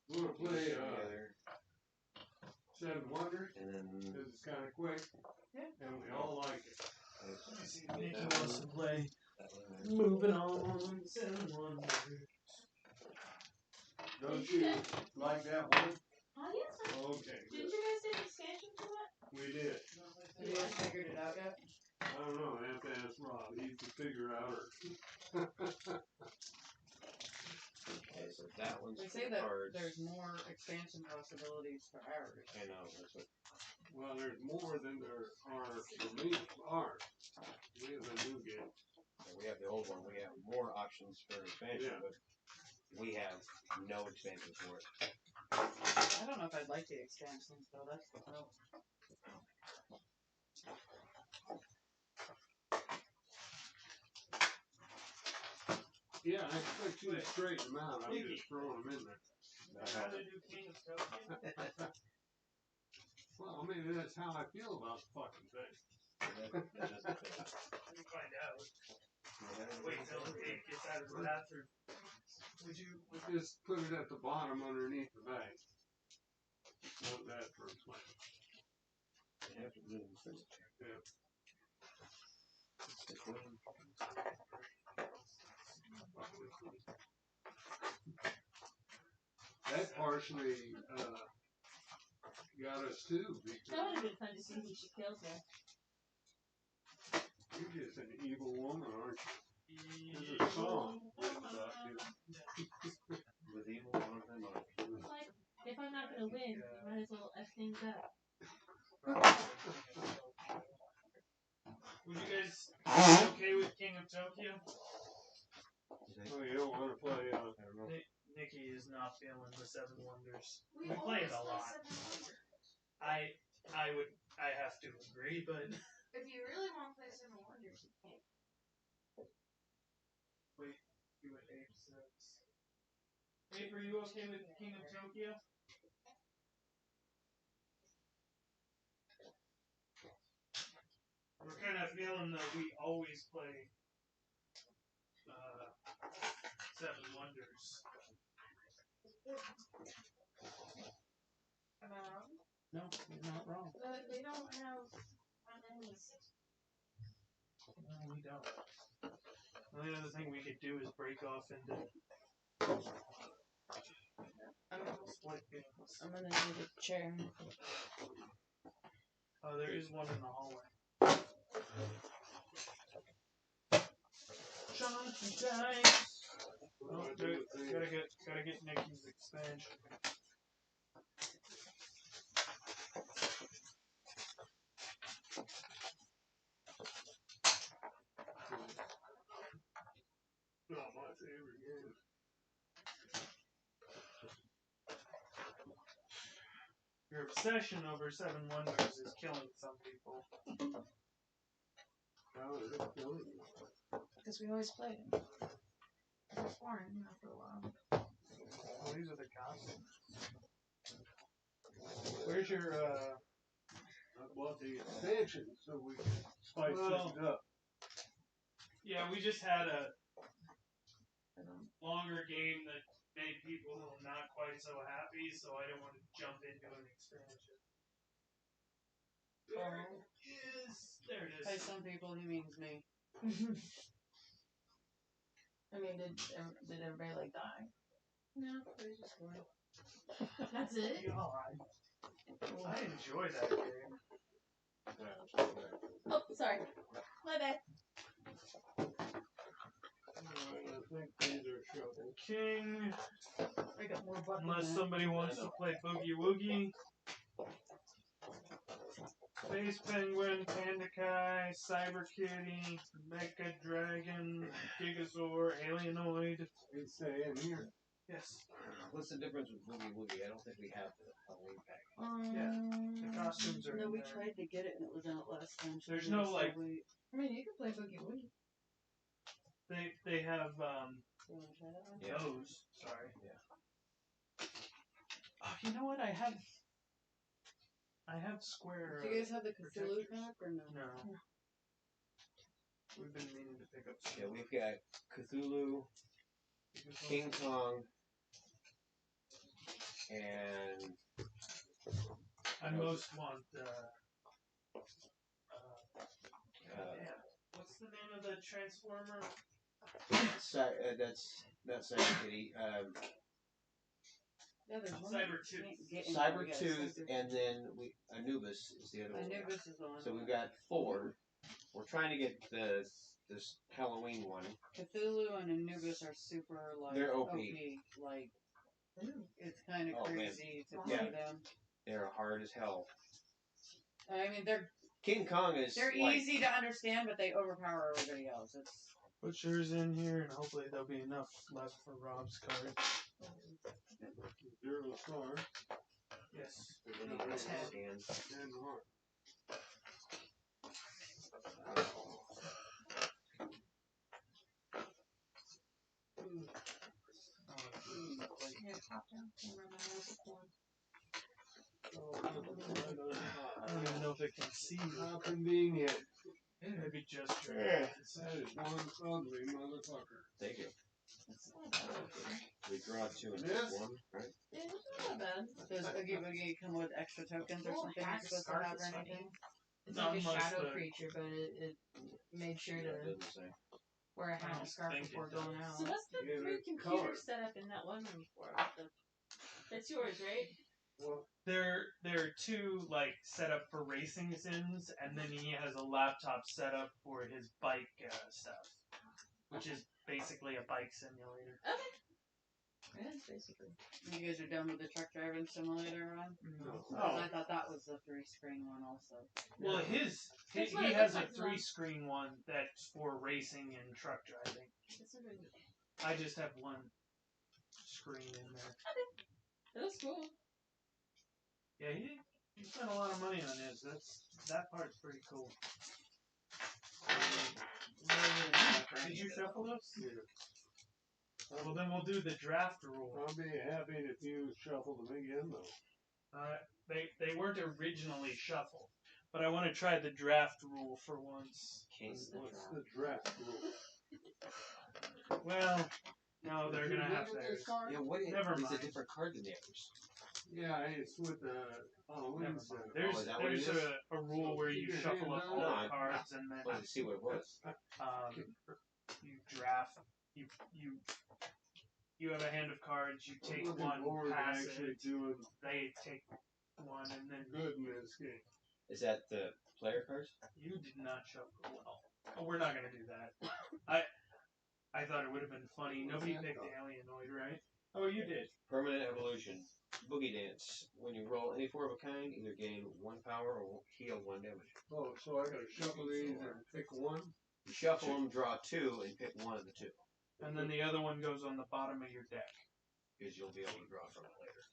You wanna These play, two together. 7 it's kind of quick. Yeah. And we all like it. Let me see if Nikki wants to play. Moving on. 7 Wonders. Don't you like that one? Oh, yes. Okay. Didn't you guys get an expansion to it? We did. Have you guys figured it out yet? I don't know. I have to ask Rob. He's the figure outer. Okay, so that one's They for say that cards. there's more expansion possibilities for ours. I know. That's what. Well, there's more than there are for me. Ours. We have a new game. We have the old one. We have more options for expansion, Yeah. but we have no expansion for it. I don't know if I'd like the expansions though. That's the problem. Yeah, I expect you to straighten them out. I'm just throwing them in there. I'd rather do King of Tokyo. Well, maybe that's how I feel about the fucking thing. Let's find out. Wait till Dave gets out of the bathroom. Would you? Just put it at the bottom underneath the bag. Want that for a plan. Yeah. That partially got us too, because That would have been fun to see who she kills there. you're just an evil woman, aren't you? There's a song about you. With evil one of them on. It's like, if I'm not going to win, you might as well F things up. Would you guys be okay with King of Tokyo? Oh, you don't want to play, I don't know. Nikki is not feeling the 7 Wonders. We play it a always lot. play 7 Wonders. I have to agree, but If you really want to play 7 Wonders, you can. wait, see what Abe says. Abe, are you okay with King of Tokyo? We're kind of feeling that we always play 7 Wonders. Am I wrong? No, you're not wrong. They don't have enemies. No, we don't. The only other thing we could do is break off into split games. I'm gonna need a chair. Oh, there is one in the hallway. Sean dice. Oh, gotta get Nikki's expansion. not my favorite game. Your obsession over 7 Wonders is killing some people. How is it killing you? Because we always play it. It's boring after a while. Well, these are the costumes. Where's your, I bought the expansion so we can spice things up. Yeah, we just had a longer game that made people not quite so happy, so I don't want to jump into an expansion. There it is. By some people, he means me. I mean, did everybody like die? No, there's just one. That's it? God. I enjoy that game. Oh, sorry. My bad. I think these are shovel. King. I got more buttons. Unless somebody wants to play Boogie Woogie. Space Penguin, Panda Kai, Cyber Kitty, Mecha Dragon, Gigazor, Alienoid. It's saying here. Yes. What's the difference with Boogie Woogie? I don't think we have the Halloween pack. The costumes are No, in we there. tried to get it and it was out last time. So There's we no, said like- I mean, you can play Boogie Woogie. They have You wanna try that one? Yeah. those. Sorry. Yeah. Oh, you know what? I have Square. Do you guys have the Cthulhu protectors. pack or no? No. We've been meaning to pick up some. Yeah, we've got Cthulhu, King Kong, and I most want Goddamn. What's the name of the Transformer? That's not Cyber Kitty. Yeah, there's one. Cybertooth. Cybertooth, and then Anubis is the other one. Anubis is the one. So we've got 4. We're trying to get this Halloween one. Cthulhu and Anubis are super like They're OP. Like it's kind of crazy to play them. They're hard as hell. I mean, they're King Kong is. They're easy to understand, but they overpower everybody else. It's Put yours in here, and hopefully there'll be enough left for Rob's card. 0 star. Yes. 10 heart. Here, pop down. Camera, my nose is going. I don't even know if it can see. How convenient. Maybe just That is one ugly motherfucker. Thank you. That's not bad. We draw 2 and Yes. 1, right? Yeah, it's not bad. does Oogie Boogie come with extra tokens or something you're supposed to have or anything? It's Not like a unless shadow the- creature, but it made sure Yeah, it to doesn't say. wear a I hat don't and scarf think it before does. going out. So what's the Yeah, 3 the computers color. set up in that one room for? That's yours, right? Well, There are 2 like set up for racing sims, and then he has a laptop set up for his bike stuff, which is basically a bike simulator. Okay. Yeah, basically. You guys are done with the truck driving simulator one? no. Because I thought that was the 3-screen one also. Well, he That's what it has looks a like, 3-screen one that's for racing and truck driving. It's not very good. I just have one screen in there. It looks cool. Yeah, he spent a lot of money on his. That part's pretty cool. Did you shuffle those? Yeah. Well, then we'll do the draft rule. I'll be happy if you shuffle them again, though. They weren't originally shuffled, but I want to try the draft rule for once. What's the draft rule? Well, no, they're gonna have Look at theirs. this card? Yeah, what is Never it's a mind. different card than the others. Yeah, it's with the Halloween Never set. mind. There's is that what it there's is? a rule where you Keep your shuffle hand up down. all No, the cards and then Let's see what it was. you draft. You have a hand of cards. You I'm take looking one, forward to pass actually it. doing They take one, and then good in this game. Is that the player cards? you did not shuffle well. Oh, we're not gonna do that. I thought it would have been funny. Nobody picked Alienoid, right? Oh, you did. Permanent evolution. Boogie dance. When you roll any 4 of a kind, either gain 1 power or heal 1 damage. Oh, so I gotta shuffle these and pick one? You shuffle them, draw 2, and pick one of the 2. And then the other one goes on the bottom of your deck. Because you'll be able to draw from it later.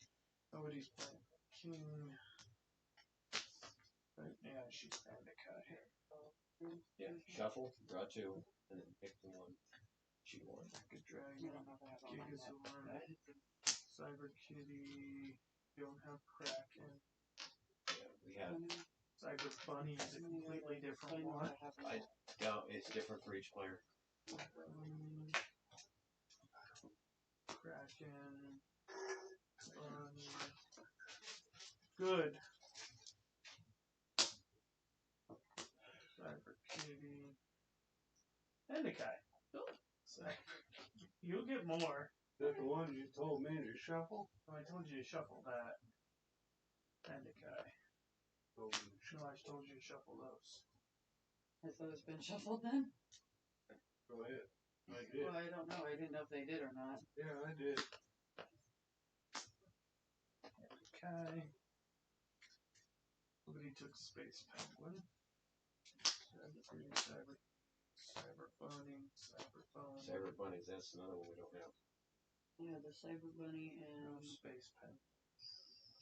Nobody's playing King. Right, yeah, she's Andikai. Yeah. Shuffle, draw 2, and then pick the one. Shoot 1. Good Dragon, Gigasaur, Cyber Kitty, don't have Kraken. Yeah, we have. Cyber Bunny is a completely different one. No, it's different for each player. Kraken. Bunny. Good. Cyber Kitty. Andikai. You'll get more. Is that the one you told me to shuffle? Oh, I told you to shuffle that. Andikai. Oh, No, I told you to shuffle those. Has those been shuffled then? go ahead. I did. Well, I don't know. I didn't know if they did or not. Yeah, I did. Andikai. Nobody took Space Penguin. Cyber Bunny. Cyber bunnies, that's another one we don't have. Yeah, the Cyber Bunny No and Space Pen.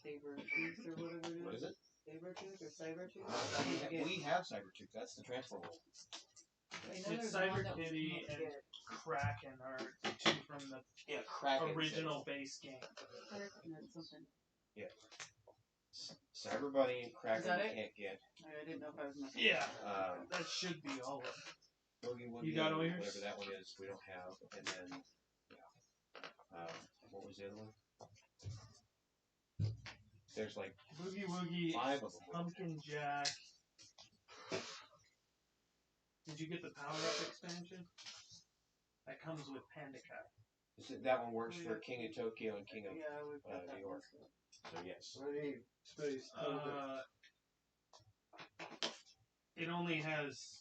Saber Tooth or whatever it is. What is it? Saber Tooth or Cyber Tooth? We have Cybertooth. That's the transfer rule. It's Cyber Kitty and Kraken are the 2 from the Yeah, Kraken. original base game. Something. Cyber Bunny and Kraken Is that we it? can't get. I didn't know if I was missing. Yeah, Um, that should be all of them. Boogie Woogie, You got all yours? whatever that one is, we don't have. And then, what was the other one? There's like Boogie Woogie, 5 of them. Pumpkin Jack, you get the power-up expansion? That comes with Panda Kai. That one works for King of Tokyo and King of Yeah, we've got that New York. one. So yes. I need space. It only has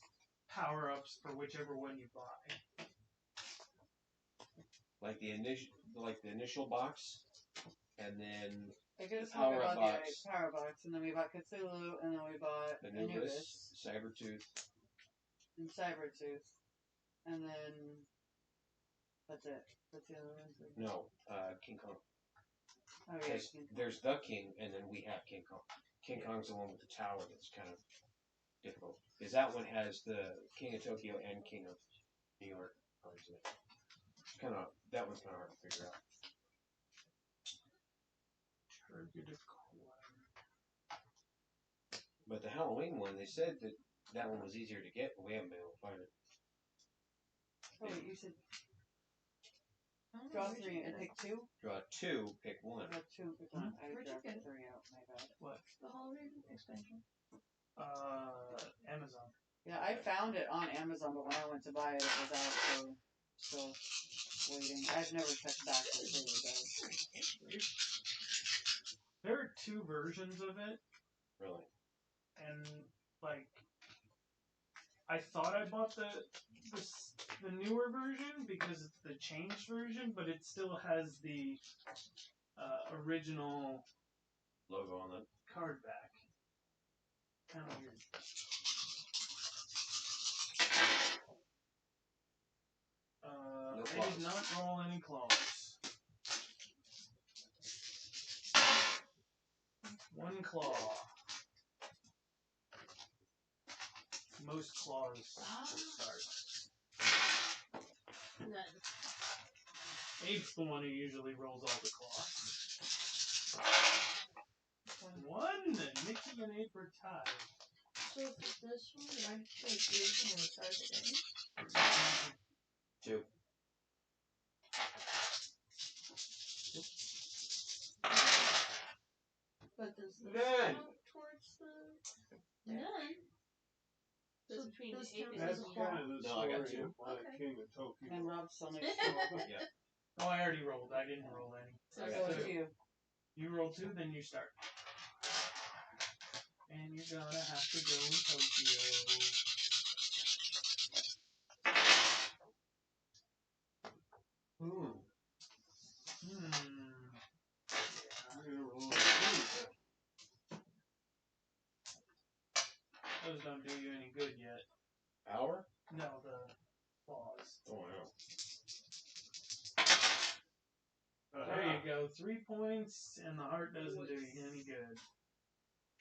power-ups for whichever one you buy. Like the initial box, and then I guess Power we bought box. the power box, and then we bought Cthulhu, and then we bought Anubis, Sabertooth. and Cybertooth, and then that's it. That's the other ones. No, King Kong. Oh yeah, Because there's the King, and then we have King Kong. King Kong's the one with the tower that's kind of difficult. Because that one has the King of Tokyo and King of New York parts in it. That one's kind of hard to figure out. But the Halloween one, they said that one was easier to get, but we haven't been able to find it. Oh wait, you said draw 3 and pick 2? Draw 2, pick 1. Draw 2 and pick 1. I Where'd you dropped get it? 3 out, my bad. What? The Halloween expansion. Amazon. Yeah, I found it on Amazon, but when I went to buy it, it was out, so still waiting. I've never checked back to see what it does. There are 2 versions of it, Really? and like I thought I bought the newer version because it's the changed version, but it still has the original Logo on it. card back. Kind of weird. No I claws. did not roll any claws. 1 claw. Most claws will start. None. Abe's the one who usually rolls all the claws. 1! Nikki and Abe are tied. So for this one, did I make yours and then start again? 2. But does this None. count towards the none? So between this Abe counts and as That's a Nikki. kind of the No, I got story 2. of why Okay. King of Tokyo. And Rob still makes 4. Yeah. Oh, I already rolled. I didn't roll any. So I So got it's 2. you. You roll 2, then you start. And you're gonna have to go with Tokyo. Hmm. I'm gonna roll a 2. Those don't do you any good yet. Power? No, the claws. Oh, wow. There you go. 3 points, and the heart doesn't do you any good.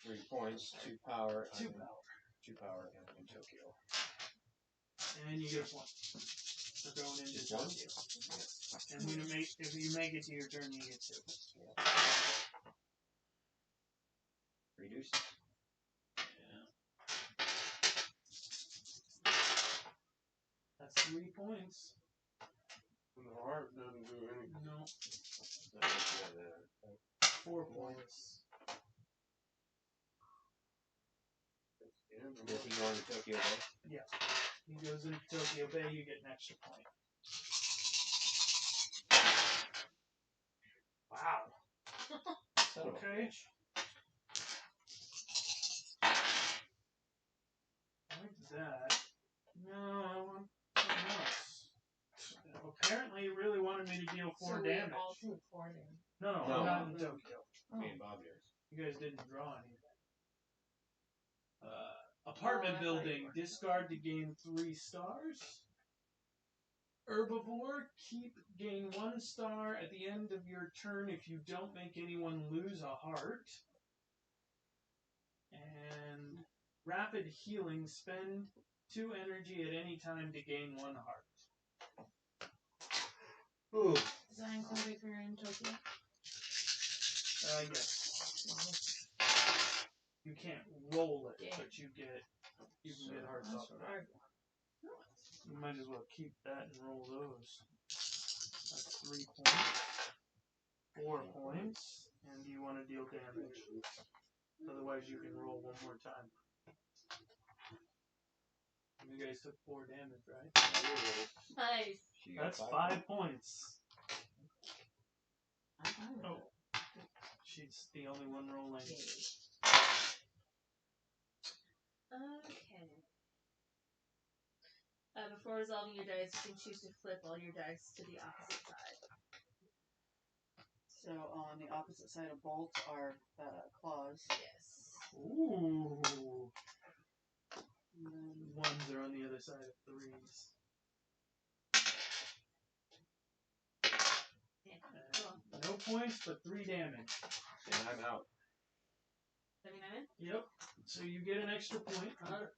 3 points, 2 power. 2 power. 2 power, and I'm in Tokyo. And you get a point. For going into Just 1? Tokyo. And when if you make it to your turn, you get 2. Reduce. That's 3 points. And the heart doesn't do anything. No. That puts you at the 4 points. Does he go into Tokyo Bay? He goes into Tokyo Bay, you get an extra point. Wow. Son of a Okay. bitch. Like that. No, I want something else. Apparently, you really wanted me to deal 4 So we damage. all took 4 damage. No, No. I'm not in Tokyo. Me and Bob here. You guys didn't draw anything. Apartment Oh, I thought you building. were. Discard to gain 3 stars. Herbivore. Gain 1 star at the end of your turn if you don't make anyone lose a heart. And rapid healing. Spend 2 energy at any time to gain 1 heart. Ooh. Does that include if you're in Tokyo? Yes. You can't roll it, Yeah. but you can get hearts That's off of what that. I You might as well keep that and roll those. That's 3 points. 4 points. And do you want to deal damage? Otherwise, you can roll 1 more time. You guys took 4 damage, right? Nice. She got That's 5 points. I'm fine with Oh. it. She's the only one rolling. Okay. Before resolving your dice, you can choose to flip all your dice to the opposite side. So on the opposite side of bolts are claws. Yes. Ooh. And then 1s are on the other side of 3s. Yeah. Cool. No points, but 3 damage. And I'm out. Let me know in? Yep. So you get an extra point.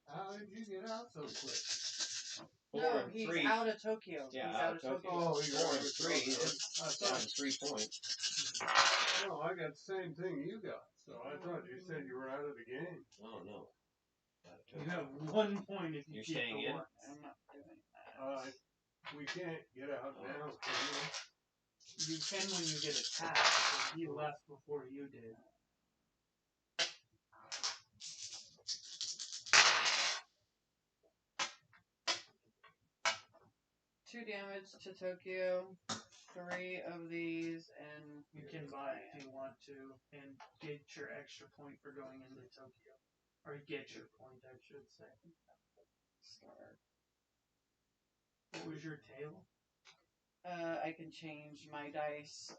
How did you get out so quick? 4 no, and he's 3. out of Tokyo. Yeah, he's out of Tokyo. Oh, you're 4 out and of 3. Tokyo. I Down thought, 3 points. no, I got the same thing you got. So I thought you said you were out of the game. Oh no. Out of You Tokyo. have 1 point if you You're keep staying the in? 1. I'm not doing that. We can't get out now. You can when you get attacked. So he left before you did. Two damage to Tokyo. 3 of these, and You can buy it if you want to, and get your extra point for going into Tokyo. Or get your point, I should say. start. What was your tail? I can change my dice.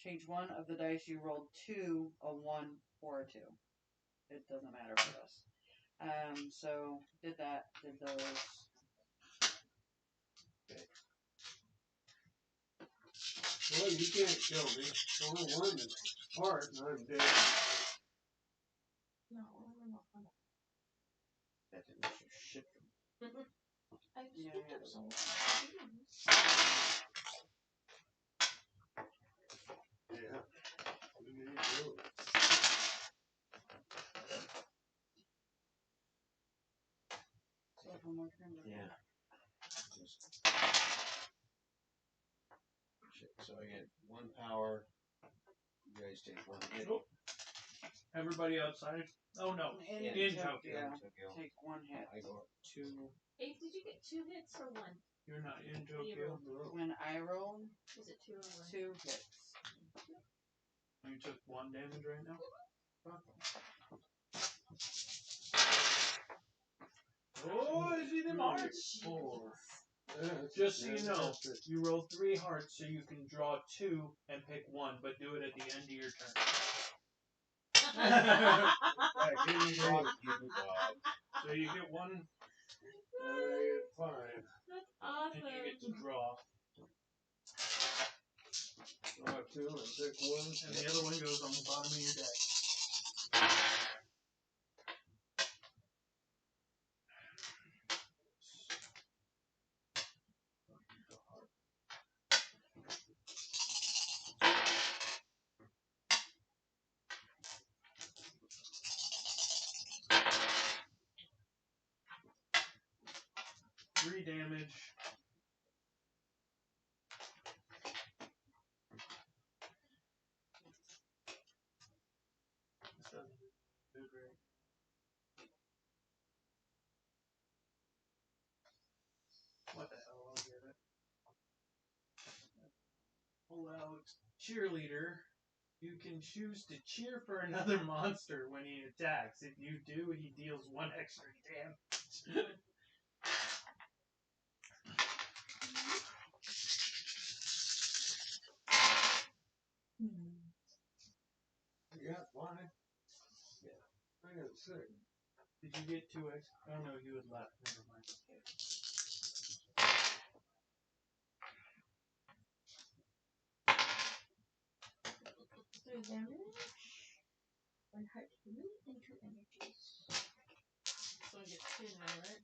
Change one of the dice you rolled to a 1 or a 2. It doesn't matter for us. So did that. Did those. Well, you can't kill me. Only one is heart, and I'm dead. No, I'm not. That didn't make your shit. I Yeah, picked yeah. up some. Yeah. We need those. So one more turn. Yeah. Shit. So I get 1 power. You guys take 1 hit. Nope. Everybody outside? Oh no. In Tokyo. Tokyo. Take 1 hit. I go up 2. Hey, did you get 2 hits or 1? You're not in Tokyo. When I roll, Is it 2 or 1? 2 hits. You took 1 damage right now? Oh, is he them hearts? 4. Just so you know, you roll 3 hearts so you can draw 2 and pick 1, but do it at the end of your turn. So you get 1 Fine. That's and you awesome. get to draw. Draw 2 and pick 1. And the other one goes on the bottom of your deck. Three damage. This doesn't do great. What the hell? I'll get it. Pull out cheerleader. You can choose to cheer for another monster when he attacks. If you do, he deals 1 extra damage. You got 5? Yeah. I got 6. Did you get 2 extra? Oh no, you had left. Never mind. 3 damage. 1 heart blue and 2 energies. So I get 2 now, right?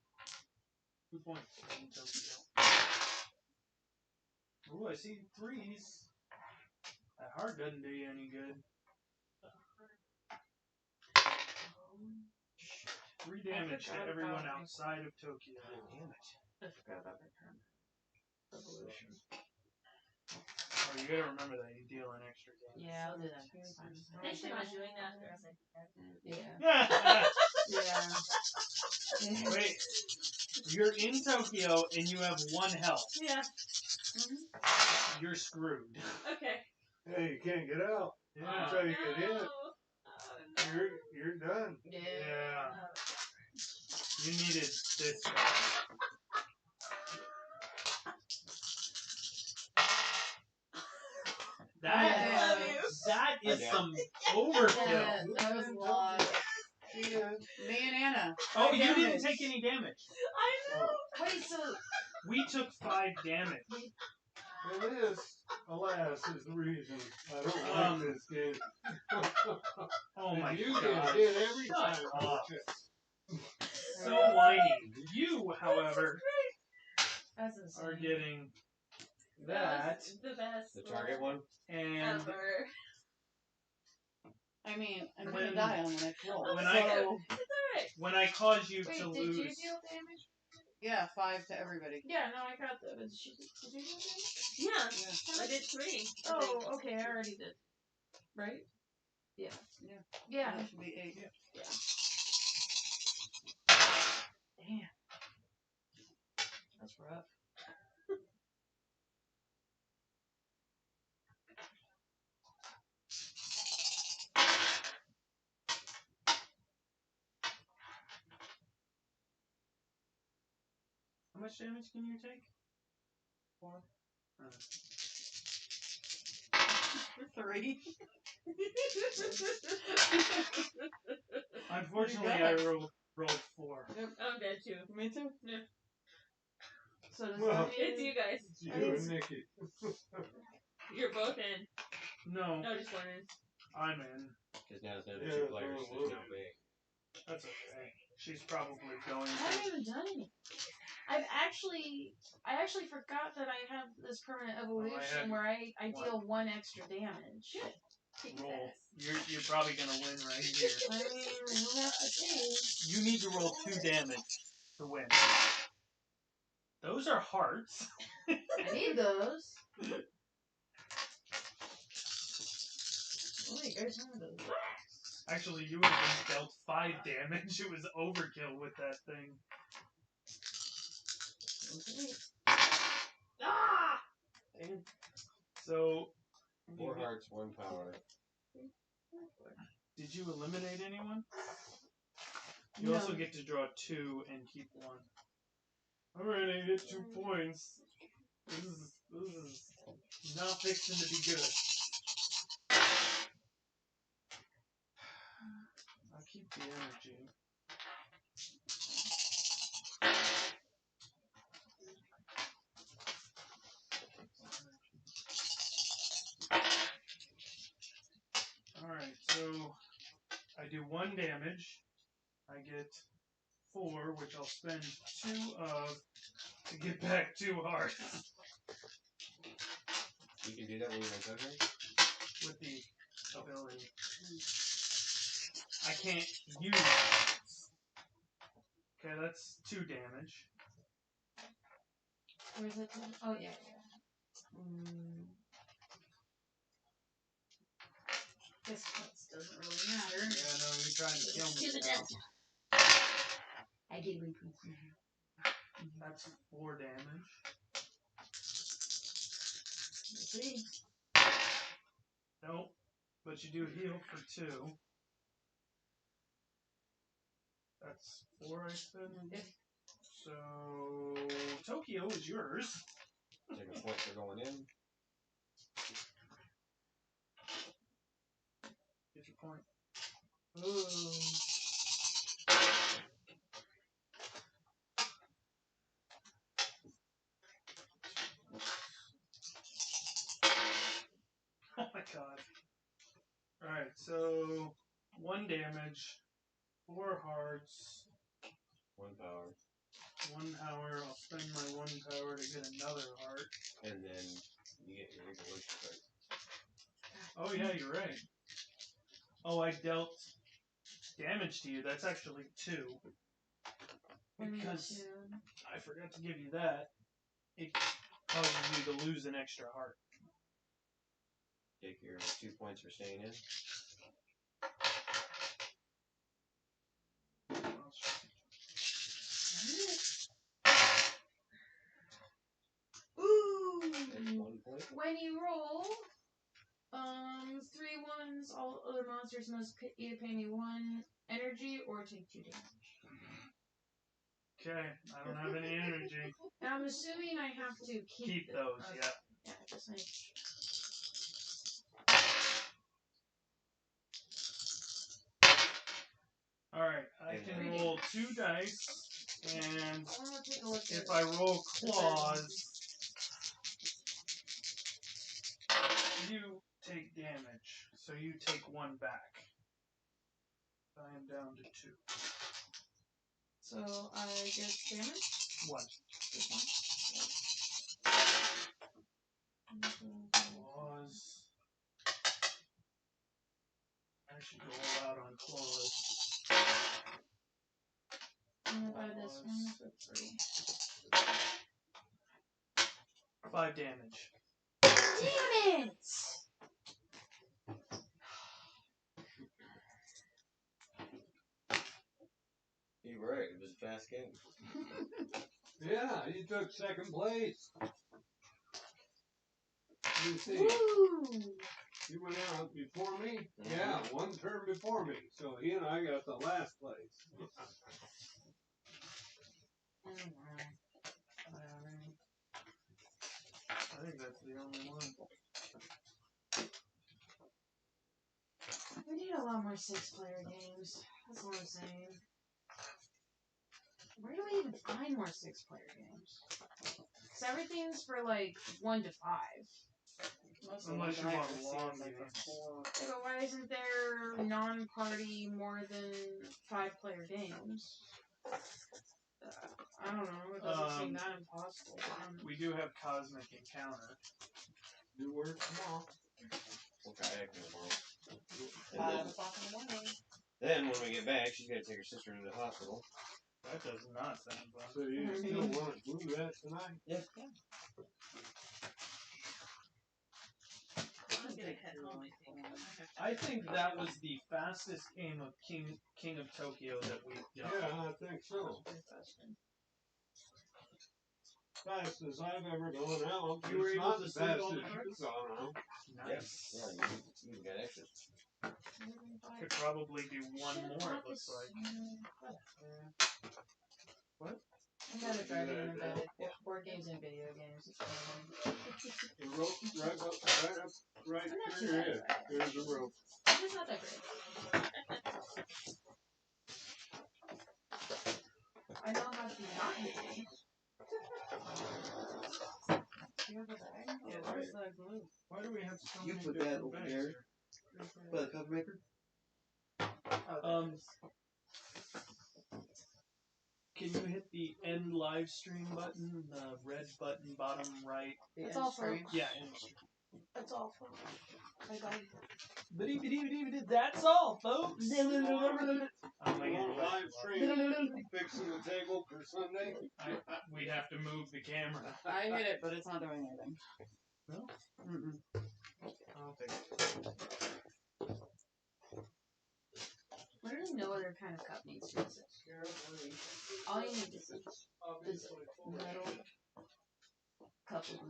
2 points. Oh, I see 3s. That heart doesn't do you any good. 3 damage to everyone outside of Tokyo. Damn it. I forgot about my turn. Revolution. Oh, you gotta remember that you deal an extra damage. Yeah, I'll do that next time. Thanks for not doing that. The rest I can Yeah. Wait, you're in Tokyo and you have 1 health. Yeah. You're screwed. Okay. Hey, you can't get out. Yeah. That's how you get hit. Oh, no. You're done. Yeah. Oh, You needed this guy. I That, love you. that is Yeah. some overkill. Yeah, that was a lot. Yeah. Me and Anna. Oh, 5 you didn't damage. take any damage. I know. Wait, so We took 5 damage. And this, alas, is the reason I don't like this game. Oh my you god. get hit every Shut time. up. So whiny. You, however, that's insane. are getting That that was the best. The target one? and Ever. I mean, I'm When- gonna die on the next roll. when so, I- It's alright. when I cause you Wait, to did lose. you deal damage? yeah, 5 to everybody. Yeah, no, I got that. But did you deal damage? Yeah. Yeah. I did 3. I think. Oh, okay, I already did. Right? Yeah. Yeah. Yeah. That should be 8. Damn. That's rough. How much damage can you take? 4. 3. Unfortunately, You're I dead. rolled 4. I'm dead too. Me too. So does Well, that mean It's you guys. It's you and Nikki. You're both in. No, No, just one in. I'm in. Because now there's Yeah, 2 players. well, There's no big. That's okay. She's probably going I haven't to. even done anything. I actually forgot that I have this permanent evolution where I deal 1 extra damage. Roll. You're probably gonna win right here. I mean, we'll have to see. You need to roll 2 damage to win. Those are hearts. I need those. Oh, you guys have those. Actually, you would have been dealt 5 damage. It was overkill with that thing. Ah! So, 4 hearts, 1 power. did you eliminate anyone? You No. also get to draw 2 and keep 1. Alright, I get 2 points. This is not fixing to be good. I'll keep the energy. Alright, so I do 1 damage. I get 4, which I'll spend 2 of to get back 2 hearts You can do that when you're in Tokyo? with the ability. I can't use hearts. Okay, that's 2 damage. Where's it? Oh, yeah. This doesn't really matter. Yeah, no, you're trying to kill To me the now. death. I did reproof. That's 4 damage. Let's see. Nope, but you do heal for 2. That's 4 I spend. So Tokyo is yours. Take a point for going in. Get your point. Ooh. Oh my god. Alright, so 1 damage, 4 hearts, 1 power. 1 power. I'll spend my 1 power to get another heart. And then you get your evolution card. Oh yeah, you're right. Oh, I dealt damage to you. That's actually 2. Because I forgot to give you that. It causes you to lose an extra heart. Take your 2 points for staying in. Ooh! That's 1 point. When you roll, 3 ones, all other monsters must either pay me 1 energy or take 2 damage. Okay, I don't have any energy. Now I'm assuming I have to keep those, Okay. yeah. Yeah, just make sure. Alright, I can roll 2 dice, and I want to take a look if at I roll claws, you take damage. So you take 1 back. I am down to 2. So I get damage? 1. This one? Claws. I should roll out on claws. And by this one for 3. 5 damage. Damn it! You're right, it was a fast game. Yeah, you took second place. You see, Woo! you went out before me? Yeah, 1 turn before me. So he and I got the last place. I think that's the only one. We need a lot more 6-player games. That's what I'm saying. Where do we even find more 6-player games? Because everything's for like 1 to 5. Most of the Unless ones you I want ever see long is like a games. 4. Yeah, but why isn't there non-party more than 5-player games? I don't know. It doesn't seem that impossible. We do have Cosmic Encounter. You work tomorrow. We'll kayak tomorrow. 5 o'clock in the morning. Then when we get back, she's gonna take her sister to the hospital. That does not sound fun. So you still want to do that tonight? Yeah. I'm gonna head home, I think. I think that was the fastest game of King of Tokyo that we've done. Yeah, I think so. Fastest I've ever gone out. You were It's able not to the sleep all the fastest cards? you've gone out. Nice. Yeah, you even got extras. Could probably do 1 more, it looks like. What? I'm better driving and embedded. Board games and video games. It's fun. The rope right I'm not through too your bad head. at that. There's the rope. It's not that great. I know how to not hit me. Do you have a bag? Yeah, Oh, where's the glue? Why do we have so You many put different that over bags there. here? By the cover maker? Can you hit the end live stream button, the red button bottom right? It's all for. Yeah, end stream. That's all for. I got it. That's all, folks. I'm You making want it a live stream fixing the table for Sunday? We'd have to move the camera. I hit it, but it's not doing anything. No? Mm-mm. I'll take it. Literally no other kind of cup needs to exist. All you need is a metal cup of